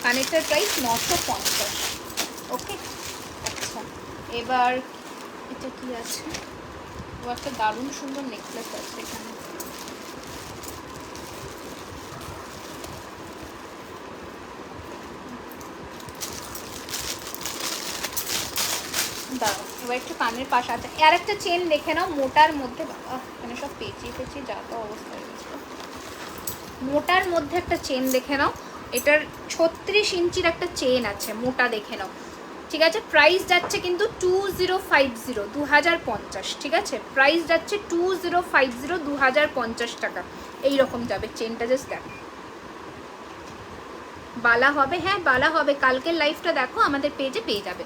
কানেরটার প্রাইস 950, ওকে। আচ্ছা, এবার এটা কি আছে? ও একটা দারুণ সুন্দর নেকলেস আছে এখানে, দাঁড়াও, এবার একটু কানের পাশে আছে। আর একটা চেন দেখে নাও, মোটার মধ্যে, বাবা এখানে সব পেঁচিয়ে পেঁচিয়ে যা তো অবস্থা হয়ে গেছে। মোটার মধ্যে একটা চেন দেখে নাও, এটার 36 ইঞ্চির একটা চেন আছে, মোটা দেখে নাও, ঠিক আছে। প্রাইস যাচ্ছে কিন্তু 2050, 2050, ঠিক আছে। প্রাইস যাচ্ছে 2050, 2050 টাকা, এইরকম যাবে চেনটা, জাস্ট দেখো বালা হবে, হ্যাঁ বালা হবে, কালকের লাইভটা দেখো আমাদের পেজে পেয়ে যাবে।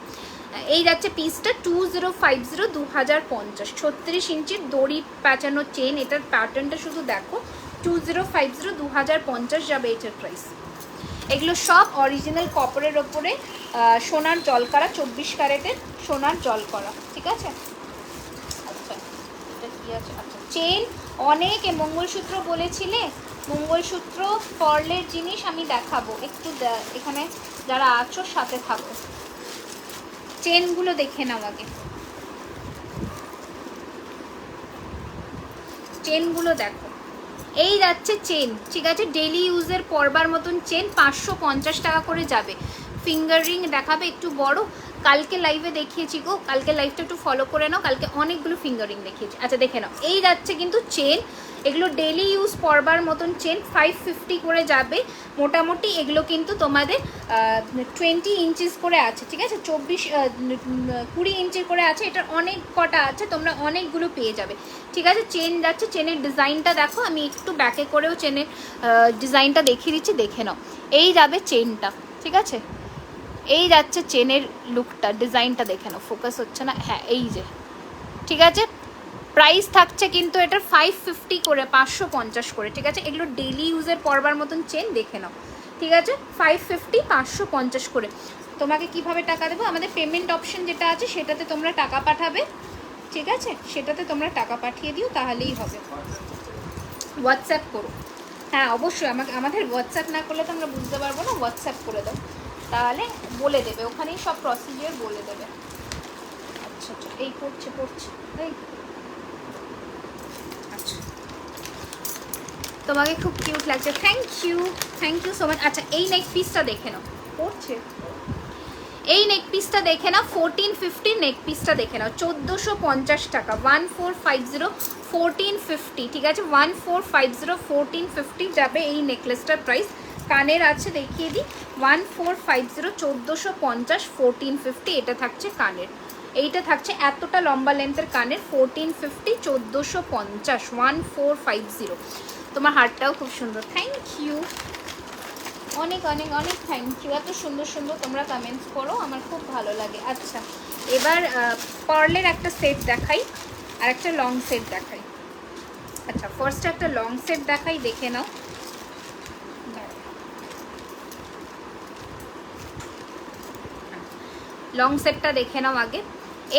এই যাচ্ছে পিসটা 2050, 2050, 36 ইঞ্চির দড়ি প্যাঁচানো চেন, এটার প্যাটার্নটা শুধু দেখো, 2050, 2050 যাবে এটার প্রাইস। এগুলো সব অরিজিনাল কপারের ওপরে সোনার জল করা, 24 ক্যারেটের সোনার জল করা, ঠিক আছে। আচ্ছা এটা কি আছে, আচ্ছা চেন অনেক, মঙ্গলসূত্র বলেছিলে, মঙ্গলসূত্র পার্লের জিনিস আমি দেখাবো, একটু এখানে যারা আছো সাথে থাকো। চেনগুলো দেখে নাও আগে, চেনগুলো দেখো। এই যাচ্ছে চেন, ঠিক আছে, ডেলি ইউজের পরবার মতন চেন, 550 টাকা করে যাবে। ফিঙ্গার রিং দেখাবে একটু বড়, কালকে লাইভে দেখিয়েছি গো, কালকে লাইভটা একটু ফলো করে নাও, কালকে অনেকগুলো ফিঙ্গার রিং দেখিয়েছি। আচ্ছা দেখে নাও, এই যাচ্ছে কিন্তু চেন, এগুলো ডেলি ইউজ পরবার মতন চেন, 550 করে যাবে মোটামুটি। এগুলো কিন্তু তোমাদের 20 ইঞ্চিস করে আছে, ঠিক আছে, 20 ইঞ্চির করে আছে, এটার অনেক কটা আছে, তোমরা অনেকগুলো পেয়ে যাবে, ঠিক আছে। চেন যাচ্ছে, চেনের ডিজাইনটা দেখো, আমি একটু ব্যাকে করেও চেনের ডিজাইনটা দেখিয়ে দিচ্ছি, দেখে নাও। এই যাবে চেনটা, ঠিক আছে, এই যাচ্ছে চেনের লুকটা, ডিজাইনটা দেখে নাও, ফোকাস হচ্ছে না, হ্যাঁ এই যে, ঠিক আছে। প্রাইস থাকছে কিন্তু এটার 550 করে, 550 করে, ঠিক আছে। এগুলো ডেলি ইউজের পরবার মতন চেন, দেখে নাও, ঠিক আছে। 550, 550 করে। তোমাকে কিভাবে টাকা দেবো, আমাদের পেমেন্ট অপশন যেটা আছে সেটাতে তোমরা টাকা পাঠাবে, ঠিক আছে, সেটাতে তোমরা টাকা পাঠিয়ে দিও, তাহলেই হবে। হোয়াটসঅ্যাপ করো, হ্যাঁ অবশ্যই, আমাদের হোয়াটসঅ্যাপ না করলে তো আমরা বুঝতে পারবো না, হোয়াটসঅ্যাপ করে দাও, তাহলে বলে দেবে, ওখানেই সব প্রসিজিওর বলে দেবে। আচ্ছা আচ্ছা এই পড়ছে এই, আচ্ছা তোমাকে খুব কিউট লাগছে, থ্যাংক ইউ সো মাচ। আচ্ছা এই নেক পিসটা দেখে নাও, পড়ছে, এই নেক পিসটা দেখে নাও, 1450 নেক পিসটা দেখে নাও, 1450 টাকা, 1450, 1450, ঠিক আছে, 1450, 1450 যাবে এই নেকলেসটার প্রাইস। কানের আছে দেখিয়ে দিই, 1450, 1450, 1450, এটা থাকছে কানের, এইটা থাকছে এতটা লম্বা লেন্থের কানের, 1450, 1450, 1450। তোমার হারটাও খুব সুন্দর, থ্যাংক ইউ, অনেক অনেক অনেক থ্যাংক ইউ, এত সুন্দর সুন্দর তোমরা কমেন্টস করো, আমার খুব ভালো লাগে। আচ্ছা এবার পার্লের একটা সেট দেখাই আর একটা লং সেট দেখাই। আচ্ছা ফার্স্ট একটা লং সেট দেখাই, দেখে নাও, লং সেটটা দেখে নাও আগে।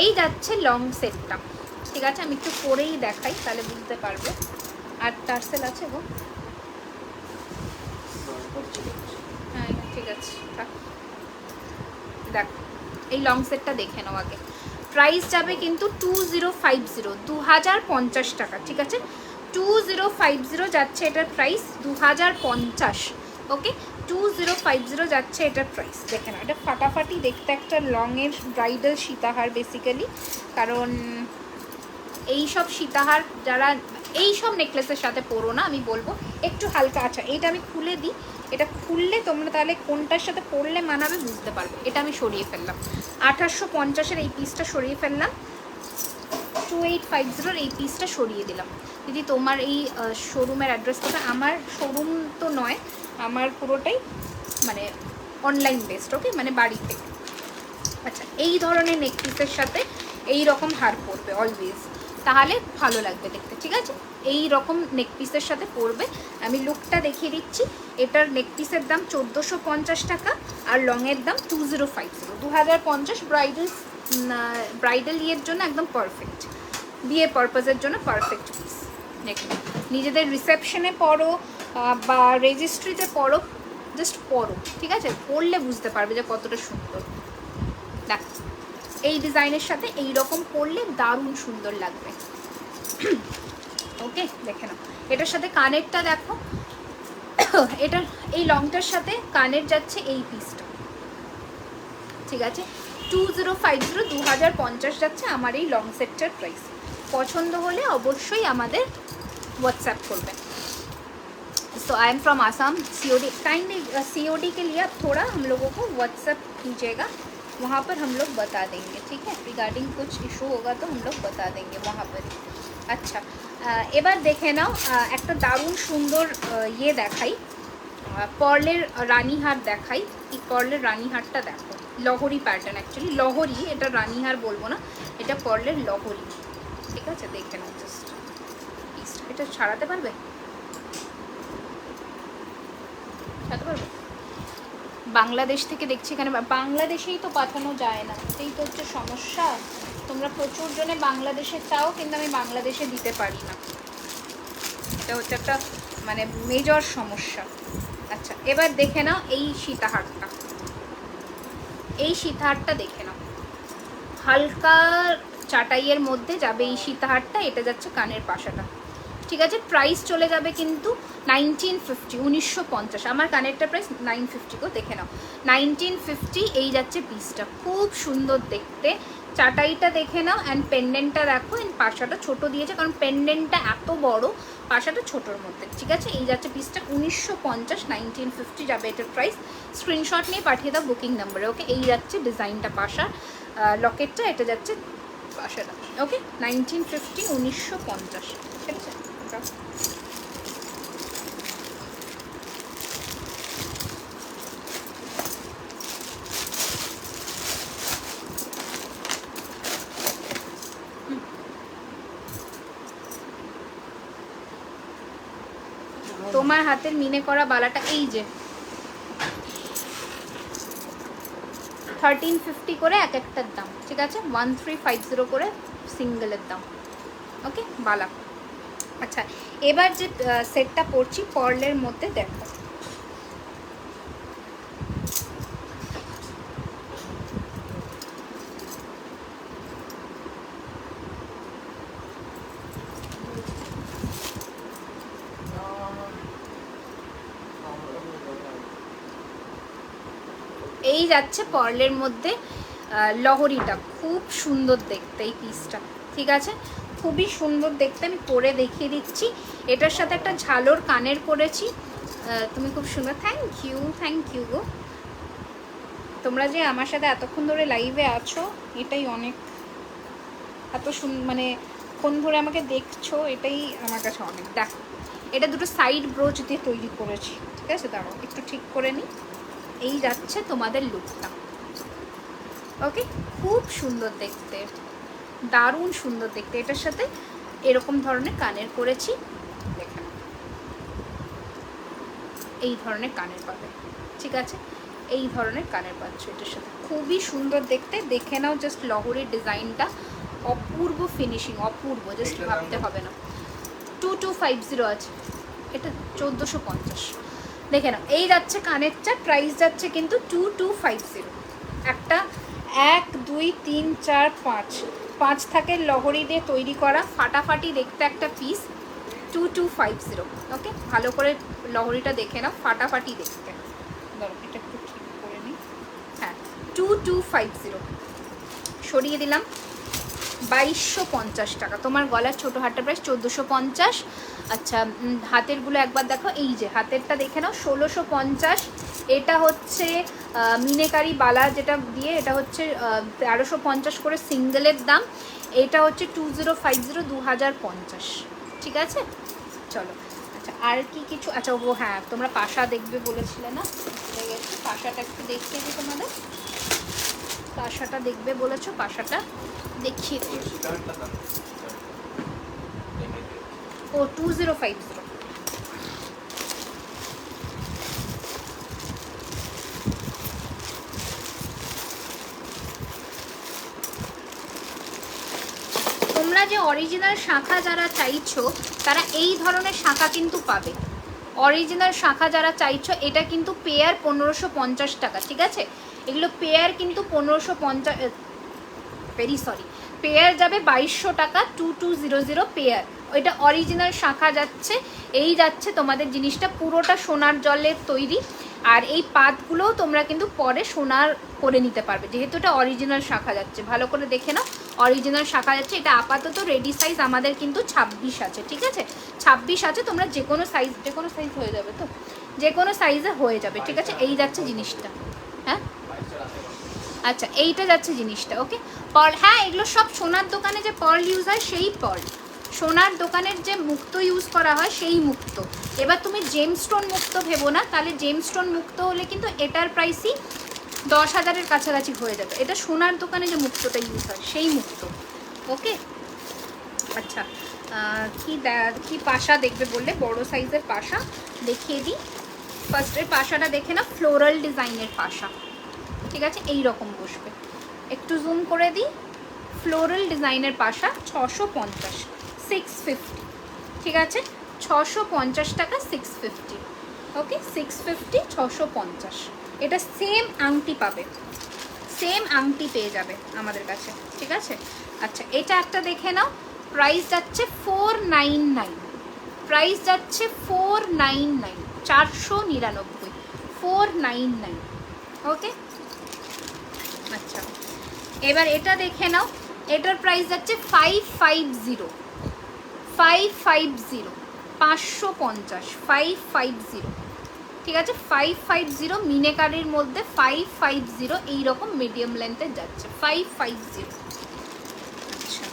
এই যাচ্ছে লং সেটটা, ঠিক আছে, আমি একটু পরেই দেখাই তাহলে বুঝতে পারবে। আর টার্সেল আছে গো, হ্যাঁ ঠিক আছে, দেখো এই লং সেটটা দেখে নাও আগে। প্রাইস যাবে কিন্তু 2050, 2050 টাকা, ঠিক আছে, 2050 যাচ্ছে এটার প্রাইস, 2050, ওকে, 2050 যাচ্ছে এটার প্রাইস। দেখে নাও, এটা ফাটাফাটি দেখতে একটা লংয়ের ব্রাইডাল সীতাহার বেসিক্যালি, কারণ এইসব সীতাহার যারা এইসব নেকলেসের সাথে পরো না, আমি বলবো একটু হালকা। আচ্ছা এইটা আমি খুলে দিই, এটা খুললে তোমরা তাহলে কোনটার সাথে পরলে মানাবে বুঝতে পারবে। এটা আমি সরিয়ে ফেললাম, 1850-এর এই পিসটা সরিয়ে ফেললাম, 2850-এর এই পিসটা সরিয়ে দিলাম। দিদি তোমার এই শোরুমের অ্যাড্রেসটা, আমার শোরুম তো নয়, আমার পুরোটাই মানে অনলাইন বেসড, ওকে, মানে বাড়ি থেকে। আচ্ছা এই ধরনের নেক পিসের সাথে এই রকম হার পরবে অলওয়েজ, তাহলে ভালো লাগবে দেখতে, ঠিক আছে, এই রকম নেক পিসের সাথে পরবে। আমি লুকটা দেখিয়ে দিচ্ছি, এটার নেক পিসের দাম 1450 টাকা আর লংয়ের দাম 2050, 2050 ব্রাইডাল ইয়ের জন্য একদম পারফেক্ট, বিয়ে পারপাসের জন্য পারফেক্ট পিস। দেখুন নিজেদের রিসেপশনে পরো বা রেজিস্ট্রিতে পরো, জাস্ট পরো, ঠিক আছে, পরলে বুঝতে পারবে যে কতটা সুন্দর। দেখ এই ডিজাইনের সাথে এই রকম পরলে দারুণ সুন্দর লাগবে, ওকে দেখে নাও। এটার সাথে কানেরটা দেখো, এটার এই লংটার সাথে কানের যাচ্ছে এই পিসটা, ঠিক আছে, 2050, 2050 যাচ্ছে আমার এই लॉन्ग सेक्टर प्राइस। पसंद होले अवश्य আমাদের व्हाट्सएप করবে। So I am from Assam, COD kindly COD के लिए आप थोड़ा हम लोगों को व्हाट्सएप कीजिएगा, वहाँ पर हम लोग बता देंगे, ठीक है, रिगार्डिंग कुछ इशू होगा तो हम लोग बता देंगे वहाँ पर। अच्छा এবার দেখে নাও একটা দারুণ সুন্দর ইয়ে দেখাই, পার্লের রানীহার দেখাই। এই পার্লের রানীহারটা দেখো, লহরি প্যাটার্ন, অ্যাকচুয়ালি লহরি, এটা রানীহার বলবো না, এটা পার্লের লহরি। ঠিক আছে, দেখে নাও জাস্ট। এটা ছাড়াতে পারবে? ছাড়াতে পারবে? বাংলাদেশ থেকে দেখছি এখানে, বাংলাদেশেই তো পাঠানো যায় না, এটাই তো হচ্ছে সমস্যা। তোমরা প্রচুর জনে বাংলাদেশে চাও, কিন্তু আমি বাংলাদেশে দিতে পারি না, এটা হচ্ছে একটা মানে মেজর সমস্যা। আচ্ছা, এবার দেখে নাও এই সীতাহারটা, এই সীতাহারটা দেখে নাও, হালকা চাটাইয়ের মধ্যে যাবে এই সীতাহারটা। এটা যাচ্ছে কানের পাশাটা, ঠিক আছে। প্রাইস চলে যাবে কিন্তু 1950, 1950। আমার কানেরটা প্রাইস 950 গো, দেখে নাও 1950। এই যাচ্ছে পিসটা, খুব সুন্দর দেখতে। চাটাইটা দেখে নাও, অ্যান্ড পেন্ডেন্টটা দেখো, অ্যান্ড পাশাটা ছোট দিয়েছে কারণ পেন্ডেন্টটা এত বড়, পাশাটা ছোটোর মধ্যে, ঠিক আছে। এই যাচ্ছে পিসটা 1950, 1950 যাবে এটার প্রাইস। স্ক্রিনশট নিয়ে পাঠিয়ে দাও বুকিং নাম্বারে, ওকে। এই যাচ্ছে ডিজাইনটা পাশা, লকেটটা, এটা যাচ্ছে পাশাটা, ওকে। 1950, 1950, ঠিক আছে। তোমার হাতের মিনে করা বালাটা, এই যে 1350 করে এক একটার দাম, ঠিক আছে। 1350 করে সিঙ্গেলের দাম, ওকে, বালা। আচ্ছা, এবার যে সেটটা পরছি পার্লের মধ্যে, দেখো এই যাচ্ছে পার্লের মধ্যে লহরিটা, খুব সুন্দর দেখতে এই পিসটা, ঠিক আছে, খুবই সুন্দর দেখতে। আমি পরে দেখিয়ে দিচ্ছি। এটার সাথে একটা ঝালোর কানের করেছি, তুমি খুব সুন্দর, থ্যাংক ইউ গো। তোমরা যে আমার সাথে এতক্ষণ ধরে লাইভে আছো, এটাই অনেক, এত মানে কোন ধরে আমাকে দেখছো, এটাই আমার কাছে অনেক। দেখো, এটা দুটো সাইড ব্রোচ দিয়ে তৈরি করেছি, ঠিক আছে। দাঁড়াও একটু ঠিক করে নিই। এই যাচ্ছে তোমাদের লুকটা, ওকে, খুব সুন্দর দেখতে, দারুণ সুন্দর দেখতে। এটার সাথে এরকম ধরনের কানের করেছি, দেখে নাও, এই ধরনের কানের পাবে, ঠিক আছে, এই ধরনের কানের পাচ্ছ এটার সাথে, খুবই সুন্দর দেখতে। দেখে নাও জাস্ট লহরির ডিজাইনটা, অপূর্ব ফিনিশিং, অপূর্ব, জাস্ট ভাবতে হবে না। 2250 আছে, এটা 1450, দেখে নাও। এই যাচ্ছে কানেরটা, প্রাইস যাচ্ছে কিন্তু 2250। একটা 1 2 3 4 5 5 থাকে লহরি দিয়ে তৈরি করা, ফাটাফাটি দেখতে একটা পিস, 2250, ওকে। ভালো করে লহরিটা দেখে নাও, ফাটাফাটি দেখতে। ধরো এটা একটু ঠিক করে নিই, হ্যাঁ, 2250 সরিয়ে দিলাম। 2250 টাকা। তোমার গলার ছোটো হারটার প্রাইস 1450। আচ্ছা, হাতেরগুলো একবার দেখো, এই যে হাতেরটা দেখে নাও 1650। এটা হচ্ছে মিনেকারি বালা যেটা দিয়ে, এটা হচ্ছে 1350 করে সিঙ্গেলের দাম। এটা হচ্ছে 2050, 2050, ঠিক আছে। চলো, আচ্ছা আর কি কিছু, আচ্ছা ও হ্যাঁ, তোমরা পাশা দেখবে বলেছিলে না, হয়ে গেছে। পাশাটা একটু দেখিয়ে দিই তোমাদের, পাশাটা দেখবে বলেছো, পাশাটা দেখিয়ে দিই। ও 2050, তোমরা যে অরিজিনাল শাঁখা যারা চাইছো, তারা এই ধরনের শাঁখা কিন্তু পাবে। অরিজিনাল শাঁখা যারা চাইছো, এটা কিন্তু পেয়ার 1550 টাকা, ঠিক আছে। এগুলো পেয়ার কিন্তু 1550, ভেরি সরি, পেয়ার যাবে 2200 টাকা, 2200 পেয়ার। ওইটা অরিজিনাল শাঁখা যাচ্ছে। এই যাচ্ছে তোমাদের জিনিসটা, পুরোটা সোনার জলের তৈরি। আর এই পাতগুলোও তোমরা কিন্তু পরে সোনার করে নিতে পারবে, যেহেতু এটা অরিজিনাল শাঁখা যাচ্ছে। ভালো করে দেখে নাও, অরিজিনাল শাঁখা যাচ্ছে। এটা আপাতত রেডি সাইজ আমাদের কিন্তু 26 আছে, ঠিক আছে, 26 আছে। তোমরা যে কোনো সাইজ হয়ে যাবে, তো যে কোনো সাইজে হয়ে যাবে, ঠিক আছে। এই যাচ্ছে জিনিসটা, হ্যাঁ, আচ্ছা এইটা যাচ্ছে জিনিসটা, ওকে। পার্ল, হ্যাঁ, এগুলো সব সোনার দোকানে যে পার্ল ইউজ হয় সেই পার্ল, সোনার দোকানের যে মুক্ত ইউজ করা হয় সেই মুক্ত। এবার তুমি জেমস্টোন মুক্ত ভেবো না, তাহলে জেমস্টোন মুক্ত হলে কিন্তু এটার প্রাইসই 10,000-এর কাছাকাছি হয়ে যাবে। এটা সোনার দোকানে যে মুক্তটা ইউজ হয় সেই মুক্ত। ওকে, আচ্ছা কি পাশা দেখবে বললে? বড় সাইজের পাশা দেখিয়ে দিই। ফার্স্টের পাশাটা দেখে না, ফ্লোরাল ডিজাইনের পাশা, ঠিক আছে, এই রকম বসবে। একটু জুম করে দিই। ফ্লোরাল ডিজাইনের পাশা 650, 650, ঠিক আছে, 650 টাকা, 650। ওকে, 650, 650। এটা সেম আংটি পাবে, সেম আংটি পেয়ে যাবে আমাদের কাছে, ঠিক আছে। আচ্ছা, এটা একটা দেখে নাও, প্রাইস যাচ্ছে 499, প্রাইস যাচ্ছে 499, 499, 499। ওকে, আচ্ছা এবার এটা দেখে নাও, এটার প্রাইস যাচ্ছে 550, 550, 550, 550, ঠিক আছে, 550 মিনেকারির মধ্যে 550 এইরকম মিডিয়াম লেন্থের যাচ্ছে 550। আচ্ছা,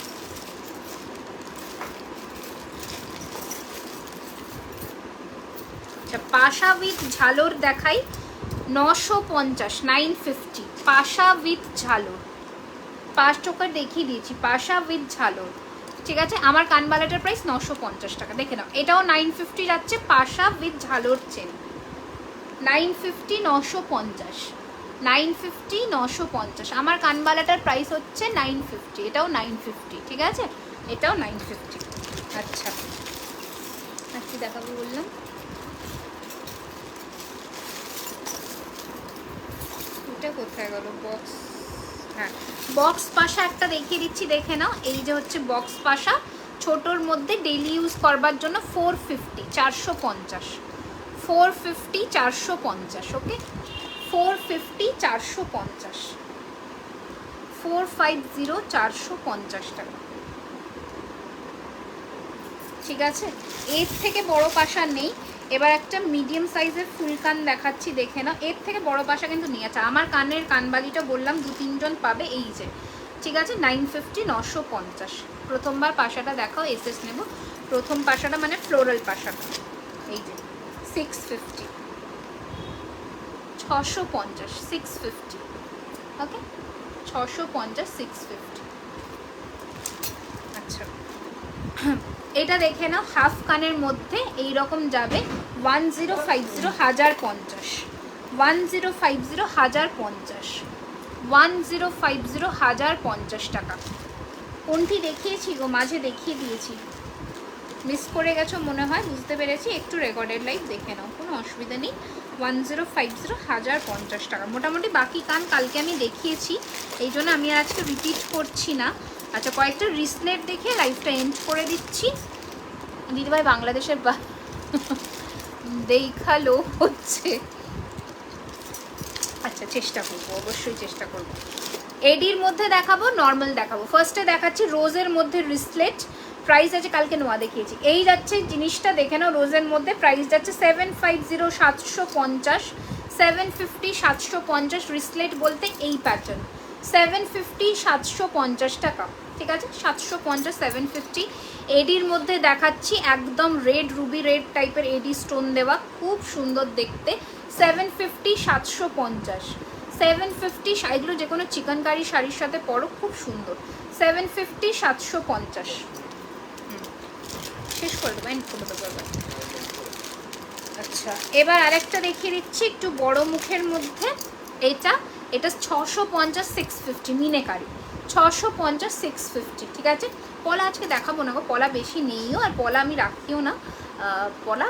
আচ্ছা পাশা উইথ ঝালর দেখাই, 950, 950, পাশা উইথ ঝালর, 5 টাকা দেখিয়ে দিয়েছি, পাশা উইথ ঝালর, ঠিক আছে। আমার কানবালাটার প্রাইস 950 টাকা, দেখে নাও। এটাও 950 যাচ্ছে, পাশা উইথ ঝালর চেন, 950, 950, 950, 950। আমার কানবালাটার প্রাইস হচ্ছে 950, এটাও 950, ঠিক আছে, এটাও 950। আচ্ছা, আর কি দেখাবো বললাম? এটা কোথায় গেল বক্স? হ্যাঁ, বক্স পাশা একটা দেখিয়ে দিচ্ছি, দেখে নাও। এই যে হচ্ছে বক্স পাশা, ছোটোর মধ্যে ডেইলি ইউজ করবার জন্য 450, 450, 450, 450। ওকে, 450, 450, 450, 450 টাকা, ঠিক আছে। এর থেকে বড় পাশা নেই। এবার একটা মিডিয়াম সাইজের ফুলকান দেখাচ্ছি, দেখে না, এর থেকে বড় পাশা কিন্তু নিয়ে আছে। আমার কানের কানবালিটা বললাম 2-3 জন পাবে, এই যে, ঠিক আছে, 950, 950। প্রথমবার পাশাটা দেখাও, এসএস নেব। প্রথম পাশাটা মানে ফ্লোরাল পাশাটা, এই যে 650, 650, 650। ওকে, 650, 650। আচ্ছা, এটা দেখে নাও, হাফ কানের মধ্যে এই রকম যাবে 1050, 1050, 1050, 1050, 1050, 1050 টাকা। কোনটি দেখিয়েছি গো? মাঝে দেখিয়ে দিয়েছি, মিস করে গেছো মনে হয়, বুঝতে পেরেছি। একটু রেকর্ডেড লাইভ দেখে নাও, কোনো অসুবিধা নেই। 1050, 1050 টাকা। মোটামুটি বাকি কান কালকে আমি দেখিয়েছি, এই জন্য আমি আর আজকে রিপিট করছি না। আচ্ছা, কয়েকটা রিসলেট দেখে লাইভটা এন্ড করে দিচ্ছি। দিদিভাই বাংলাদেশের দেখালো হচ্ছে, আচ্ছা চেষ্টা করবো, অবশ্যই চেষ্টা করবো। এডির মধ্যে দেখাবো, নর্মাল দেখাবো। ফার্স্টে দেখাচ্ছি রোজের মধ্যে রিসলেট, প্রাইস আছে, কালকে নোয়া দেখিয়েছি। এই যাচ্ছে জিনিসটা দেখে নাও, রোজের মধ্যে প্রাইস যাচ্ছে 750, 750, 750, 750। রিসলেট বলতে এই প্যাটার্ন, 750, 750 টাকা, ঠিক আছে, 750, 750। এডির মধ্যে দেখাচ্ছি একদম রেড, রুবি রেড টাইপের এডি স্টোন দেওয়া, খুব সুন্দর দেখতে, 750, 750, 750। এগুলো যে কোনো চিকেন কারি শাড়ির সাথে পরো, খুব সুন্দর। 750, 750। শেষ করে দেবো, এন্ড করে দেবো এবার। আচ্ছা, এবার আরেকটা দেখিয়ে দিচ্ছি একটু বড় মুখের মধ্যে। এটা 650, 650 মিনেকারি, 650, 650, ঠিক আছে। পলা আজকে দেখাবো না গো, পলা বেশি নেইও, আর পলা আমি রাখিও না, পলা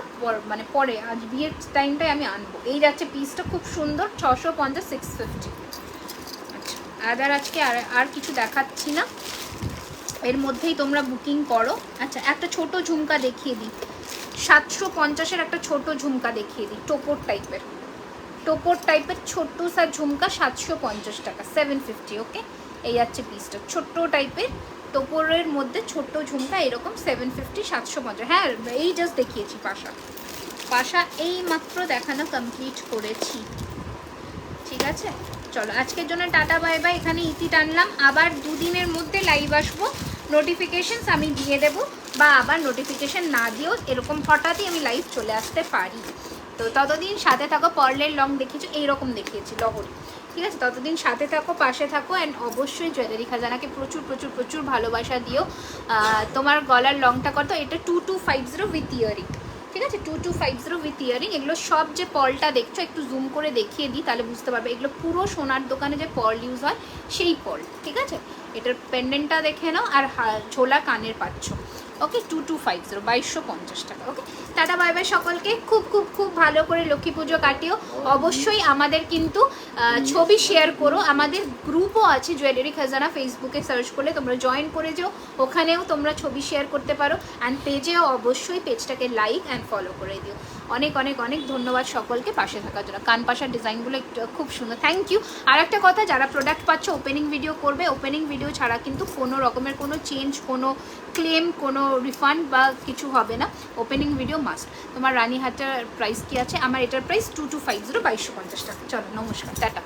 মানে পরে, আজ বিয়ের টাইমটাই আমি আনবো। এই যাচ্ছে পিসটা, খুব সুন্দর, 650, 650। আচ্ছা, আজকে আর কিছু দেখাচ্ছি না, এর মধ্যেই তোমরা বুকিং করো। আচ্ছা, একটা ছোট ঝুমকা দেখিয়ে দিই, 750-এর একটা ছোট ঝুমকা দেখিয়ে দিই, টোপর টাইপের ছোট্ট সার ঝুমকা, 750 টাকা, 750। ওকে, এই যাচ্ছে পিসটা, ছোট্ট টাইপের টোপরের মধ্যে ছোট্ট ঝুমকা, এরকম 750, 750। হ্যাঁ, এই জাস্ট দেখিয়েছি পাশা এই মাত্র দেখানো কমপ্লিট করেছি, ঠিক আছে। চলো, আজকের জন্য টাটা বাই বাই, এখানে ইতি টানলাম। আবার 2 দিনের মধ্যে লাইভ আসবো নোটিফিকেশনস আমি দিয়ে দেবো, বা আবার নোটিফিকেশন না দিয়েও এরকম হঠাৎই আমি লাইভ চলে আসতে পারি। তো ততদিন সাথে থাকো। পার্লের লং দেখিয়েছো, এইরকম দেখিয়েছি লহরি, ঠিক আছে? ততদিন সাথে থাকো, পাশে থাকো, অ্যান্ড অবশ্যই জুয়েলারি খাজানাকে প্রচুর প্রচুর প্রচুর ভালোবাসা দিও। তোমার গলার লংটা কত? এটা 2250 উইথ ইয়ারিং, ঠিক আছে? 2250 উইথ ইয়ারিং। এগুলো সব যে পলটা দেখছো, একটু জুম করে দেখিয়ে দিই তাহলে বুঝতে পারবে। এগুলো পুরো সোনার দোকানে যে পল ইউজ হয় সেই পল, ঠিক আছে? এটার পেন্ডেন্টটা দেখে নাও, আর ঝোলা কানের পাচ্ছ। ওকে, 2250, 2250 টাকা। ওকে, টাটা, বাই বাই সকলকে। খুব খুব খুব ভালো করে লক্ষ্মী পুজো কাটিও। অবশ্যই আমাদের কিন্তু ছবি শেয়ার করো। আমাদের গ্রুপও আছে জুয়েলারি খাজানা, ফেসবুকে সার্চ করলে তোমরা জয়েন করে যাও, ওখানেও তোমরা ছবি শেয়ার করতে পারো। অ্যান্ড পেজেও অবশ্যই পেজটাকে লাইক অ্যান্ড ফলো করে দিও। অনেক অনেক অনেক ধন্যবাদ সকলকে পাশে থাকার জন্য। কান পাশার ডিজাইনগুলো একটু খুব সুন্দর, থ্যাংক ইউ। আর একটা কথা, যারা প্রোডাক্ট পাচ্ছ ওপেনিং ভিডিও করবে। ওপেনিং ভিডিও ছাড়া কিন্তু কোনো রকমের কোনো চেঞ্জ, কোনো ক্লেম, কোনো রিফান্ড বা কিছু হবে না। Opening video must. তোমার রানীহাটের প্রাইস কি আছে? আমার এটার প্রাইস 2250, 2250 টাকা। চলো, নমস্কার, টাটা।